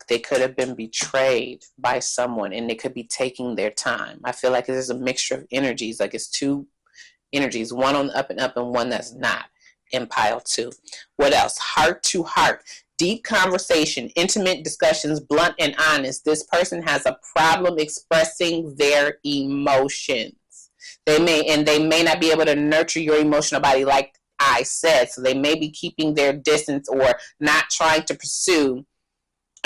they could have been betrayed by someone and they could be taking their time. I feel like there's a mixture of energies, like it's 2 energies, one on the up and up and one that's not in pile 2. What else? Heart to heart, deep conversation, intimate discussions, blunt and honest. This person has a problem expressing their emotions. They may not be able to nurture your emotional body like I said, so they may be keeping their distance or not trying to pursue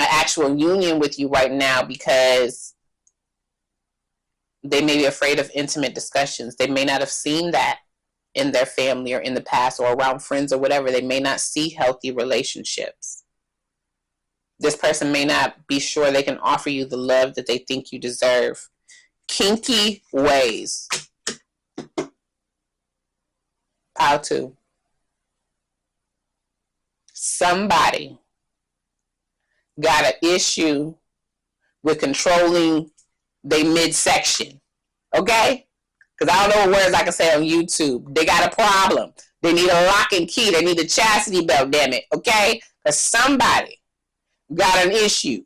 an actual union with you right now because they may be afraid of intimate discussions. They may not have seen that in their family or in the past or around friends or whatever. They may not see healthy relationships. This person may not be sure they can offer you the love that they think you deserve. Kinky ways. How to? Somebody got an issue with controlling their midsection. Okay? Because I don't know what words I can say on YouTube. They got a problem. They need a lock and key. They need a chastity belt, damn it. Okay? Because somebody got an issue.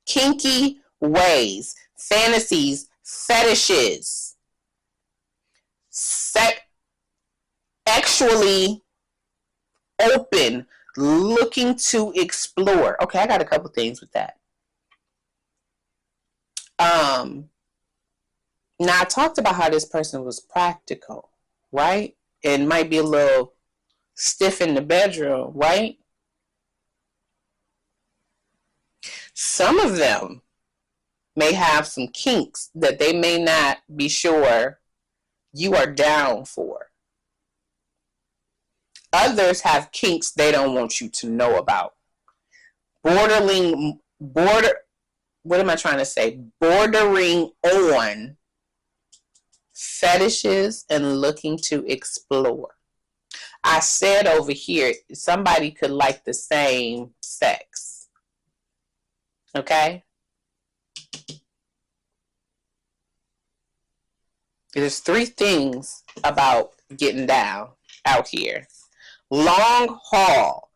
Kinky ways, fantasies, fetishes, sexually open, looking to explore. Okay, I got a couple things with that. Now I talked about how this person was practical, right? And might be a little stiff in the bedroom, right? Some of them may have some kinks that they may not be sure you are down for. Others have kinks they don't want you to know about. Bordering on fetishes, and looking to explore. I said over here, somebody could like the same sex. Okay? There's 3 things about getting down out here. Long haul.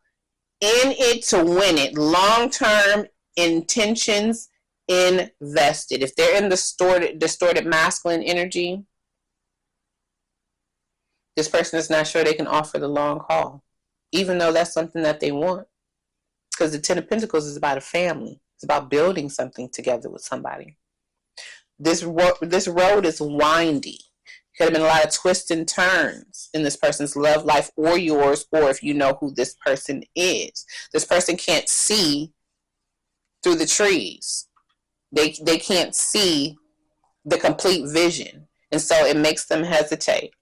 In it to win it. Long-term intentions invested. If they're in the distorted masculine energy, this person is not sure they can offer the long haul, even though that's something that they want. Because the 10 of Pentacles is about a family. It's about building something together with somebody. This road is windy. Could have been a lot of twists and turns in this person's love life or yours, or if you know who this person is. This person can't see through the trees. They can't see the complete vision. And so it makes them hesitate.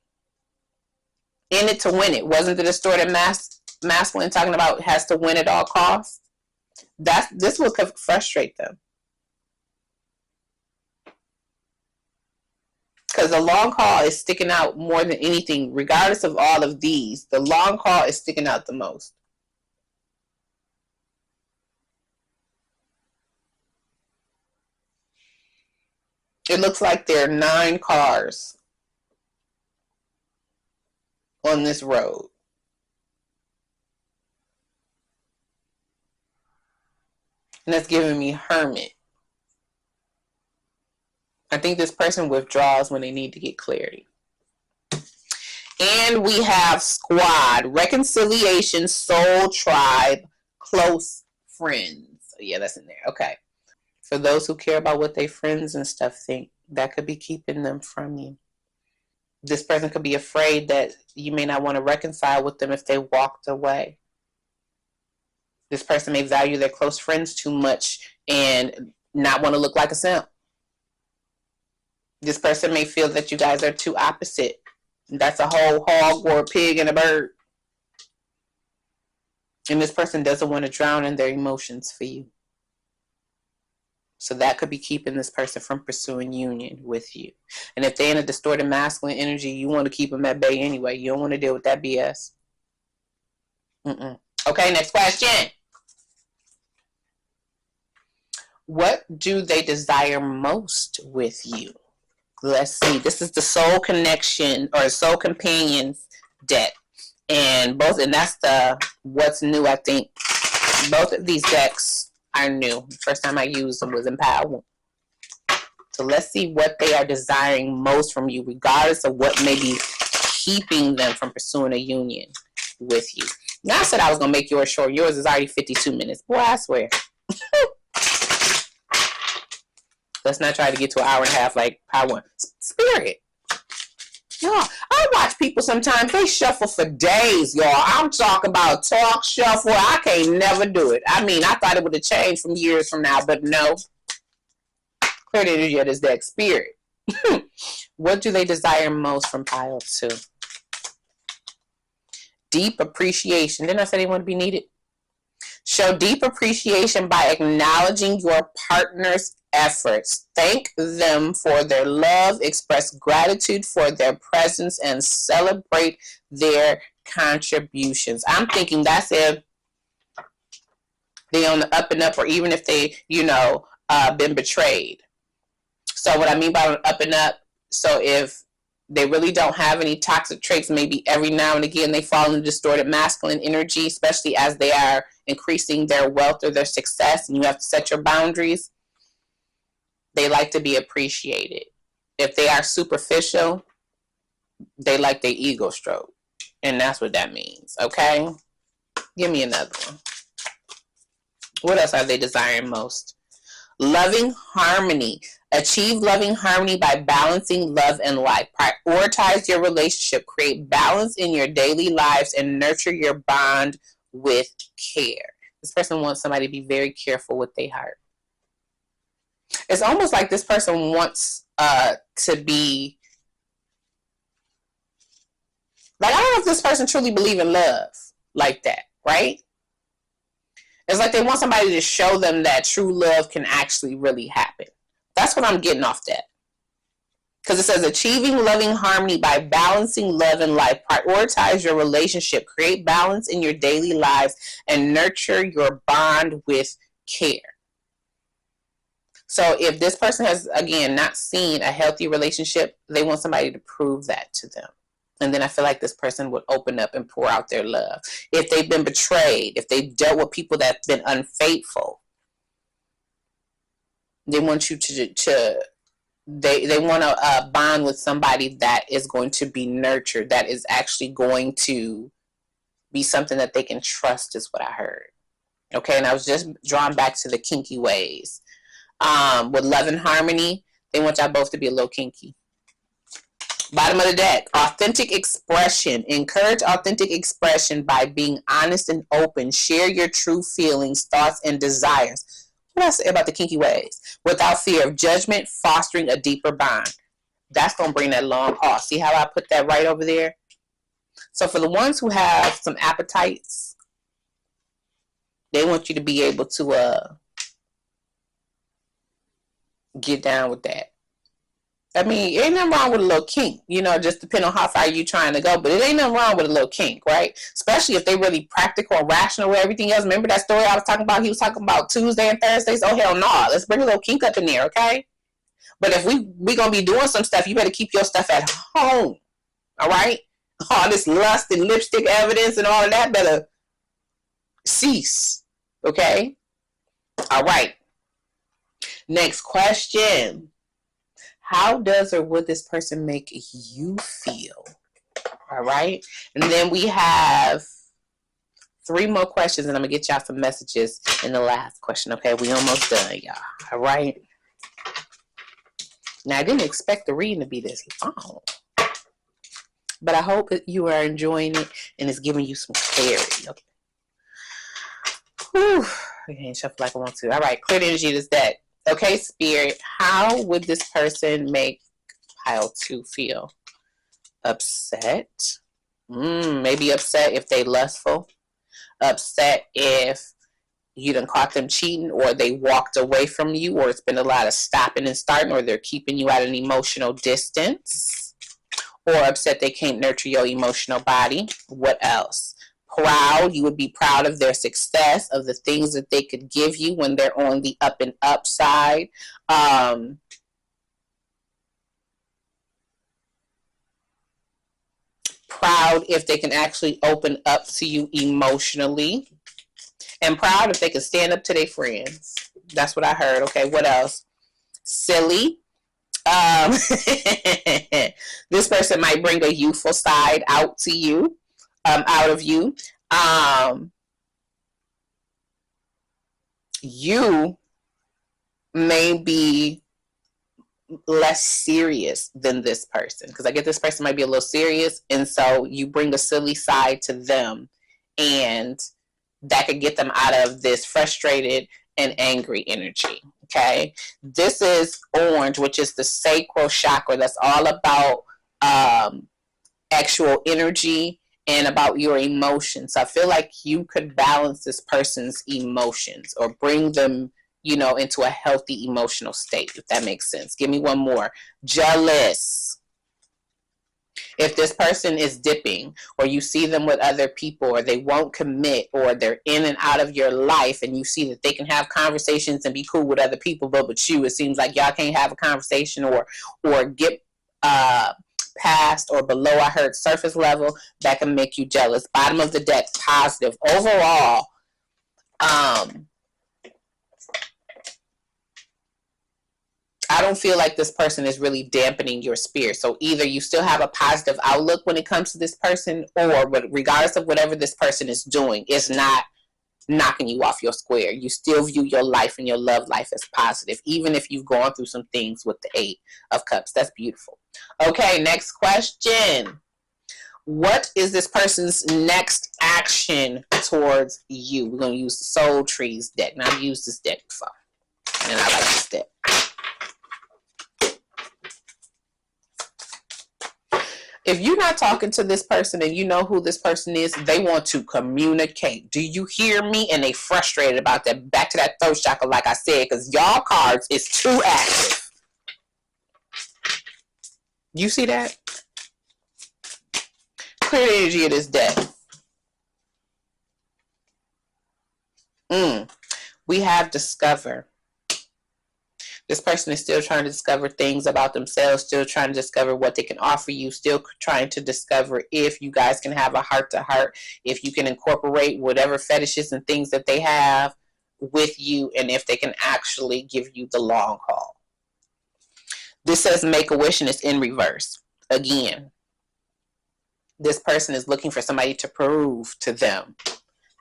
In it to win it. Wasn't the distorted masculine talking about has to win at all costs? This will frustrate them. Because the long haul is sticking out more than anything. Regardless of all of these, the long haul is sticking out the most. It looks like there are 9 cars on this road. And that's giving me Hermit. I think this person withdraws when they need to get clarity. And we have Squad, Reconciliation, Soul Tribe, Close Friends. So yeah, that's in there. Okay. For those who care about what their friends and stuff think, that could be keeping them from you. This person could be afraid that you may not want to reconcile with them if they walked away. This person may value their close friends too much and not want to look like a simp. This person may feel that you guys are too opposite. That's a whole hog or a pig and a bird. And this person doesn't want to drown in their emotions for you. So that could be keeping this person from pursuing union with you. And if they're in a distorted masculine energy, you want to keep them at bay anyway. You don't want to deal with that BS. Okay, next question. What do they desire most with you? Let's see. This is the Soul Connection or Soul Companions deck. And that's the What's New, I think. Both of these decks are new. The first time I used them was in Power. So let's see what they are desiring most from you, regardless of what may be keeping them from pursuing a union with you. Now I said I was going to make yours short. Yours is already 52 minutes. Boy, I swear. Let's not try to get to an hour and a half like Power 1. Spirit. Y'all, I watch people sometimes, they shuffle for days, y'all. I'm talking about talk, shuffle. I can't never do it. I mean, I thought it would have changed from years from now, but no. Clear the energy of this deck. Spirit. What do they desire most from Pile 2? Deep appreciation. Didn't I say they want to be needed? Show deep appreciation by acknowledging your partner's efforts. Thank them for their love, express gratitude for their presence, and celebrate their contributions. I'm thinking that's if they're on the up and up, or even if they, been betrayed. So what I mean by up and up, so if they really don't have any toxic traits, maybe every now and again they fall into distorted masculine energy, especially as they are increasing their wealth or their success, and you have to set your boundaries. They like to be appreciated. If they are superficial, they like their ego stroke. And that's what that means, okay? Give me another one. What else are they desiring most? Loving harmony. Achieve loving harmony by balancing love and life. Prioritize your relationship. Create balance in your daily lives and nurture your bond with care. This person wants somebody to be very careful with their heart. It's almost like this person wants to be like, I don't know if this person truly believes in love like that, right? It's like they want somebody to show them that true love can actually really happen. That's what I'm getting off that. Because it says achieving loving harmony by balancing love and life. Prioritize your relationship. Create balance in your daily lives and nurture your bond with care. So if this person has, again, not seen a healthy relationship, they want somebody to prove that to them. And then I feel like this person would open up and pour out their love. If they've been betrayed, if they've dealt with people that's been unfaithful, they want you they want to bond with somebody that is going to be nurtured, that is actually going to be something that they can trust, is what I heard. Okay, and I was just drawn back to the kinky ways. With love and harmony, they want y'all both to be a little kinky. Bottom of the deck, authentic expression. Encourage authentic expression by being honest and open. Share your true feelings, thoughts, and desires. What I say about the kinky ways? Without fear of judgment, fostering a deeper bond. That's going to bring that long pause. See how I put that right over there? So for the ones who have some appetites, they want you to be able to get down with that. I mean, ain't nothing wrong with a little kink, you know, just depending on how far you're trying to go. But it ain't nothing wrong with a little kink, right? Especially if they really practical and rational with everything else. Remember that story I was talking about? He was talking about Tuesday and Thursdays. Oh, hell no. Let's bring a little kink up in there, okay? But if we going to be doing some stuff, you better keep your stuff at home, all right? All this lust and lipstick evidence and all of that better cease, okay? All right. Next question. How does or would this person make you feel? All right. And then we have 3 more questions, and I'm going to get y'all some messages in the last question. Okay. We almost done, y'all. All right. Now, I didn't expect the reading to be this long, but I hope that you are enjoying it and it's giving you some clarity. Okay. Whew. I can't shuffle like I want to. All right. Clear the energy of this deck. Okay, Spirit, how would this person make pile 2 feel? Upset? Maybe upset if they lustful. Upset if you done caught them cheating, or they walked away from you, or it's been a lot of stopping and starting, or they're keeping you at an emotional distance. Or upset they can't nurture your emotional body. What else? Proud, you would be proud of their success, of the things that they could give you when they're on the up and up side. Proud if they can actually open up to you emotionally. And proud if they can stand up to their friends. That's what I heard. Okay, what else? Silly. This person might bring a youthful side out to you. Out of you. You may be less serious than this person, because I get this person might be a little serious, and so you bring a silly side to them, and that could get them out of this frustrated and angry energy. Okay, this is orange, which is the sacral chakra. That's all about actual energy and about your emotions. So I feel like you could balance this person's emotions, or bring them, you know, into a healthy emotional state, if that makes sense. Give me one more. Jealous. If this person is dipping, or you see them with other people, or they won't commit, or they're in and out of your life, and you see that they can have conversations and be cool with other people, but with you, it seems like y'all can't have a conversation or get past or below, I heard surface level, that can make you jealous. Bottom of the deck, positive. Overall, I don't feel like this person is really dampening your spirit. So either you still have a positive outlook when it comes to this person, or regardless of whatever this person is doing, it's not knocking you off your square. You still view your life and your love life as positive, even if you've gone through some things with the 8 of Cups. That's beautiful. Okay, next question. What is this person's next action towards you? We're going to use the Soul Trees deck. Now, I've used this deck before, and I like this deck. If you're not talking to this person and you know who this person is, they want to communicate. Do you hear me? And they frustrated about that. Back to that throat chakra, like I said, because y'all cards is too active. You see that? Clear the energy of this deck. We have discover. This person is still trying to discover things about themselves, still trying to discover what they can offer you, still trying to discover if you guys can have a heart-to-heart, if you can incorporate whatever fetishes and things that they have with you, and if they can actually give you the long haul. This says make a wish and it's in reverse. Again, this person is looking for somebody to prove to them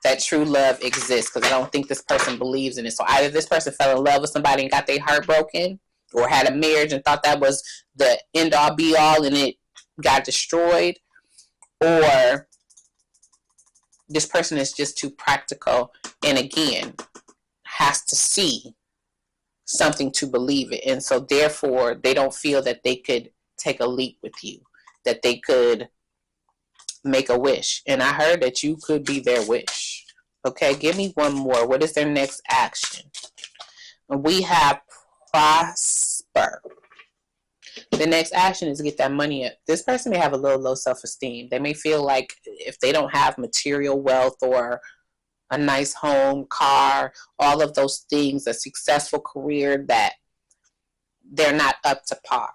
that true love exists, because I don't think this person believes in it. So either this person fell in love with somebody and got their heart broken, or had a marriage and thought that was the end all be all and it got destroyed, or this person is just too practical and again has to see something to believe it, and so therefore they don't feel that they could take a leap with you, that they could make a wish. And I heard that you could be their wish. Okay, give me one more. What is their next action? We have prosper. The next action is to get that money up. This person may have a little low self-esteem. They may feel like if they don't have material wealth or a nice home, car, all of those things, a successful career, that they're not up to par.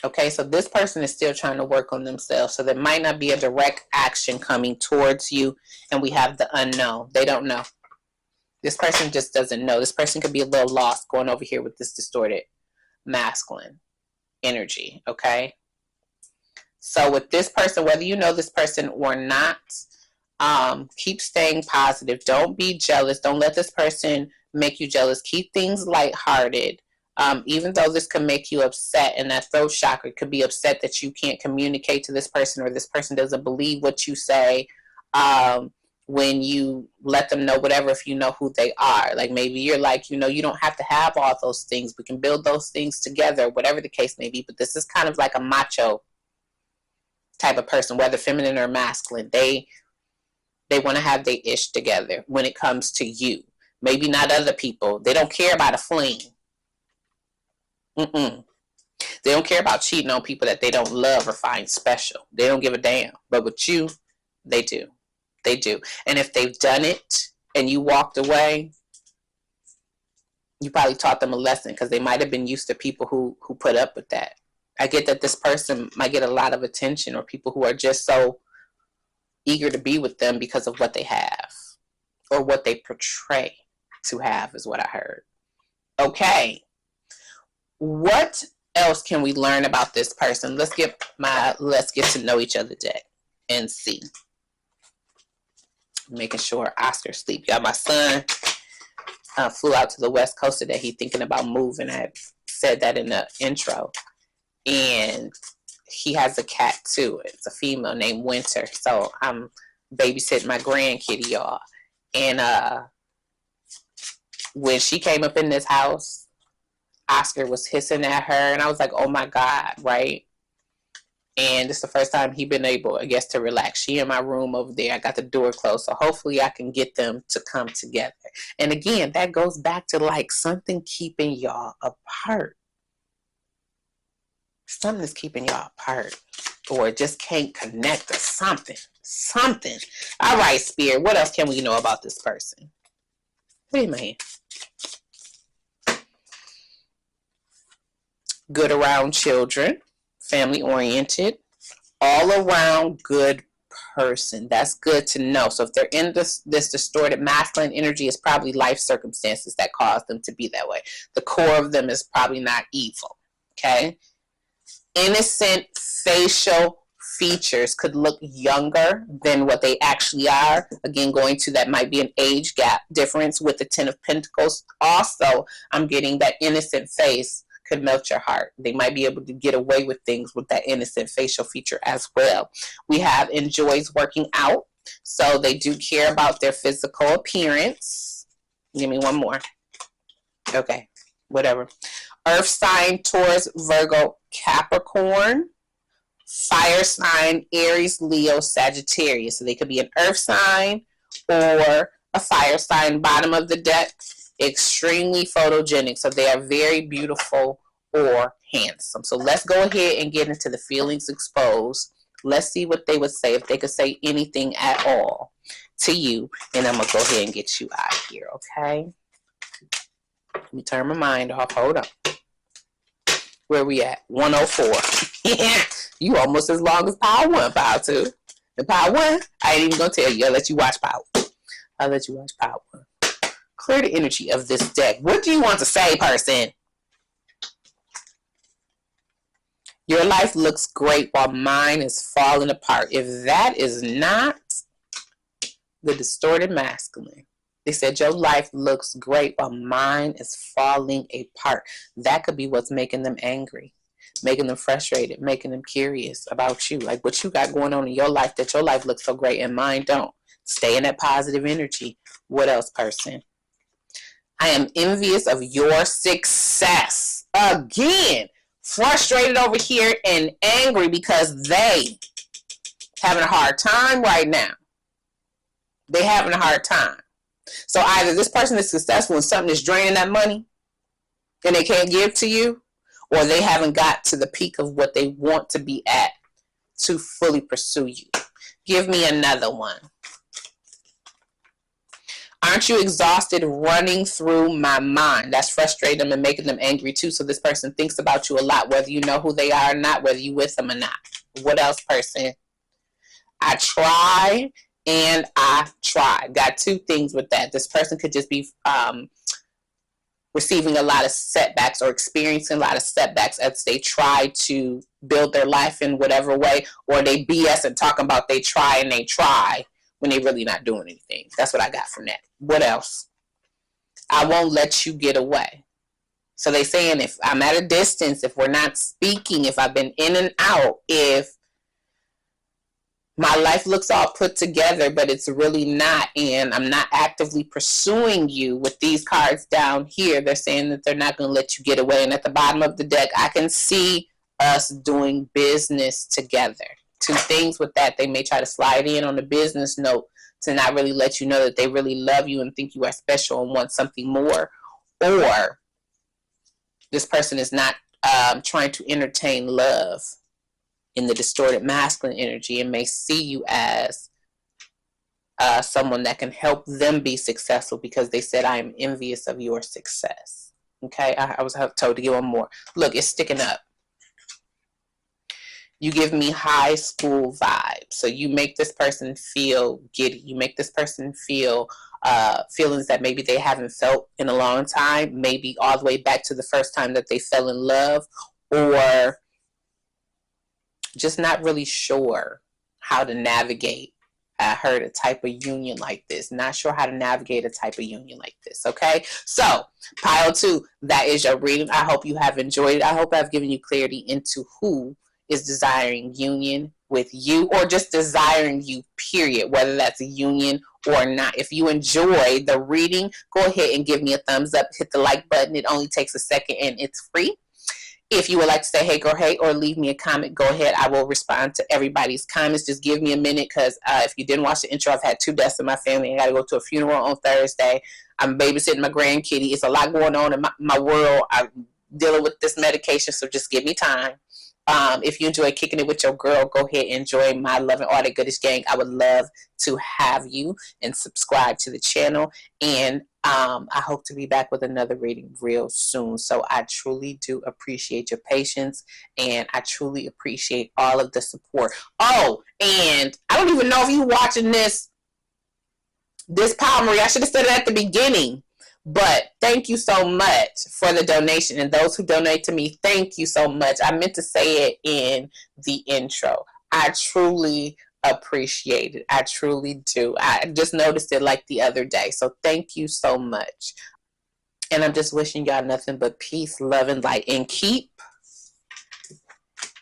Okay, so this person is still trying to work on themselves. So there might not be a direct action coming towards you. And we have the unknown. They don't know. This person just doesn't know. This person could be a little lost going over here with this distorted masculine energy. Okay, so with this person, whether you know this person or not, keep staying positive. Don't be jealous. Don't let this person make you jealous. Keep things lighthearted. Even though this can make you upset, and that throat chakra could be upset that you can't communicate to this person, or this person doesn't believe what you say when you let them know whatever, if you know who they are. Like maybe you're like, you know, you don't have to have all those things. We can build those things together, whatever the case may be. But this is kind of like a macho type of person, whether feminine or masculine. They want to have their ish together when it comes to you. Maybe not other people. They don't care about a fling. They don't care about cheating on people that they don't love or find special. They don't give a damn. But with you, they do. They do. And if they've done it and you walked away, you probably taught them a lesson, because they might have been used to people who put up with that. I get that this person might get a lot of attention, or people who are just so eager to be with them because of what they have or what they portray to have, is what I heard. Okay. What else can we learn about this person? Let's get to know each other deck and see. Making sure Oscar's asleep. Y'all, my son flew out to the West Coast today. He's thinking about moving. I said that in the intro. And he has a cat too. It's a female named Winter. So I'm babysitting my grandkitty, y'all. And when she came up in this house, Oscar was hissing at her, and I was like, oh my God, right? And it's the first time he's been able, I guess, to relax. She in my room over there. I got the door closed, so hopefully I can get them to come together. And again, that goes back to like something keeping y'all apart. Something is keeping y'all apart, or just can't connect, or something. All right, Spirit, what else can we know about this person? What in my hand? Good around children, family oriented, all around good person. That's good to know. So if they're in this distorted masculine energy, it's probably life circumstances that caused them to be that way. The core of them is probably not evil. Okay. Innocent facial features could look younger than what they actually are. Again, going to that might be an age gap difference with the Ten of Pentacles. Also, I'm getting that innocent face could melt your heart. They might be able to get away with things with that innocent facial feature as well. We have enjoys working out. So they do care about their physical appearance. Give me one more. Okay, whatever. Earth sign, Taurus, Virgo, Capricorn. Fire sign, Aries, Leo, Sagittarius. So they could be an earth sign or a fire sign. Bottom of the deck, extremely photogenic. So they are very beautiful or handsome. So let's go ahead and get into the feelings exposed. Let's see what they would say, if they could say anything at all to you. And I'm going to go ahead and get you out of here, okay? Let me turn my mind off. Hold on. Where we at? 104. You almost as long as Power 1, Power 2. And Power 1, I ain't even going to tell you. I'll let you watch Power 1. I'll let you watch Power 1. Clear the energy of this deck. What do you want to say, person? Your life looks great while mine is falling apart. If that is not the distorted masculine, they said your life looks great while mine is falling apart. That could be what's making them angry, making them frustrated, making them curious about you. Like what you got going on in your life, that your life looks so great and mine don't. Stay in that positive energy. What else, person? I am envious of your success. Again, frustrated over here and angry because they having a hard time right now. They having a hard time. So either this person is successful and something is draining that money and they can't give to you, or they haven't got to the peak of what they want to be at to fully pursue you. Give me another one. Aren't you exhausted running through my mind? That's frustrating them and making them angry too. So this person thinks about you a lot, whether you know who they are or not, whether you with them or not. What else, person? I try and I try. Got two things with that. This person could just be receiving a lot of setbacks or experiencing a lot of setbacks as they try to build their life in whatever way, or they BS and talking about they try and they try when they really not doing anything. That's what I got from that. What else? I won't let you get away. So they saying if I'm at a distance, if we're not speaking, if I've been in and out, if my life looks all put together, but it's really not, and I'm not actively pursuing you with these cards down here, they're saying that they're not going to let you get away. And at the bottom of the deck, I can see us doing business together. Two things with that. They may try to slide in on the business note to not really let you know that they really love you and think you are special and want something more. Or this person is not trying to entertain love in the distorted masculine energy and may see you as someone that can help them be successful because they said, I am envious of your success. Okay, I was told to get one more. Look, it's sticking up. You give me high school vibes. So you make this person feel giddy. You make this person feel feelings that maybe they haven't felt in a long time. Maybe all the way back to the first time that they fell in love, or just not really sure how to navigate. I heard a type of union like this. Not sure how to navigate a type of union like this. Okay. So pile 2, that is your reading. I hope you have enjoyed it. I hope I've given you clarity into who is desiring union with you, or just desiring you, period, whether that's a union or not. If you enjoy the reading, go ahead and give me a thumbs up, hit the like button. It only takes a second and it's free. If you would like to say hey girl hey, or leave me a comment, go ahead. I will respond to everybody's comments. Just give me a minute, because if you didn't watch the intro, I've had 2 deaths in my family. I got to go to a funeral on Thursday. I'm babysitting my grandkitty. It's a lot going on in my world. I'm dealing with this medication, so just give me time. If you enjoy kicking it with your girl, go ahead and join my Love and All That Goodish gang. I would love to have you, and subscribe to the channel. And I hope to be back with another reading real soon. So I truly do appreciate your patience, and I truly appreciate all of the support. Oh, and I don't even know if you're watching this Power Marie. I should have said it at the beginning. But thank you so much for the donation, and those who donate to me, thank you so much. I meant to say it in the intro. I truly appreciate it. I truly do. I just noticed it like the other day. So thank you so much. And I'm just wishing y'all nothing but peace, love, and light. And keep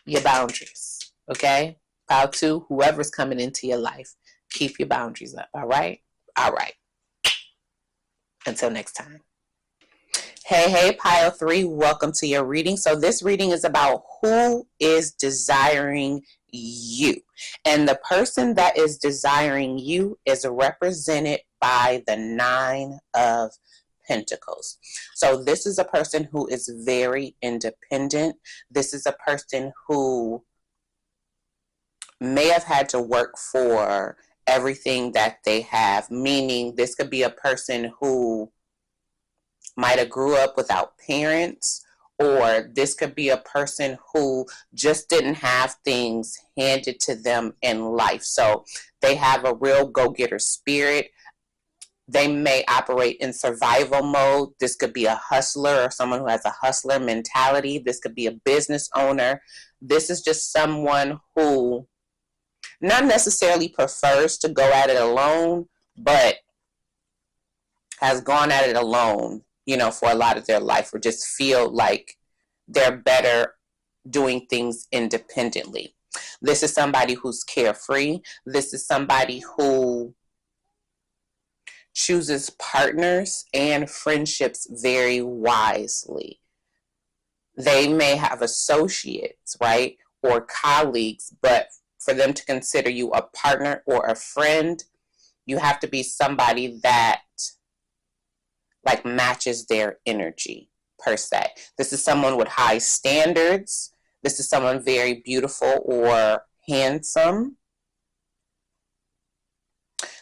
your boundaries. Okay? Bow to whoever's coming into your life. Keep your boundaries up. All right? All right. Until next time. Hey, pile 3, welcome to your reading. So this reading is about who is desiring you. And the person that is desiring you is represented by the 9 of Pentacles. So this is a person who is very independent. This is a person who may have had to work for everything that they have, meaning this could be a person who might have grew up without parents, or this could be a person who just didn't have things handed to them in life. So they have a real go-getter spirit. They may operate in survival mode. This could be a hustler or someone who has a hustler mentality. This could be a business owner. This is just someone who not necessarily prefers to go at it alone, but has gone at it alone, for a lot of their life, or just feel like they're better doing things independently. This is somebody who's carefree. This is somebody who chooses partners and friendships very wisely. They may have associates, right, or colleagues, but for them to consider you a partner or a friend, you have to be somebody that matches their energy per se. This is someone with high standards. This is someone very beautiful or handsome.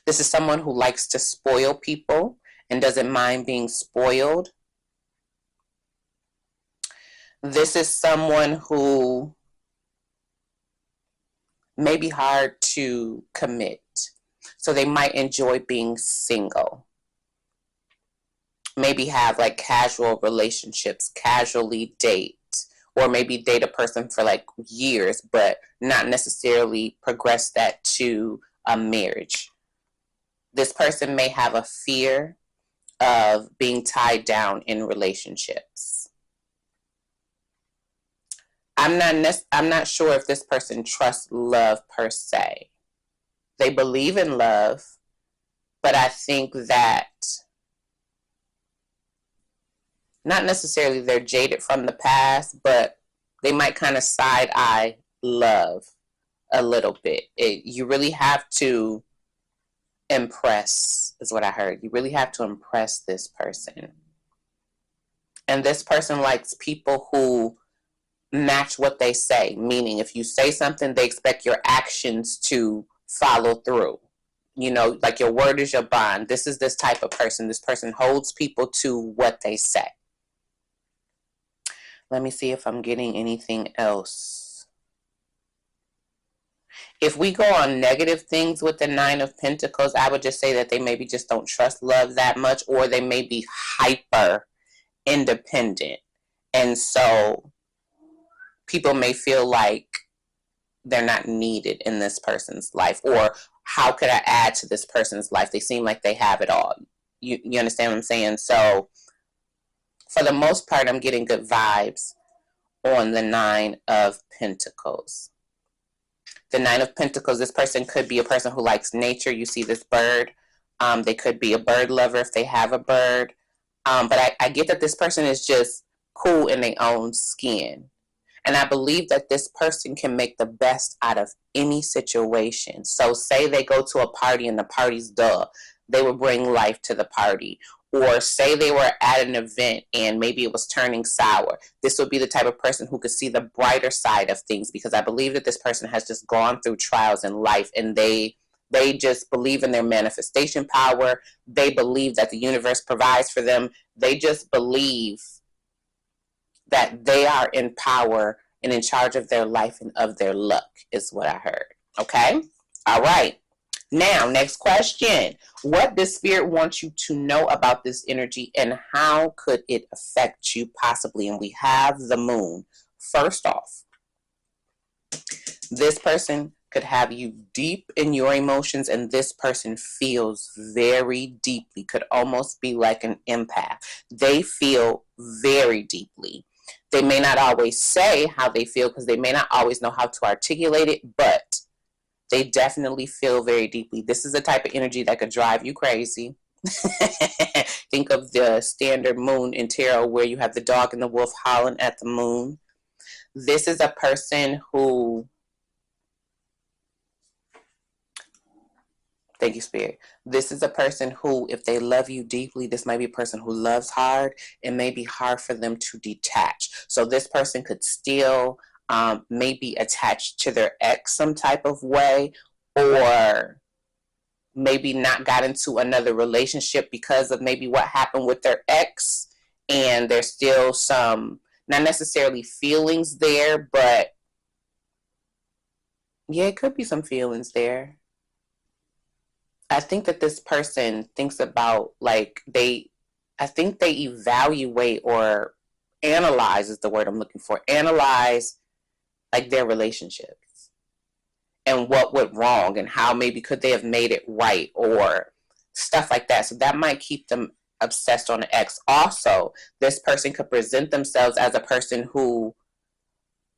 This is someone who likes to spoil people and doesn't mind being spoiled. This is someone who may be hard to commit. So they might enjoy being single. Maybe have casual relationships, casually date, or maybe date a person for years, but not necessarily progress that to a marriage. This person may have a fear of being tied down in relationships. I'm not sure if this person trusts love per se. They believe in love, but I think that not necessarily they're jaded from the past, but they might kind of side-eye love a little bit. You really have to impress, is what I heard. You really have to impress this person. And this person likes people who match what they say, meaning if you say something, they expect your actions to follow through. Your word is your bond. This is this type of person. This person holds people to what they say. Let me see if I'm getting anything else. If we go on negative things with the Nine of Pentacles, I would just say that they maybe just don't trust love that much, or they may be hyper independent. And so people may feel like they're not needed in this person's life, or how could I add to this person's life? They seem like they have it all. You understand what I'm saying? So for the most part, I'm getting good vibes on the Nine of Pentacles. The Nine of Pentacles, this person could be a person who likes nature. You see this bird. They could be a bird lover if they have a bird. But I get that this person is just cool in their own skin. And I believe that this person can make the best out of any situation. So say they go to a party and the party's dull. They will bring life to the party. Or say they were at an event and maybe it was turning sour. This would be the type of person who could see the brighter side of things, because I believe that this person has just gone through trials in life, and they just believe in their manifestation power. They believe that the universe provides for them. They just believe that they are in power and in charge of their life and of their luck, is what I heard. Okay? All right. Now, next question. What does Spirit want you to know about this energy, and how could it affect you possibly? And we have the Moon. First off, this person could have you deep in your emotions, and this person feels very deeply, could almost be like an empath. They feel very deeply. They may not always say how they feel, because they may not always know how to articulate it, but they definitely feel very deeply. This is the type of energy that could drive you crazy. Think of the standard moon in tarot where you have the dog and the wolf howling at the moon. This is a person who Thank you, Spirit. This is a person who, if they love you deeply, this might be a person who loves hard. It may be hard for them to detach. So this person could still maybe attached to their ex some type of way, or maybe not got into another relationship because of maybe what happened with their ex. And there's still some, not necessarily feelings there, but yeah, it could be some feelings there. I think that this person thinks about, like, I think they evaluate or analyze is the word I'm looking for. Analyze, like, their relationships and what went wrong and how maybe could they have made it right or stuff like that. So that might keep them obsessed on the ex. Also, this person could present themselves as a person who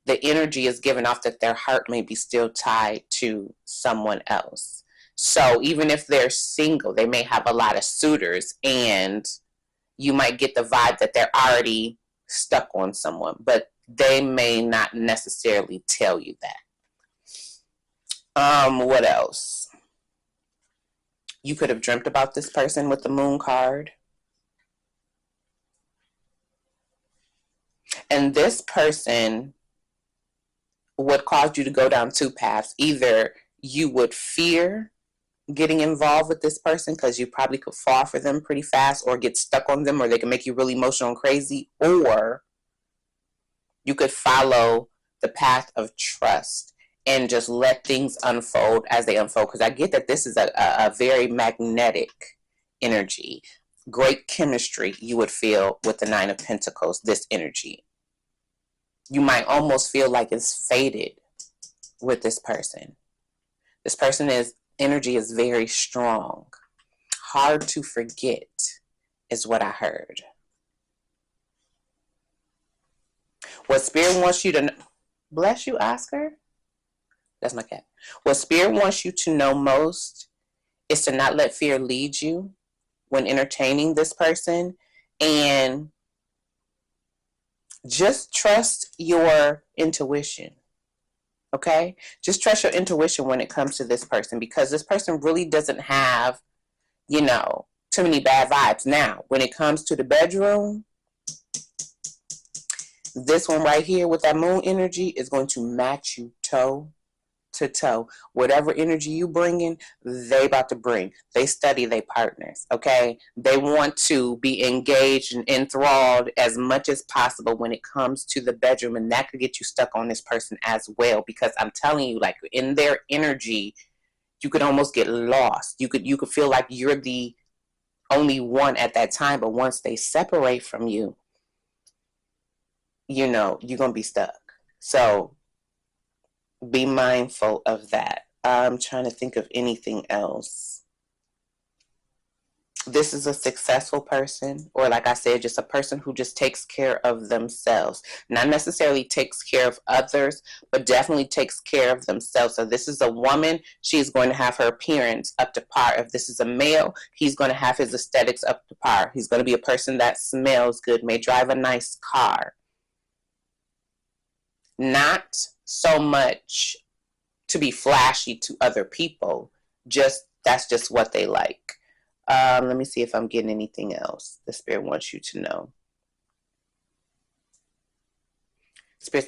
the energy is given off that their heart may be still tied to someone else. So even if they're single, they may have a lot of suitors, and you might get the vibe that they're already stuck on someone, but they may not necessarily tell you that. What else? You could have dreamt about this person with the moon card. And this person would cause you to go down two paths. Either you would fear getting involved with this person because you probably could fall for them pretty fast or get stuck on them, or they can make you really emotional and crazy, or you could follow the path of trust and just let things unfold as they unfold. Because I get that this is a very magnetic energy. Great chemistry you would feel with the Nine of Pentacles, this energy. You might almost feel like it's fated with this person. This person's energy is very strong. Hard to forget is what I heard. What Spirit wants you to know, bless you, Oscar. That's my cat. What Spirit wants you to know most is to not let fear lead you when entertaining this person, and just trust your intuition. Okay? Just trust your intuition when it comes to this person, because this person really doesn't have, too many bad vibes. Now, when it comes to the bedroom, this one right here with that moon energy is going to match you toe to toe. Whatever energy you bring in, they about to bring. They study their partners, okay? They want to be engaged and enthralled as much as possible when it comes to the bedroom, and that could get you stuck on this person as well, because I'm telling you, like, in their energy, you could almost get lost. You could feel like you're the only one at that time, but once they separate from you, you're going to be stuck. So be mindful of that. I'm trying to think of anything else. This is a successful person, or like I said, just a person who just takes care of themselves. Not necessarily takes care of others, but definitely takes care of themselves. So this is a woman. She's going to have her appearance up to par. If this is a male, he's going to have his aesthetics up to par. He's going to be a person that smells good, may drive a nice car. Not so much to be flashy to other people. That's just what they like. Let me see if I'm getting anything else the Spirit wants you to know.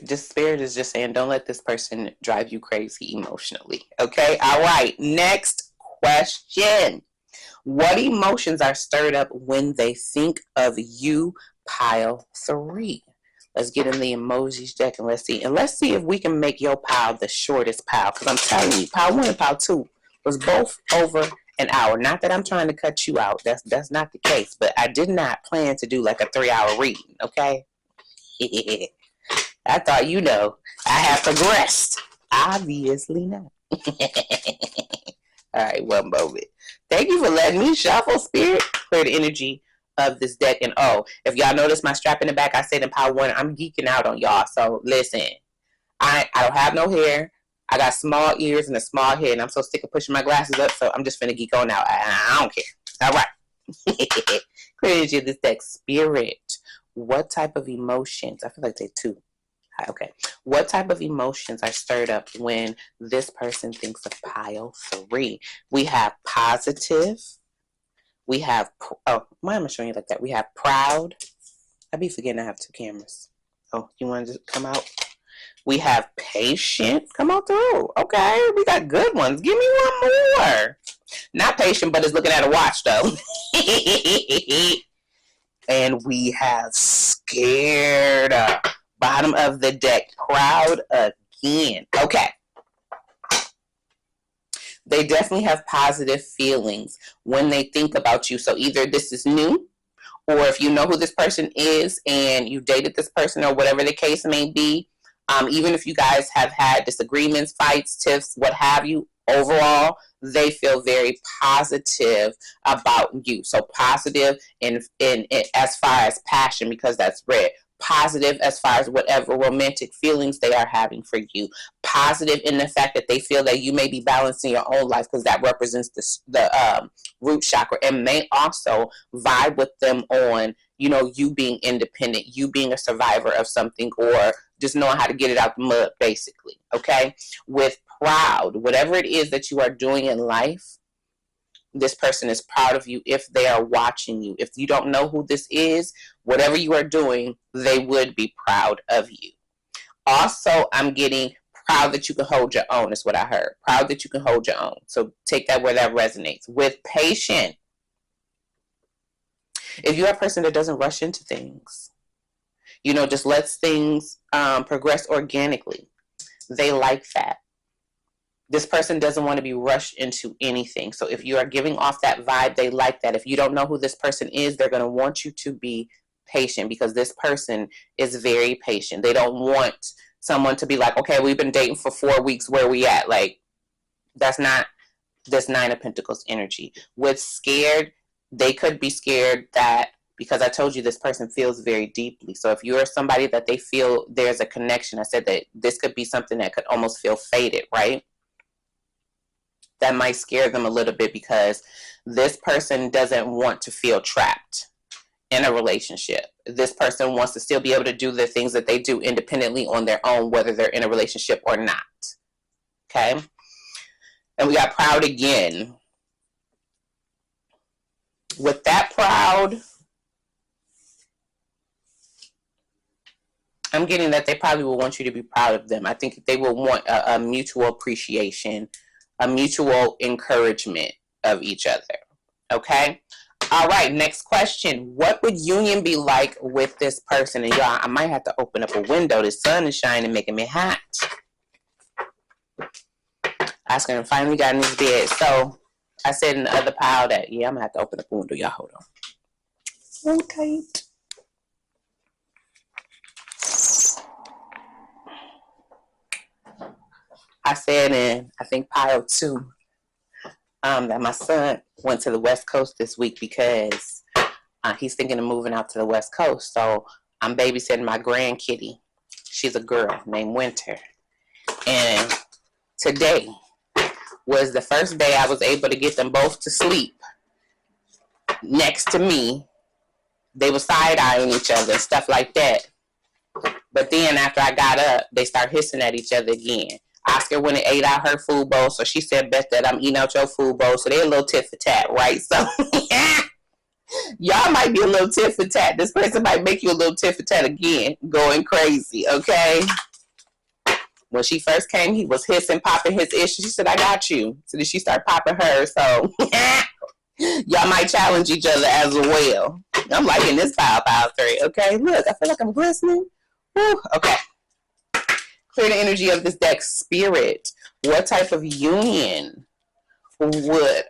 This Spirit is just saying, don't let this person drive you crazy emotionally. Okay? All right. Next question. What emotions are stirred up when they think of you? Pile 3. Let's get in the emojis deck and let's see. And let's see if we can make your pile the shortest pile. Because I'm telling you, pile 1 and pile 2 was both over an hour. Not that I'm trying to cut you out. That's not the case. But I did not plan to do like a 3-hour reading. Okay? I thought, I have progressed. Obviously not. All right, one moment. Thank you for letting me shuffle, Spirit. Clear the energy of this deck. And if y'all notice my strap in the back, I said in pile 1, I'm geeking out on y'all. So listen, I don't have no hair. I got small ears and a small head, and I'm so sick of pushing my glasses up, so I'm just finna geek on out. I don't care. All right. Clear energy of this deck. Spirit, what type of emotions? I feel like they too. Okay. What type of emotions are stirred up when this person thinks of pile 3? We have positive. We have, oh, why am I showing you like that? We have proud. I be forgetting I have 2 cameras. Oh, you want to come out? We have patient. Come on through. Okay, we got good ones. Give me one more. Not patient, but it's looking at a watch though. And we have scared. Bottom of the deck, proud again. Okay. They definitely have positive feelings when they think about you. So either this is new, or if you know who this person is and you dated this person or whatever the case may be, even if you guys have had disagreements, fights, tiffs, what have you, overall, they feel very positive about you. So positive in as far as passion, because that's red. Positive as far as whatever romantic feelings they are having for you. Positive in the fact that they feel that you may be balancing your own life, because that represents the root chakra, and may also vibe with them on, you know, you being independent, you being a survivor of something, or just knowing how to get it out the mud, basically. Okay. With proud, whatever it is that you are doing in life, this person is proud of you if they are watching you. If you don't know who this is, whatever you are doing, they would be proud of you. Also, I'm getting proud that you can hold your own, is what I heard. Proud that you can hold your own. So take that where that resonates. With patient, if you're a person that doesn't rush into things, you know, just lets things progress organically, they like that. This person doesn't want to be rushed into anything. So if you are giving off that vibe, they like that. If you don't know who this person is, they're going to want you to be patient, because this person is very patient. They don't want someone to be like, okay, we've been dating for 4 weeks, where we at? Like, that's not this 9 of Pentacles energy. With scared, they could be scared that, because I told you this person feels very deeply. So if you're somebody that they feel there's a connection, I said that this could be something that could almost feel fated, right? That might scare them a little bit, because this person doesn't want to feel trapped in a relationship. This person wants to still be able to do the things that they do independently on their own, whether they're in a relationship or not. Okay. And we got proud again. With that proud, I'm getting that they probably will want you to be proud of them. I think they will want a mutual appreciation, a mutual encouragement of each other. Okay. All right. Next question. What would union be like with this person? And y'all, I might have to open up a window. The sun is shining, making me hot. Oscar finally got in his bed. So I said in the other pile that, yeah, I'm going to have to open up a window. Y'all hold on. Okay. I said in, I think, pile 2, that my son went to the West Coast this week, because he's thinking of moving out to the West Coast. So I'm babysitting my grandkitty. She's a girl named Winter. And today was the first day I was able to get them both to sleep next to me. They were side-eyeing each other and stuff like that. But then after I got up, they start hissing at each other again. Oscar went and ate out her food bowl, so she said, bet that I'm eating out your food bowl. So they're a little tit for tat, right? So y'all might be a little tit for tat. This person might make you a little tit for tat again, going crazy, okay? When she first came, he was hissing, popping his issue. She said, I got you. So then she started popping hers. So y'all might challenge each other as well. I'm liking this pile 3. Okay, look, I feel like I'm glistening. Whew. Okay. Clear the energy of this deck. Spirit, what type of union would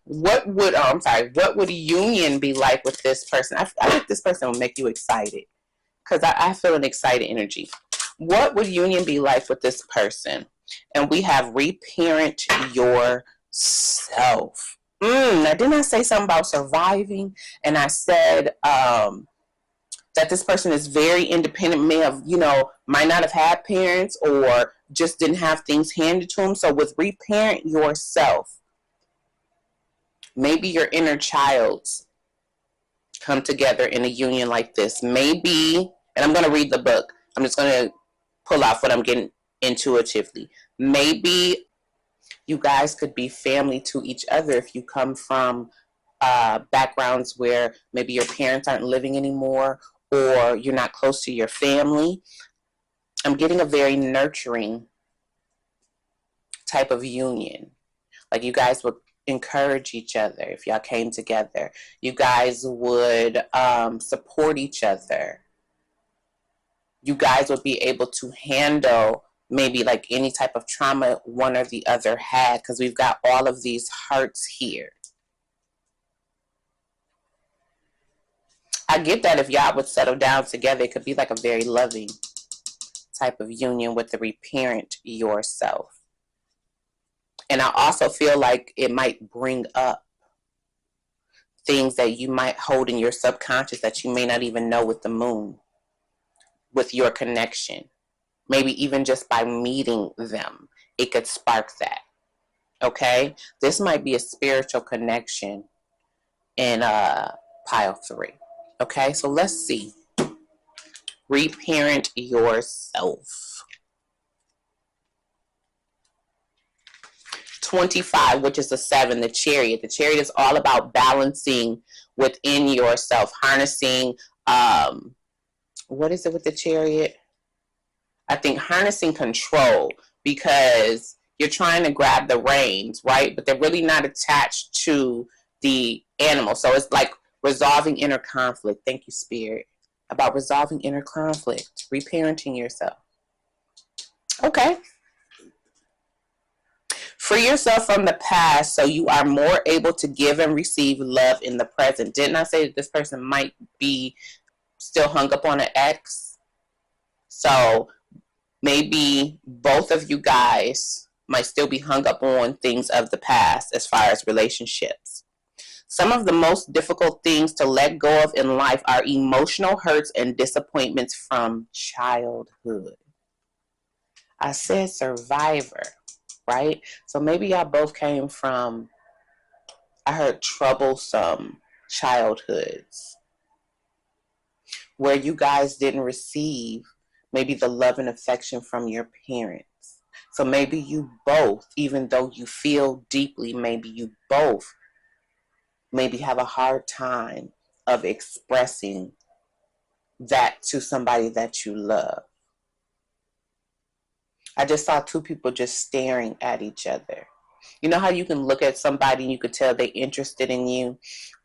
what would a union be like with this person? I think this person will make you excited, because I feel an excited energy. What would union be like with this person? And we have reparent yourself. Now, didn't I say something about surviving? And I said that this person is very independent, may have, might not have had parents, or just didn't have things handed to them. So with reparent yourself, maybe your inner childs come together in a union like this. Maybe, and I'm going to read the book. I'm just going to pull off what I'm getting intuitively. Maybe you guys could be family to each other if you come from backgrounds where maybe your parents aren't living anymore, or you're not close to your family. I'm getting a very nurturing type of union. Like you guys would encourage each other if y'all came together. You guys would support each other. You guys would be able to handle maybe like any type of trauma one or the other had, because we've got all of these hearts here. I get that if y'all would settle down together, it could be like a very loving type of union with the reparent yourself. And I also feel like it might bring up things that you might hold in your subconscious that you may not even know with the moon, with your connection. Maybe even just by meeting them, it could spark that. Okay? This might be a spiritual connection in pile 3. Okay? So let's see. Reparent yourself. 25, which is the 7, the Chariot. The Chariot is all about balancing within yourself, harnessing, what is it with the Chariot? I think harnessing control, because you're trying to grab the reins, right? But they're really not attached to the animal. So it's like resolving inner conflict. Thank you, Spirit. About resolving inner conflict, reparenting yourself. Okay. Free yourself from the past so you are more able to give and receive love in the present. Didn't I say that this person might be still hung up on an ex? So maybe both of you guys might still be hung up on things of the past as far as relationships. Some of the most difficult things to let go of in life are emotional hurts and disappointments from childhood. I said survivor, right? So maybe y'all both came from, I heard, troublesome childhoods where you guys didn't receive maybe the love and affection from your parents. So maybe you both, even though you feel deeply, maybe you both maybe have a hard time of expressing that to somebody that you love. I just saw 2 people just staring at each other. You know how you can look at somebody and you could tell they're interested in you,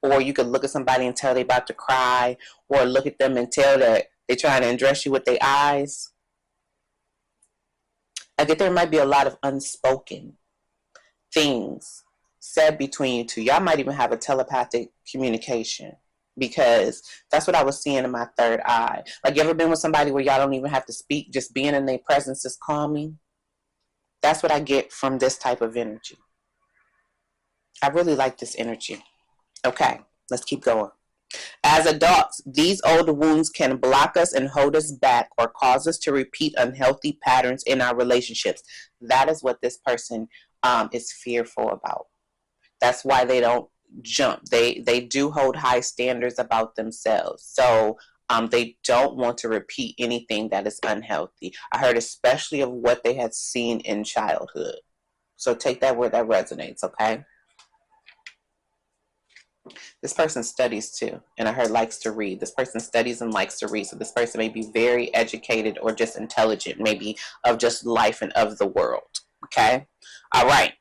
or you could look at somebody and tell they're about to cry, or look at them and tell that they're trying to undress you with their eyes. I get there might be a lot of unspoken things said between you two. Y'all might even have a telepathic communication, because that's what I was seeing in my third eye. Like, you ever been with somebody where y'all don't even have to speak, just being in their presence is calming? That's what I get from this type of energy. I really like this energy. Okay, let's keep going. As adults, these old wounds can block us and hold us back, or cause us to repeat unhealthy patterns in our relationships. That is what this person is fearful about. That's why they don't jump. They do hold high standards about themselves. So they don't want to repeat anything that is unhealthy. I heard especially of what they had seen in childhood. So take that where that resonates, okay? This person studies too, and I heard likes to read. This person studies and likes to read. So this person may be very educated or just intelligent, maybe of just life and of the world, okay? All right.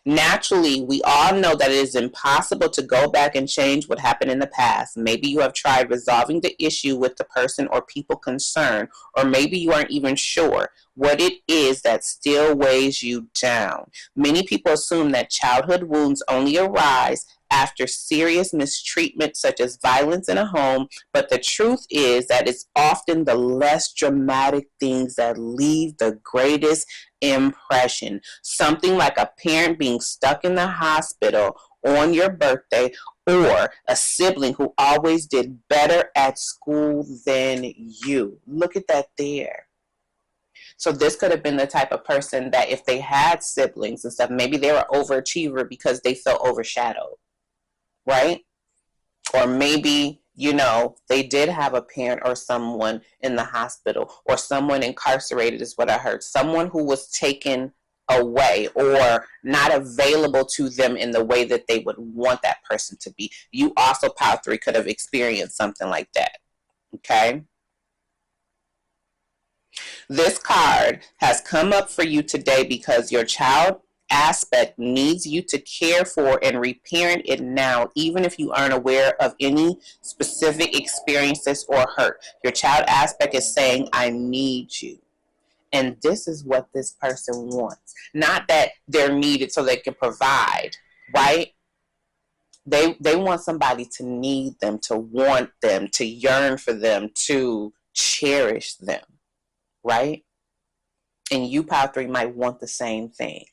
Naturally, we all know that it is impossible to go back and change what happened in the past. Maybe you have tried resolving the issue with the person or people concerned, or maybe you aren't even sure what it is that still weighs you down. Many people assume that childhood wounds only arise after serious mistreatment, such as violence in a home, but the truth is that it's often the less dramatic things that leave the greatest impression. Something like a parent being stuck in the hospital on your birthday, or a sibling who always did better at school than you. Look at that there. So this could have been the type of person that if they had siblings and stuff, maybe they were overachiever because they felt overshadowed, right? Or maybe you know, they did have a parent or someone in the hospital, or someone incarcerated is what I heard. Someone who was taken away or not available to them in the way that they would want that person to be. You also, Pile 3, could have experienced something like that. Okay? This card has come up for you today because your child aspect needs you to care for and reparent it now, even if you aren't aware of any specific experiences or hurt. Your child aspect is saying, I need you. And this is what this person wants. Not that they're needed so they can provide, right? They want somebody to need them, to want them, to yearn for them, to cherish them, right? And you, Pile 3, might want the same thing.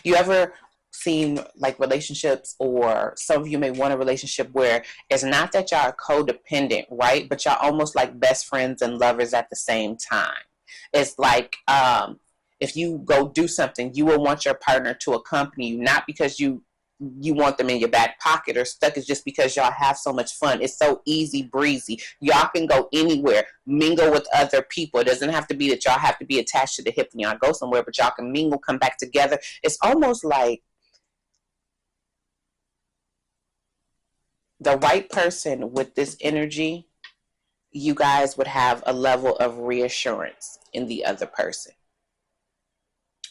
You ever seen like relationships, or some of you may want a relationship where it's not that y'all are codependent, right? But y'all almost like best friends and lovers at the same time. It's like if you go do something, you will want your partner to accompany you, not because you want them in your back pocket or stuck. It's just because y'all have so much fun. It's so easy breezy. Y'all can go anywhere, mingle with other people. It doesn't have to be that y'all have to be attached to the hip when y'all go somewhere, but y'all can mingle, come back together. It's almost like the right person with this energy, you guys would have a level of reassurance in the other person.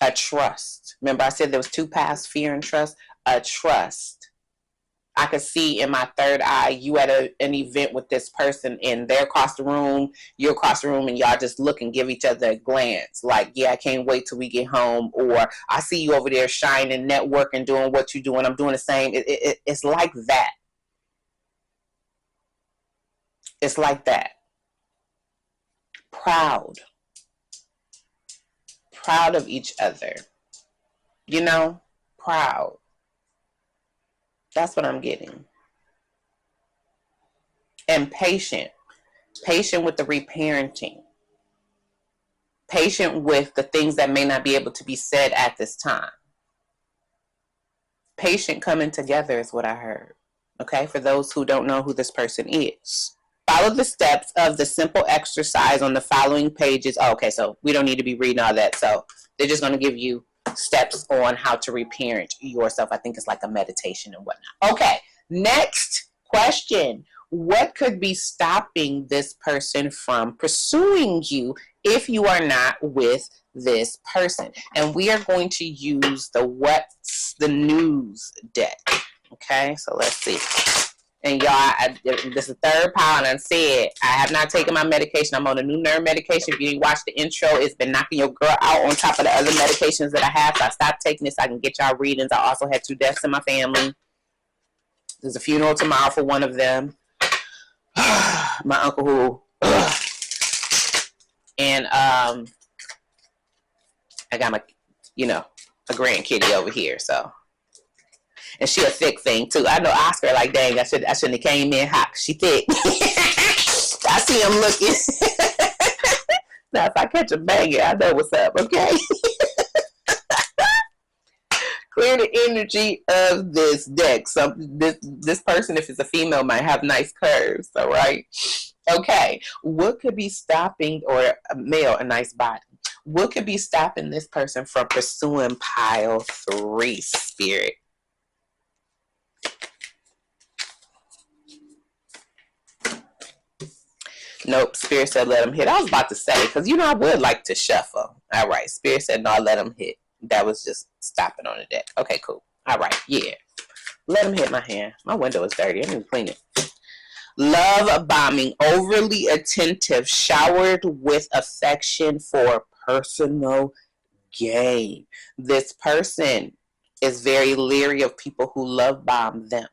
A trust. Remember I said there was two paths, fear and trust? A trust. I could see in my third eye, you at an event with this person and they're across the room, you're across the room, and y'all just look and give each other a glance. Like, yeah, I can't wait till we get home. Or I see you over there shining, networking, doing what you're doing. I'm doing the same. It's like that. It's like that. Proud. Proud of each other. You know? Proud. That's what I'm getting. And patient. Patient with the reparenting. Patient with the things that may not be able to be said at this time. Patient coming together is what I heard. Okay? For those who don't know who this person is. Follow the steps of the simple exercise on the following pages. Oh, okay, so we don't need to be reading all that. So they're just going to give you steps on how to reparent yourself. I think it's like a meditation and whatnot. Okay, next question. What could be stopping this person from pursuing you if you are not with this person? And we are going to use the What's the News deck. Okay, so let's see. And y'all, this is the third pile, and I said I have not taken my medication. I'm on a new nerve medication. If you didn't watch the intro, it's been knocking your girl out on top of the other medications that I have. So I stopped taking this so I can get y'all readings. I also had 2 deaths in my family. There's a funeral tomorrow for one of them. My uncle who, and I got my, a grandkitty over here, so. And she a thick thing too. I know Oscar like, dang, I shouldn't have came in hot. She thick. I see him looking. Now if I catch a banger, I know what's up, okay? Clear the energy of this deck. So this person, if it's a female, might have nice curves, all right? Okay, what could be stopping, or a male, a nice body. What could be stopping this person from pursuing Pile 3, Spirit? Nope, Spirit said let him hit. I was about to say, because I would like to shuffle. All right, Spirit said no, let him hit. That was just stopping on the deck. Okay, cool. All right, yeah. Let him hit my hand. My window is dirty. I need to clean it. Love bombing, overly attentive, showered with affection for personal gain. This person is very leery of people who love bomb them.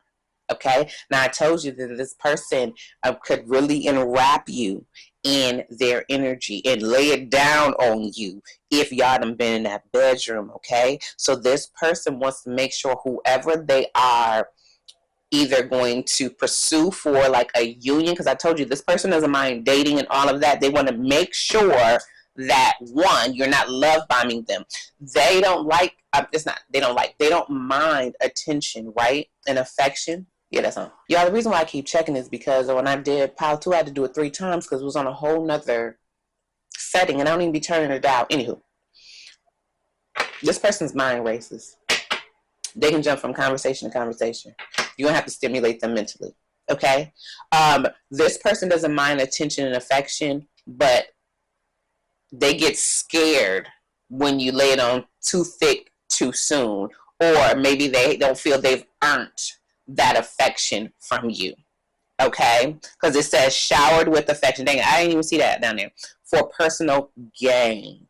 Okay, now I told you that this person could really enwrap you in their energy and lay it down on you if y'all done been in that bedroom. Okay, so this person wants to make sure whoever they are either going to pursue for like a union, because I told you this person doesn't mind dating and all of that. They want to make sure that, one, you're not love bombing them. They don't like, they don't mind attention, right? And affection. Yeah, that's on. Y'all, the reason why I keep checking is because when I did pile 2, I had to do it 3 times because it was on a whole nother setting, and I don't even be turning it out. Anywho, this person's mind races. They can jump from conversation to conversation. You're going to have to stimulate them mentally. Okay? This person doesn't mind attention and affection, but they get scared when you lay it on too thick too soon, or maybe they don't feel they've earned that affection from you. Okay? Because it says showered with affection. Dang, I didn't even see that down there. For personal gain.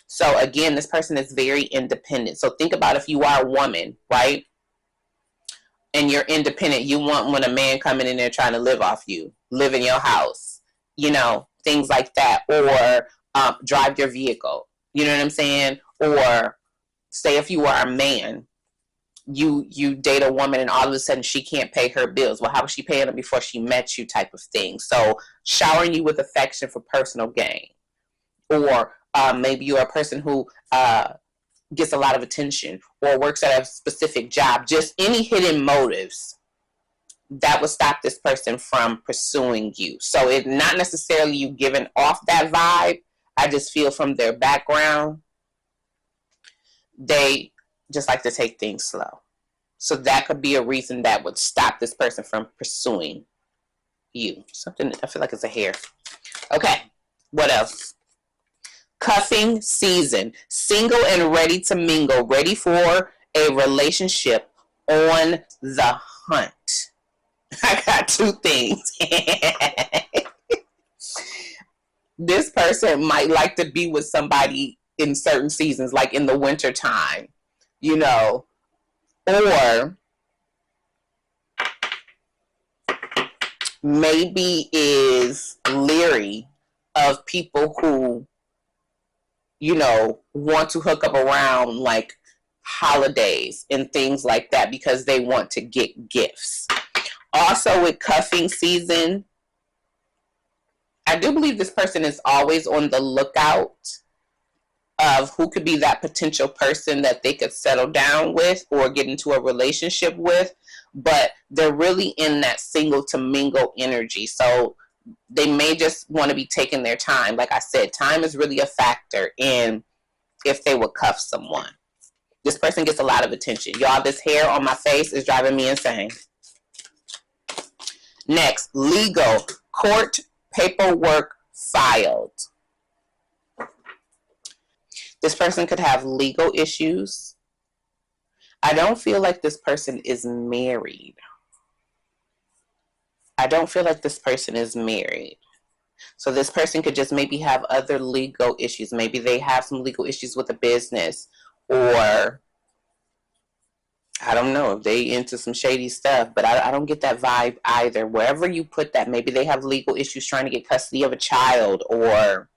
So again, this person is very independent. So think about if you are a woman, right? And you're independent. You want when a man coming in there trying to live off you, live in your house, you know, things like that, or drive your vehicle. You know what I'm saying? Or say if you are a man, you date a woman and all of a sudden she can't pay her bills. Well, how was she paying them before she met you, type of thing? So showering you with affection for personal gain. Or maybe you're a person who gets a lot of attention or works at a specific job. Just any hidden motives that would stop this person from pursuing you. So it's not necessarily you giving off that vibe. I just feel from their background, they just like to take things slow. So that could be a reason that would stop this person from pursuing you. Something, I feel like it's a hair. Okay, what else? Cuffing season. Single and ready to mingle. Ready for a relationship, on the hunt. I got 2 things. This person might like to be with somebody in certain seasons, like in the winter time, you know, or maybe is leery of people who, you know, want to hook up around like holidays and things like that because they want to get gifts. Also with cuffing season, I do believe this person is always on the lookout of who could be that potential person that they could settle down with or get into a relationship with, but they're really in that single to mingle energy. So they may just want to be taking their time. Like I said, time is really a factor in if they would cuff someone. This person gets a lot of attention. Y'all, this hair on my face is driving me insane. Next, legal. Court paperwork filed. This person could have legal issues. I don't feel like this person is married. I don't feel like this person is married. So this person could just maybe have other legal issues. Maybe they have some legal issues with a business, or I don't know if they into some shady stuff, but I don't get that vibe either. Wherever you put that, maybe they have legal issues trying to get custody of a child, or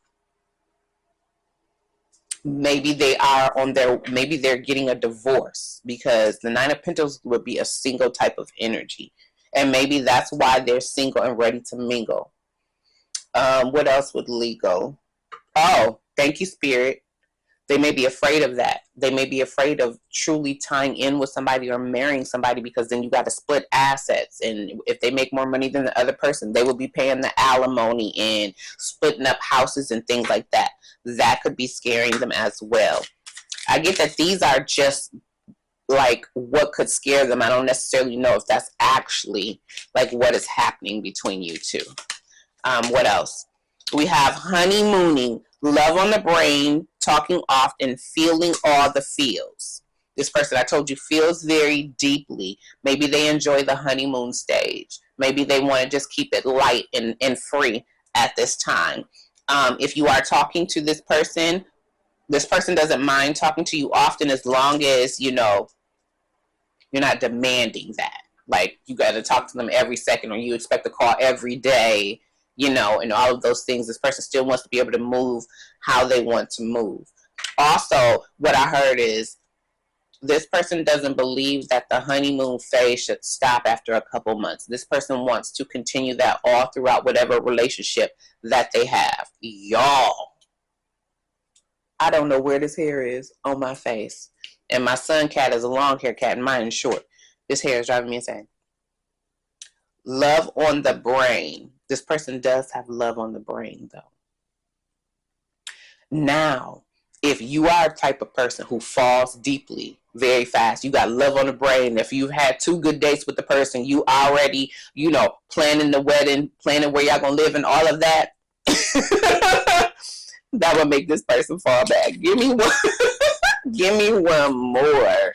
maybe they are on their, maybe they're getting a divorce, because the 9 of Pentacles would be a single type of energy. And maybe that's why they're single and ready to mingle. What else with legal? Oh, thank you, Spirit. They may be afraid of that. They may be afraid of truly tying in with somebody or marrying somebody, because then you got to split assets. And if they make more money than the other person, they will be paying the alimony and splitting up houses and things like that. That could be scaring them as well. I get that these are just like what could scare them. I don't necessarily know if that's actually like what is happening between you two. What else? We have honeymooning, love on the brain, talking often, feeling all the feels. This person, I told you, feels very deeply. Maybe they enjoy the honeymoon stage. Maybe they want to just keep it light and free at this time. If you are talking to this person doesn't mind talking to you often, as long as, you know, you're not demanding that. Like, you got to talk to them every second, or you expect a call every day, you know, and all of those things. This person still wants to be able to move how they want to move. Also, what I heard is this person doesn't believe that the honeymoon phase should stop after a couple months. This person wants to continue that all throughout whatever relationship that they have. Y'all, I don't know where this hair is on my face. And my son cat is a long hair cat and mine is short. This hair is driving me insane. Love on the brain. This person does have love on the brain, though. Now, if you are a type of person who falls deeply very fast, you got love on the brain. If you've had 2 good dates with the person, you already, planning the wedding, planning where y'all gonna live and all of that, that would make this person fall back. Give me one. Give me one more.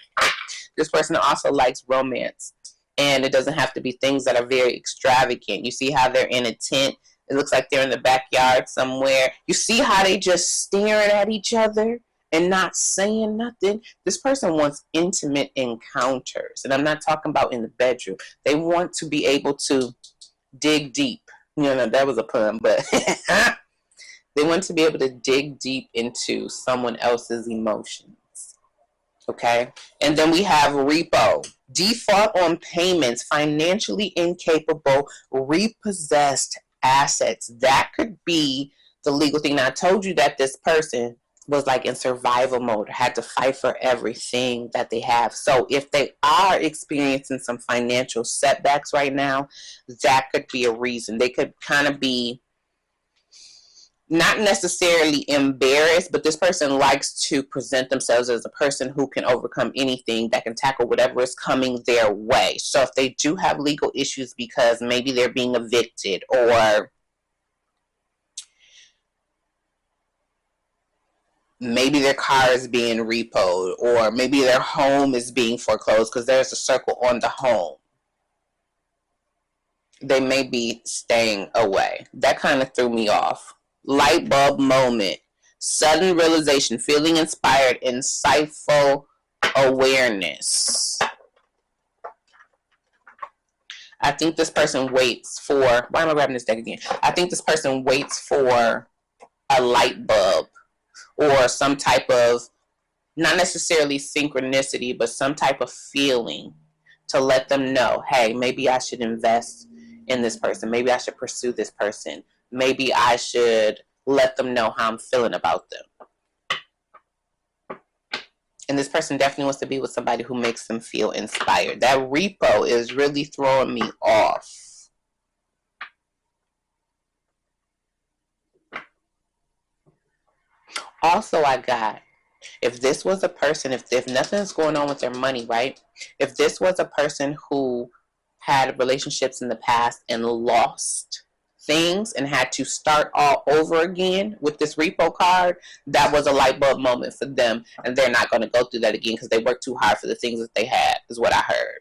This person also likes romance, and it doesn't have to be things that are very extravagant. You see how they're in a tent? It looks like they're in the backyard somewhere. You see how they just staring at each other and not saying nothing? This person wants intimate encounters. And I'm not talking about in the bedroom. They want to be able to dig deep. That was a pun, but they want to be able to dig deep into someone else's emotions. Okay? And then we have repo. Default on payments, financially incapable, repossessed assets. That could be the legal thing. Now, I told you that this person was like in survival mode, had to fight for everything that they have. So if they are experiencing some financial setbacks right now, that could be a reason. They could kind of be not necessarily embarrassed, but this person likes to present themselves as a person who can overcome anything, that can tackle whatever is coming their way. So if they do have legal issues because maybe they're being evicted, or maybe their car is being repoed, or maybe their home is being foreclosed because there's a circle on the home, they may be staying away. That kind of threw me off. Light bulb moment, sudden realization, feeling inspired, insightful awareness. I think this person waits for, why am I grabbing this deck again? I think this person waits for a light bulb or some type of, not necessarily synchronicity, but some type of feeling to let them know, hey, maybe I should invest in this person. Maybe I should pursue this person. Maybe I should let them know how I'm feeling about them. And this person definitely wants to be with somebody who makes them feel inspired. That repo is really throwing me off. Also, I got, if this was a person, if nothing's going on with their money, right? If this was a person who had relationships in the past and lost things and had to start all over again with this repo card, that was a light bulb moment for them, and they're not going to go through that again because they worked too hard for the things that they had, is what I heard.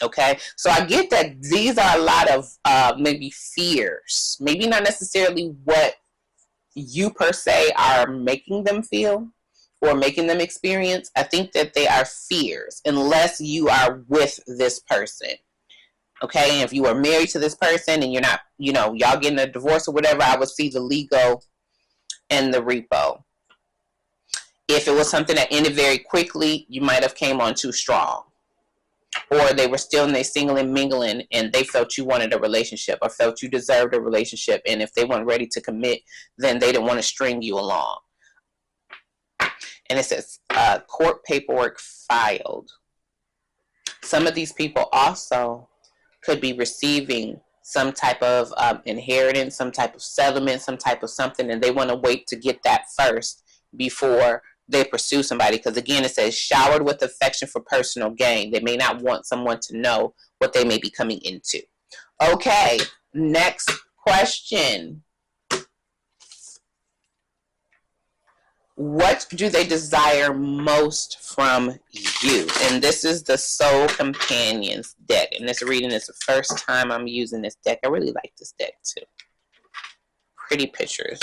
Okay, so I get that these are a lot of maybe fears, maybe not necessarily what you per se are making them feel or making them experience. I think that they are fears unless you are with this person. Okay, and if you are married to this person and you're not, y'all getting a divorce or whatever, I would see the legal and the repo. If it was something that ended very quickly, you might have came on too strong. Or they were still in their single and mingling and they felt you wanted a relationship or felt you deserved a relationship. And if they weren't ready to commit, then they didn't want to string you along. And it says court paperwork filed. Some of these people also could be receiving some type of inheritance, some type of settlement, some type of something, and they want to wait to get that first before they pursue somebody. Because again, it says showered with affection for personal gain. They may not want someone to know what they may be coming into. Okay, next question. What do they desire most from you? And this is the Soul Companions deck. And this reading is the first time I'm using this deck. I really like this deck too. Pretty pictures.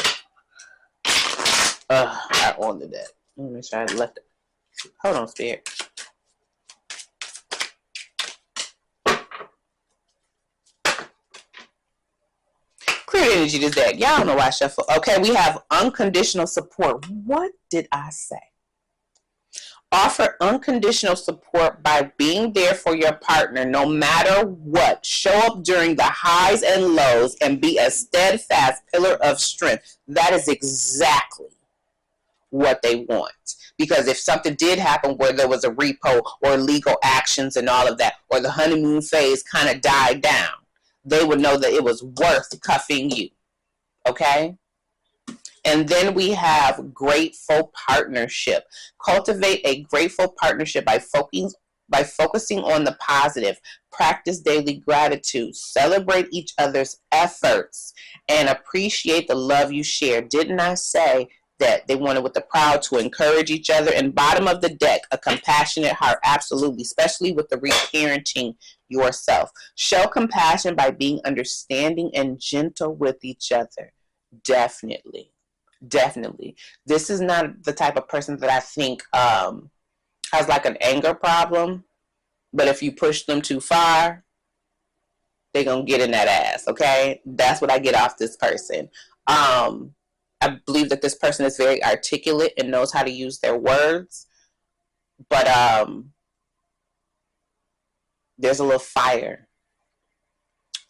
I own the deck. Let me make sure I left it. Hold on, Spirit. Clear energy this deck. Y'all don't know why I shuffle. Okay, we have unconditional support. What did I say? Offer unconditional support by being there for your partner no matter what. Show up during the highs and lows and be a steadfast pillar of strength. That is exactly what they want. Because if something did happen where there was a repo or legal actions and all of that, or the honeymoon phase kind of died down, they would know that it was worth cuffing you. Okay? And then we have grateful partnership. Cultivate a grateful partnership by focusing on the positive. Practice daily gratitude. Celebrate each other's efforts and appreciate the love you share. Didn't I say that they wanted with the proud to encourage each other? And bottom of the deck, a compassionate heart. Absolutely, especially with the reparenting yourself. Show compassion by being understanding and gentle with each other. Definitely. This is not the type of person that I think has like an anger problem, but if you push them too far, they're gonna get in that ass. Okay, that's what I get off this person. I believe that this person is very articulate and knows how to use their words, but there's a little fire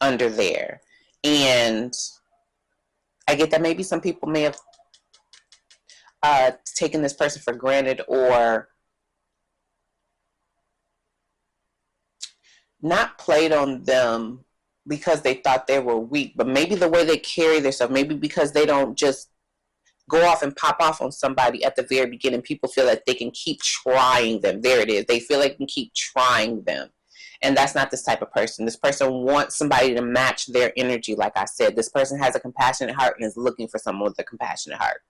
under there, and I get that maybe some people may have taken this person for granted or not played on them because they thought they were weak, but maybe the way they carry themselves, maybe because they don't just go off and pop off on somebody at the very beginning. People feel that they can keep trying them. There it is. They feel like they can keep trying them. And that's not this type of person. This person wants somebody to match their energy. Like I said, this person has a compassionate heart and is looking for someone with a compassionate heart.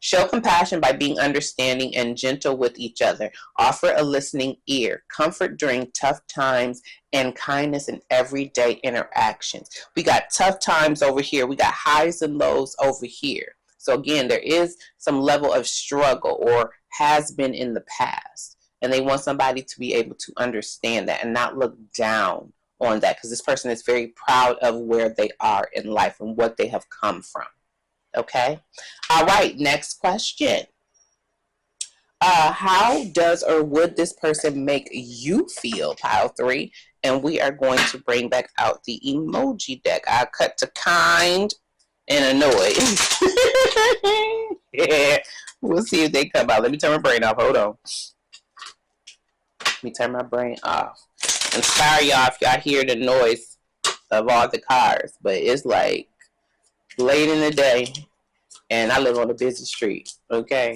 Show compassion by being understanding and gentle with each other. Offer a listening ear, comfort during tough times, and kindness in everyday interactions. We got tough times over here. We got highs and lows over here. So again, there is some level of struggle or has been in the past. And they want somebody to be able to understand that and not look down on that, because this person is very proud of where they are in life and what they have come from. Okay. All right. Next question. How does or would this person make you feel? Pile 3. And we are going to bring back out the emoji deck. I'll cut to kind and annoyed. Yeah. We'll see if they come out. Let me turn my brain off. Hold on. Let me turn my brain off. And sorry, y'all, if y'all hear the noise of all the cars. But it's like late in the day, and I live on a busy street. Okay.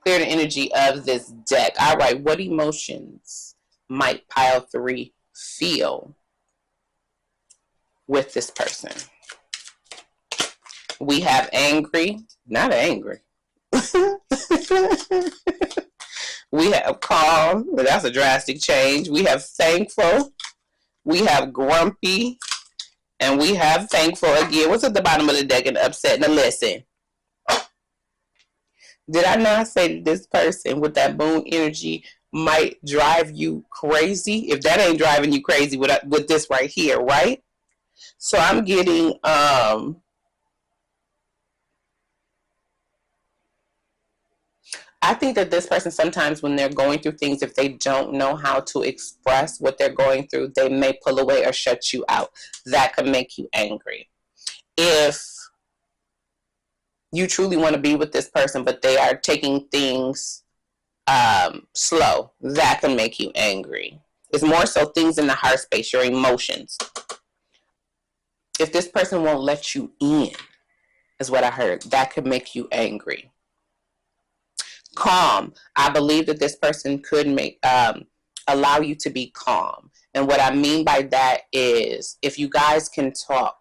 Clear the energy of this deck. All right. What emotions might pile 3 feel with this person? We have angry, not angry. We have calm, but that's a drastic change. We have thankful. We have grumpy. And we have thankful again. What's at the bottom of the deck? And upset. Now listen. Did I not say that this person with that moon energy might drive you crazy? If that ain't driving you crazy with this right here, right? So I'm getting I think that this person sometimes when they're going through things, if they don't know how to express what they're going through, they may pull away or shut you out. That could make you angry. If you truly want to be with this person, but they are taking things slow, that can make you angry. It's more so things in the heart space, your emotions. If this person won't let you in, is what I heard, that could make you angry. Calm. I believe that this person could make allow you to be calm. And what I mean by that is if you guys can talk,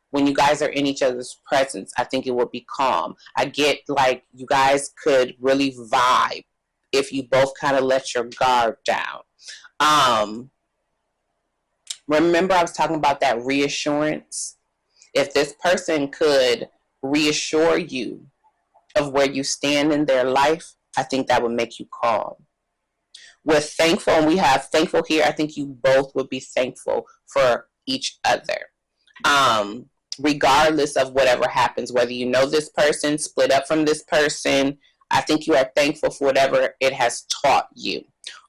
when you guys are in each other's presence, I think it will be calm. I get like you guys could really vibe if you both kind of let your guard down. Remember I was talking about that reassurance. If this person could reassure you of where you stand in their life, I think that would make you calm. With thankful, and we have thankful here, I think you both would be thankful for each other. Regardless of whatever happens, whether you know this person, split up from this person, I think you are thankful for whatever it has taught you.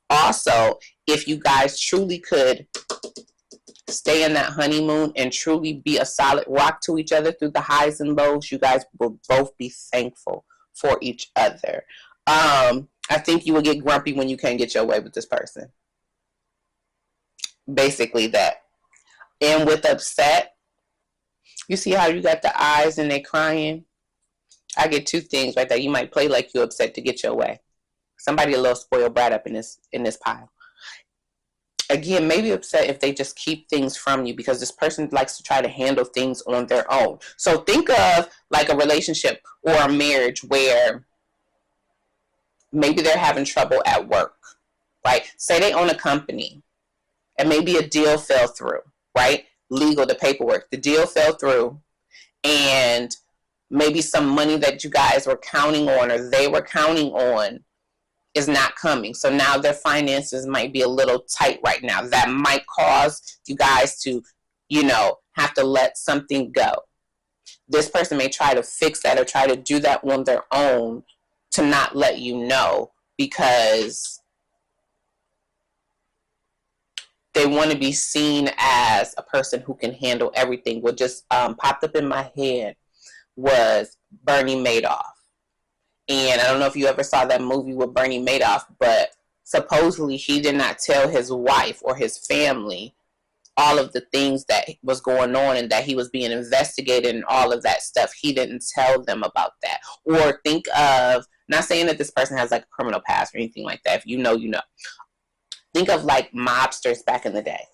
Also, if you guys truly could stay in that honeymoon and truly be a solid rock to each other through the highs and lows, you guys will both be thankful for each other. I think you will get grumpy when you can't get your way with this person. Basically that. And with upset, you see how you got the eyes and they crying? I get two things right there. You might play like you're upset to get your way. Somebody a little spoiled brat up in this pile. Again, maybe upset if they just keep things from you because this person likes to try to handle things on their own. So think of like a relationship or a marriage where maybe they're having trouble at work, right? Say they own a company and maybe a deal fell through, right? Legal, the paperwork, the deal fell through, and maybe some money that you guys were counting on or they were counting on is not coming. So now their finances might be a little tight right now. That might cause you guys to, have to let something go. This person may try to fix that or try to do that on their own to not let you know because they want to be seen as a person who can handle everything. What just popped up in my head was Bernie Madoff. And I don't know if you ever saw that movie with Bernie Madoff, but supposedly he did not tell his wife or his family all of the things that was going on and that he was being investigated and all of that stuff. He didn't tell them about that. Or think of, not saying that this person has like a criminal past or anything like that. If you know, you know. Think of like mobsters back in the day.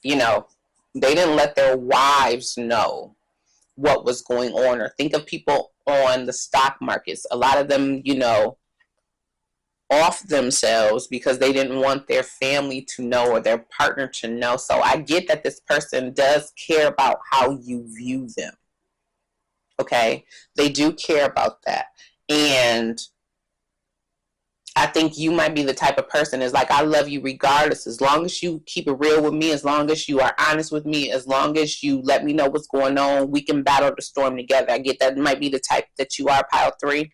They didn't let their wives know what was going on. Or think of people on the stock markets. A lot of them, off themselves because they didn't want their family to know or their partner to know. So I get that this person does care about how you view them. Okay? They do care about that. And I think you might be the type of person is like, I love you regardless. As long as you keep it real with me, as long as you are honest with me, as long as you let me know what's going on, we can battle the storm together. I get that might be the type that you are, pile 3.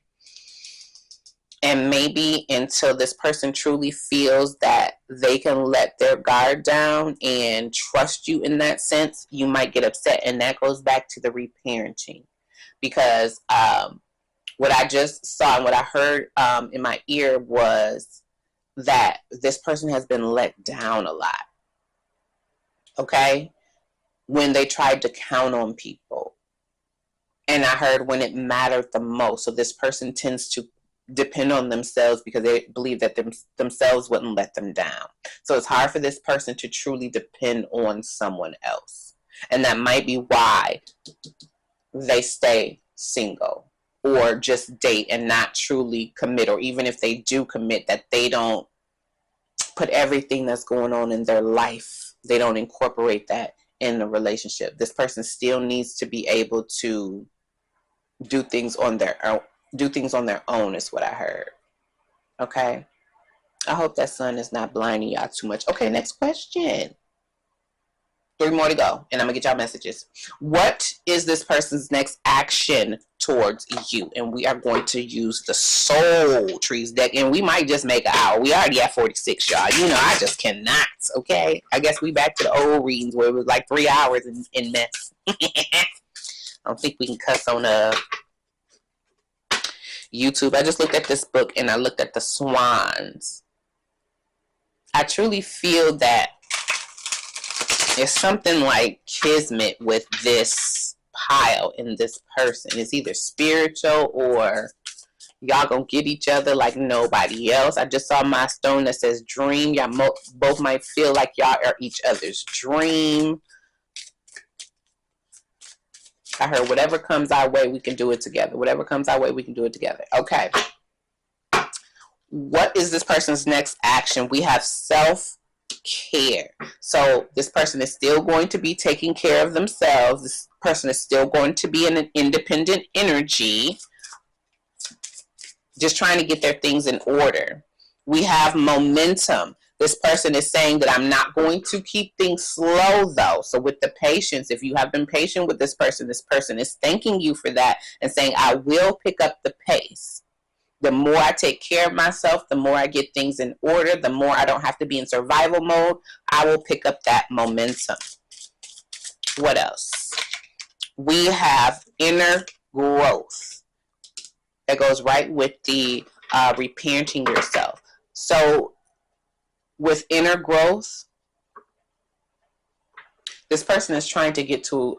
And maybe until this person truly feels that they can let their guard down and trust you in that sense, you might get upset. And that goes back to the reparenting. Because what I just saw and what I heard in my ear was that this person has been let down a lot. Okay? When they tried to count on people. And I heard when it mattered the most. So this person tends to depend on themselves because they believe that themselves wouldn't let them down. So it's hard for this person to truly depend on someone else. And that might be why they stay single. Or just date and not truly commit. Or even if they do commit, that they don't put everything that's going on in their life. They don't incorporate that in the relationship. This person still needs to be able to do things on their own. Do things on their own is what I heard. Okay? I hope that sun is not blinding y'all too much. Okay, next question. 3 more to go, and I'm going to get y'all messages. What is this person's next action towards you? And we are going to use the Soul Trees deck, and we might just make an hour. We already at 46, y'all. I just cannot, okay? I guess we back to the old readings where it was like 3 hours in mess. I don't think we can cuss on YouTube. I just looked at this book, and I looked at the swans. I truly feel that there's something like kismet with this pile in this person. It's either spiritual or y'all gonna get each other like nobody else. I just saw my stone that says dream. Y'all both might feel like y'all are each other's dream. I heard whatever comes our way, we can do it together. Whatever comes our way, we can do it together. Okay. What is this person's next action? We have self-care. So this person is still going to be taking care of themselves. This person is still going to be in an independent energy, just trying to get their things in order. We have momentum. This person is saying that I'm not going to keep things slow though. So with the patience, if you have been patient with this person is thanking you for that and saying, I will pick up the pace. The more I take care of myself, the more I get things in order, the more I don't have to be in survival mode, I will pick up that momentum. What else? We have inner growth. That goes right with the reparenting yourself. So with inner growth, This person is trying to get to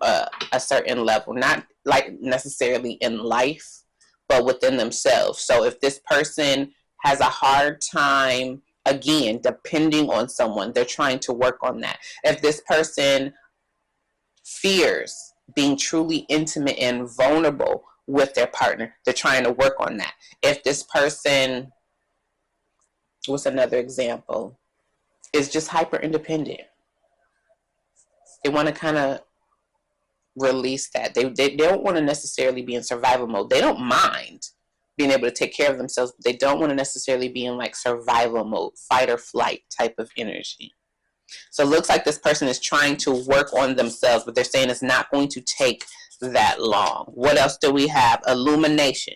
a certain level, not like necessarily in life, but within themselves. So if this person has a hard time, again, depending on someone, they're trying to work on that. If this person fears being truly intimate and vulnerable with their partner, they're trying to work on that. If this person, what's another example, is just hyper independent, they want to kind of release that. They don't want to necessarily be in survival mode. They don't mind being able to take care of themselves, but they don't want to necessarily be in like survival mode, fight or flight type of energy. So it looks like this person is trying to work on themselves, but they're saying it's not going to take that long. What else do we have? Illumination.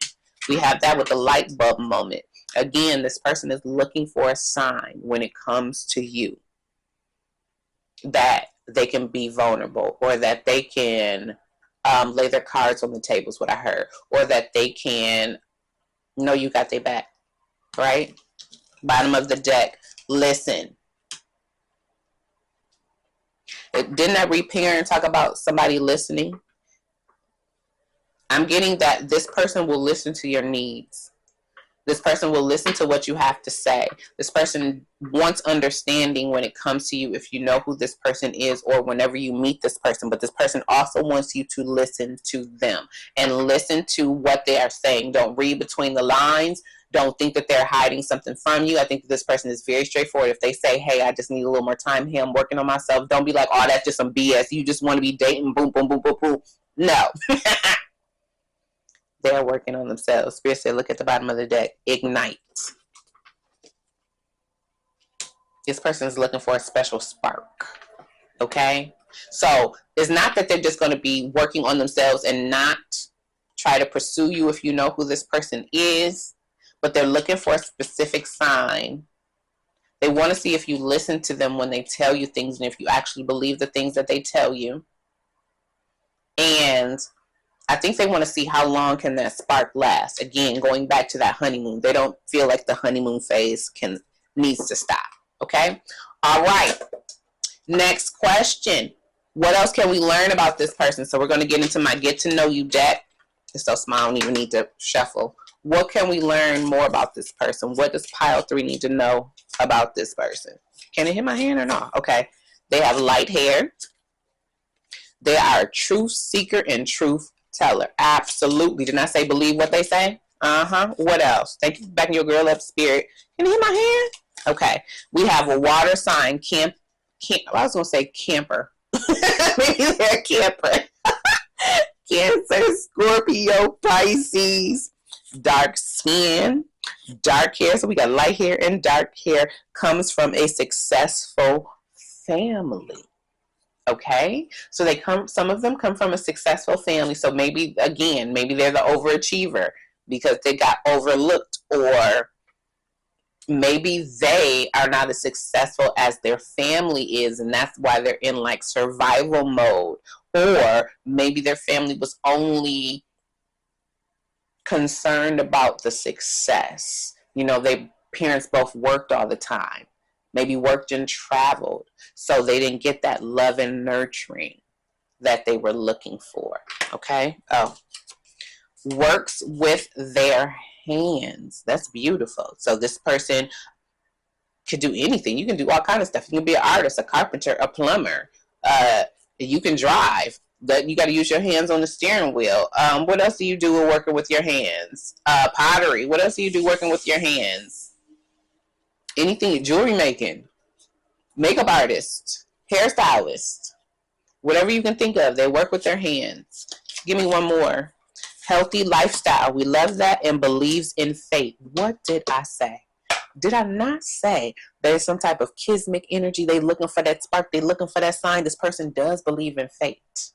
We have that with the light bulb moment. Again, this person is looking for a sign when it comes to you that they can be vulnerable, or that they can lay their cards on the table, is what I heard, or that they can know you got their back, right? Bottom of the deck, listen. Didn't I read Pair and talk about somebody listening? I'm getting that this person will listen to your needs. This person will listen to what you have to say. This person wants understanding when it comes to you, if you know who this person is, or whenever you meet this person. But this person also wants you to listen to them and listen to what they are saying. Don't read between the lines. Don't think that they're hiding something from you. I think that this person is very straightforward. If they say, hey, I just need a little more time here, I'm working on myself, don't be like, oh, that's just some BS. You just want to be dating, boom, boom, boom, boom, boom. No. They're working on themselves. Spirit said, look at the bottom of the deck. Ignite. This person is looking for a special spark. Okay? So it's not that they're just going to be working on themselves and not try to pursue you if you know who this person is, but they're looking for a specific sign. They want to see if you listen to them when they tell you things and if you actually believe the things that they tell you. And I think they want to see how long can that spark last. Again, going back to that honeymoon. They don't feel like the honeymoon phase needs to stop. Okay? All right. Next question. What else can we learn about this person? So we're going to get into my get to know you deck. It's so small, I don't even need to shuffle. What can we learn more about this person? What does pile 3 need to know about this person? Can it hit my hand or not? Okay. They have light hair. They are a truth seeker and truth teller. Absolutely. Didn't I say believe what they say? What else? Thank you for backing your girl up, Spirit. Can you hear my hand? Okay. We have a water sign. I was going to say camper. Maybe they're a camper. Cancer, Scorpio, Pisces, dark skin, dark hair. So we got light hair and dark hair. Comes from a successful family. Okay, so some of them come from a successful family. So maybe they're the overachiever because they got overlooked, or maybe they are not as successful as their family is, and that's why they're in like survival mode. Or maybe their family was only concerned about the success. You know, their parents both worked all the time. Maybe worked and traveled. So they didn't get that love and nurturing that they were looking for. Okay? Oh. Works with their hands. That's beautiful. So this person could do anything. You can do all kinds of stuff. You can be an artist, a carpenter, a plumber. You can drive. You got to use your hands on the steering wheel. What else do you do working with your hands? Pottery. What else do you do working with your hands? Anything, jewelry making, makeup artist, hairstylist, whatever you can think of, they work with their hands. Give me one more. Healthy lifestyle. We love that, and believes in fate. What did I say? Did I not say there's some type of kismic energy? They looking for that spark. They looking for that sign. This person does believe in fate.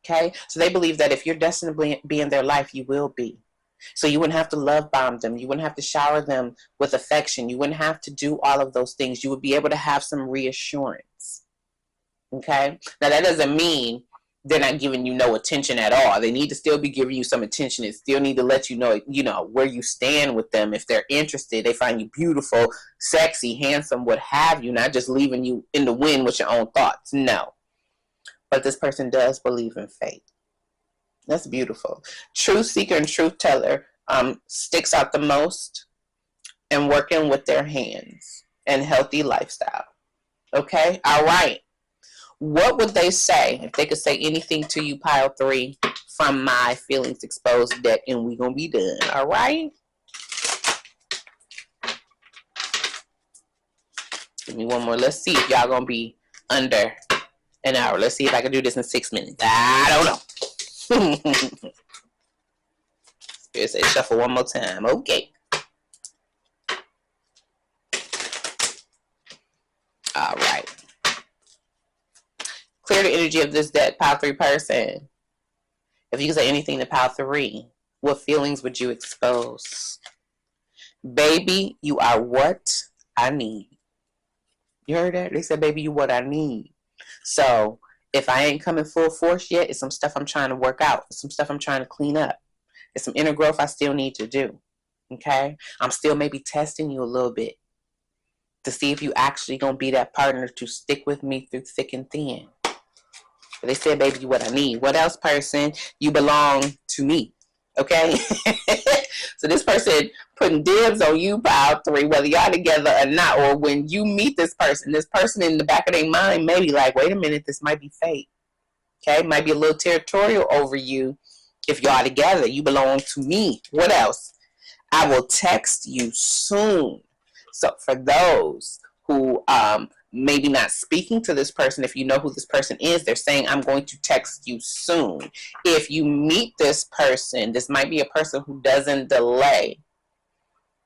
Okay? So they believe that if you're destined to be in their life, you will be. So you wouldn't have to love bomb them. You wouldn't have to shower them with affection. You wouldn't have to do all of those things. You would be able to have some reassurance. Okay? Now that doesn't mean they're not giving you no attention at all. They need to still be giving you some attention. They still need to let you know, where you stand with them. If they're interested, they find you beautiful, sexy, handsome, what have you, not just leaving you in the wind with your own thoughts. No. but this person does believe in fate. That's beautiful. Truth seeker and truth teller sticks out the most in working with their hands and healthy lifestyle. Okay? All right. What would they say if they could say anything to you, pile 3, from my feelings exposed deck, and we gonna be done. All right? Give me one more. Let's see if y'all gonna be under an hour. Let's see if I can do this in 6 minutes. I don't know. Spirit say shuffle one more time. Okay. All right. Clear the energy of this deck, pile 3 person. If you could say anything to pile 3, what feelings would you expose? Baby, you are what I need. You heard that? They said, baby, you what I need. So if I ain't coming full force yet, it's some stuff I'm trying to work out. It's some stuff I'm trying to clean up. It's some inner growth I still need to do. Okay? I'm still maybe testing you a little bit to see if you actually going to be that partner to stick with me through thick and thin. But they said, baby, you what I need. What else, person? You belong to me. Okay? So this person putting dibs on you, pile 3, whether y'all together or not, or when you meet this person in the back of their mind may be like, wait a minute, this might be fake. Okay? Might be a little territorial over you if y'all together. You belong to me. What else? I will text you soon. So for those who maybe not speaking to this person, if you know who this person is, they're saying, I'm going to text you soon. If you meet this person, this might be a person who doesn't delay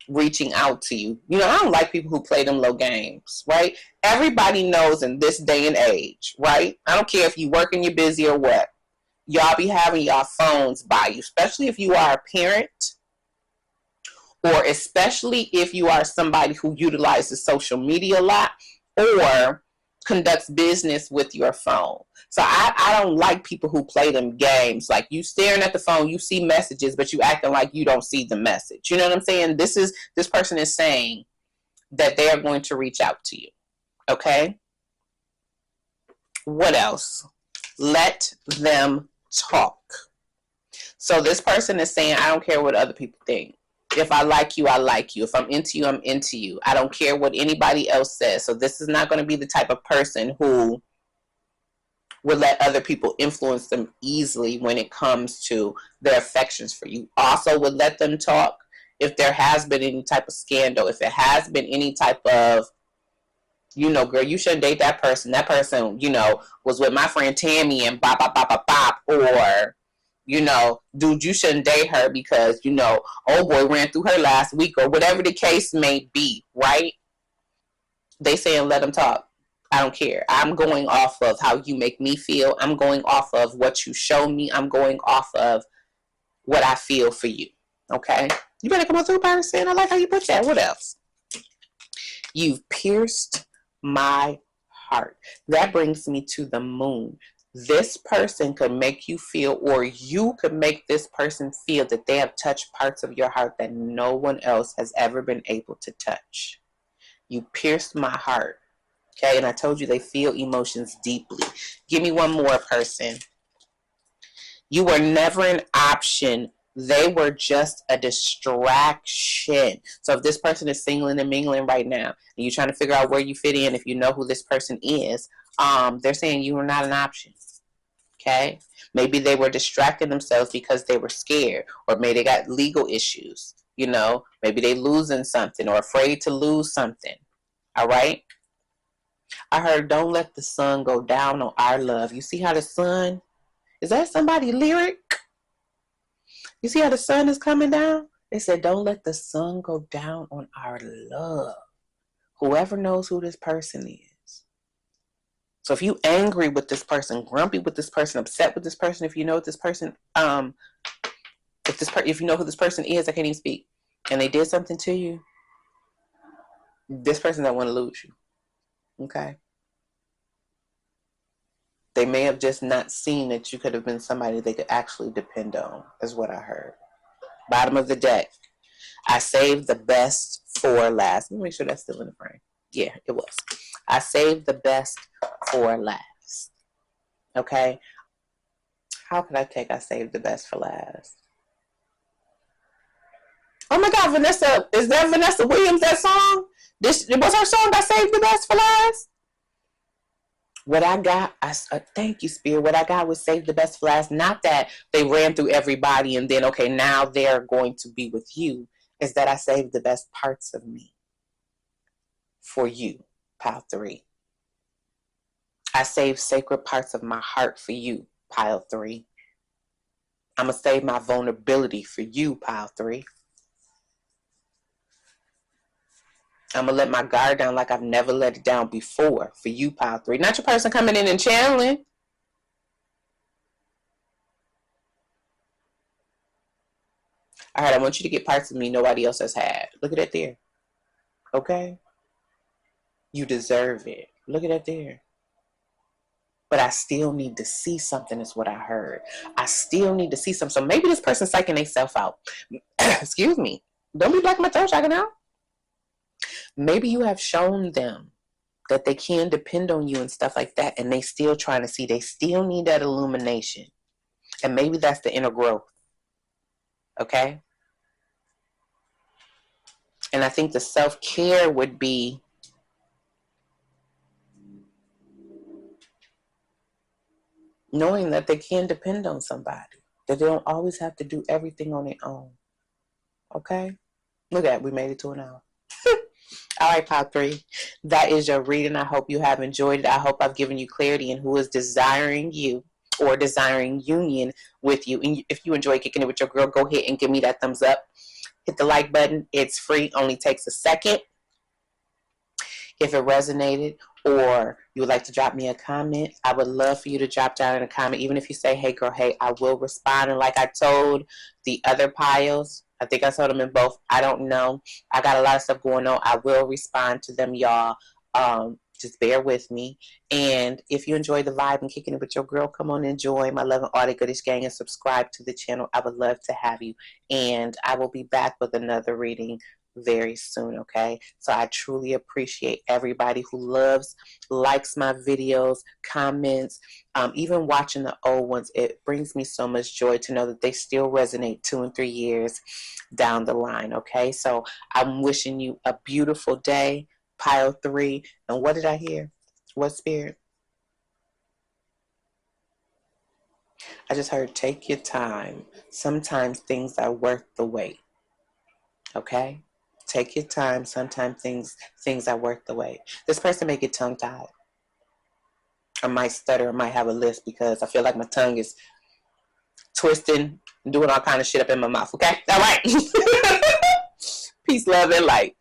reaching out to you. You know, I don't like people who play them low games, right? Everybody knows in this day and age, right? I don't care if you work and you're busy or what. Y'all be having y'all phones by you, especially if you are a parent, or especially if you are somebody who utilizes social media a lot or conducts business with your phone. So I don't like people who play them games. Like, you staring at the phone, you see messages, but you acting like you don't see the message. You know what I'm saying? This person is saying that they are going to reach out to you. Okay? What else? Let them talk. So this person is saying, I don't care what other people think. If I like you, I like you. If I'm into you, I'm into you. I don't care what anybody else says. So this is not going to be the type of person who would let other people influence them easily when it comes to their affections for you. Also would let them talk if there has been any type of scandal. If it has been any type of, you know, girl, you shouldn't date that person. That person, you know, was with my friend Tammy and bop, bop, bop, bop, bop. Or, you know, dude, you shouldn't date her because, you know, old boy ran through her last week, or whatever the case may be, right? They saying let them talk. I don't care. I'm going off of how you make me feel. I'm going off of what you show me. I'm going off of what I feel for you. Okay? You better come on through, person. I like how you put that. What else? You've pierced my heart. That brings me to the moon. This person could make you feel, or you could make this person feel, that they have touched parts of your heart that no one else has ever been able to touch. You pierced my heart. Okay, and I told you they feel emotions deeply. Give me one more, person. You were never an option. They were just a distraction. So if this person is singling and mingling right now, and you're trying to figure out where you fit in, if you know who this person is, they're saying you were not an option. Okay? Maybe they were distracting themselves because they were scared, or maybe they got legal issues. You know, maybe they losing something or afraid to lose something. All right? I heard, don't let the sun go down on our love. You see how the sun, is that somebody lyric? You see how the sun is coming down? They said, don't let the sun go down on our love. Whoever knows who this person is. So if you angry with this person, grumpy with this person, upset with this person, if you know what this person, if you know who this person is, I can't even speak, and they did something to you, this person don't want to lose you. Okay? They may have just not seen that you could have been somebody they could actually depend on, is what I heard. Bottom of the deck. I saved the best for last. Let me make sure that's still in the frame. Yeah, it was. I saved the best for last. Okay? How could I saved the best for last? Oh my God, Vanessa, is that Vanessa Williams, that song? Was her song I saved the best for last? What I got, thank you, Spirit. What I got was save the best for last. Not that they ran through everybody and then, okay, now they're going to be with you. Is that I saved the best parts of me for you, pile 3. I saved sacred parts of my heart for you, pile 3. I'm going to save my vulnerability for you, pile 3. I'm going to let my guard down like I've never let it down before for you, pile 3. Not your person coming in and channeling. All right, I want you to get parts of me nobody else has had. Look at that there. Okay? You deserve it. Look at that there. But I still need to see something is what I heard. I still need to see something. So maybe this person's psyching themselves out. Excuse me. Don't be blocking my throat, checking out. Maybe you have shown them that they can depend on you and stuff like that, and they still trying to see. They still need that illumination. And maybe that's the inner growth. Okay? And I think the self-care would be knowing that they can depend on somebody. That they don't always have to do everything on their own. Okay? Look at it. We made it to an hour. All right, pile 3. That is your reading. I hope you have enjoyed it. I hope I've given you clarity in who is desiring you or desiring union with you. And if you enjoy kicking it with your girl, go ahead and give me that thumbs up. Hit the like button. It's free. Only takes a second. If it resonated or you would like to drop me a comment, I would love for you to drop down in a comment. Even if you say, hey girl, hey, I will respond. And like I told the other piles, I think I told them in both, I don't know. I got a lot of stuff going on. I will respond to them, y'all. Just bear with me. And if you enjoy the vibe and kicking it with your girl, come on and join my Love and All That Goodish gang and subscribe to the channel. I would love to have you. And I will be back with another reading very soon, okay? So I truly appreciate everybody who loves, likes my videos, comments, even watching the old ones. It brings me so much joy to know that they still resonate 2 and 3 years down the line, okay? So I'm wishing you a beautiful day, pile 3. And what did I hear? What spirit? I just heard take your time. Sometimes things are worth the wait, okay? Take your time. Sometimes things are worth the wait. This person may get tongue-tied. I might stutter. I might have a list because I feel like my tongue is twisting, doing all kind of shit up in my mouth. Okay? All right. Peace, love, and light.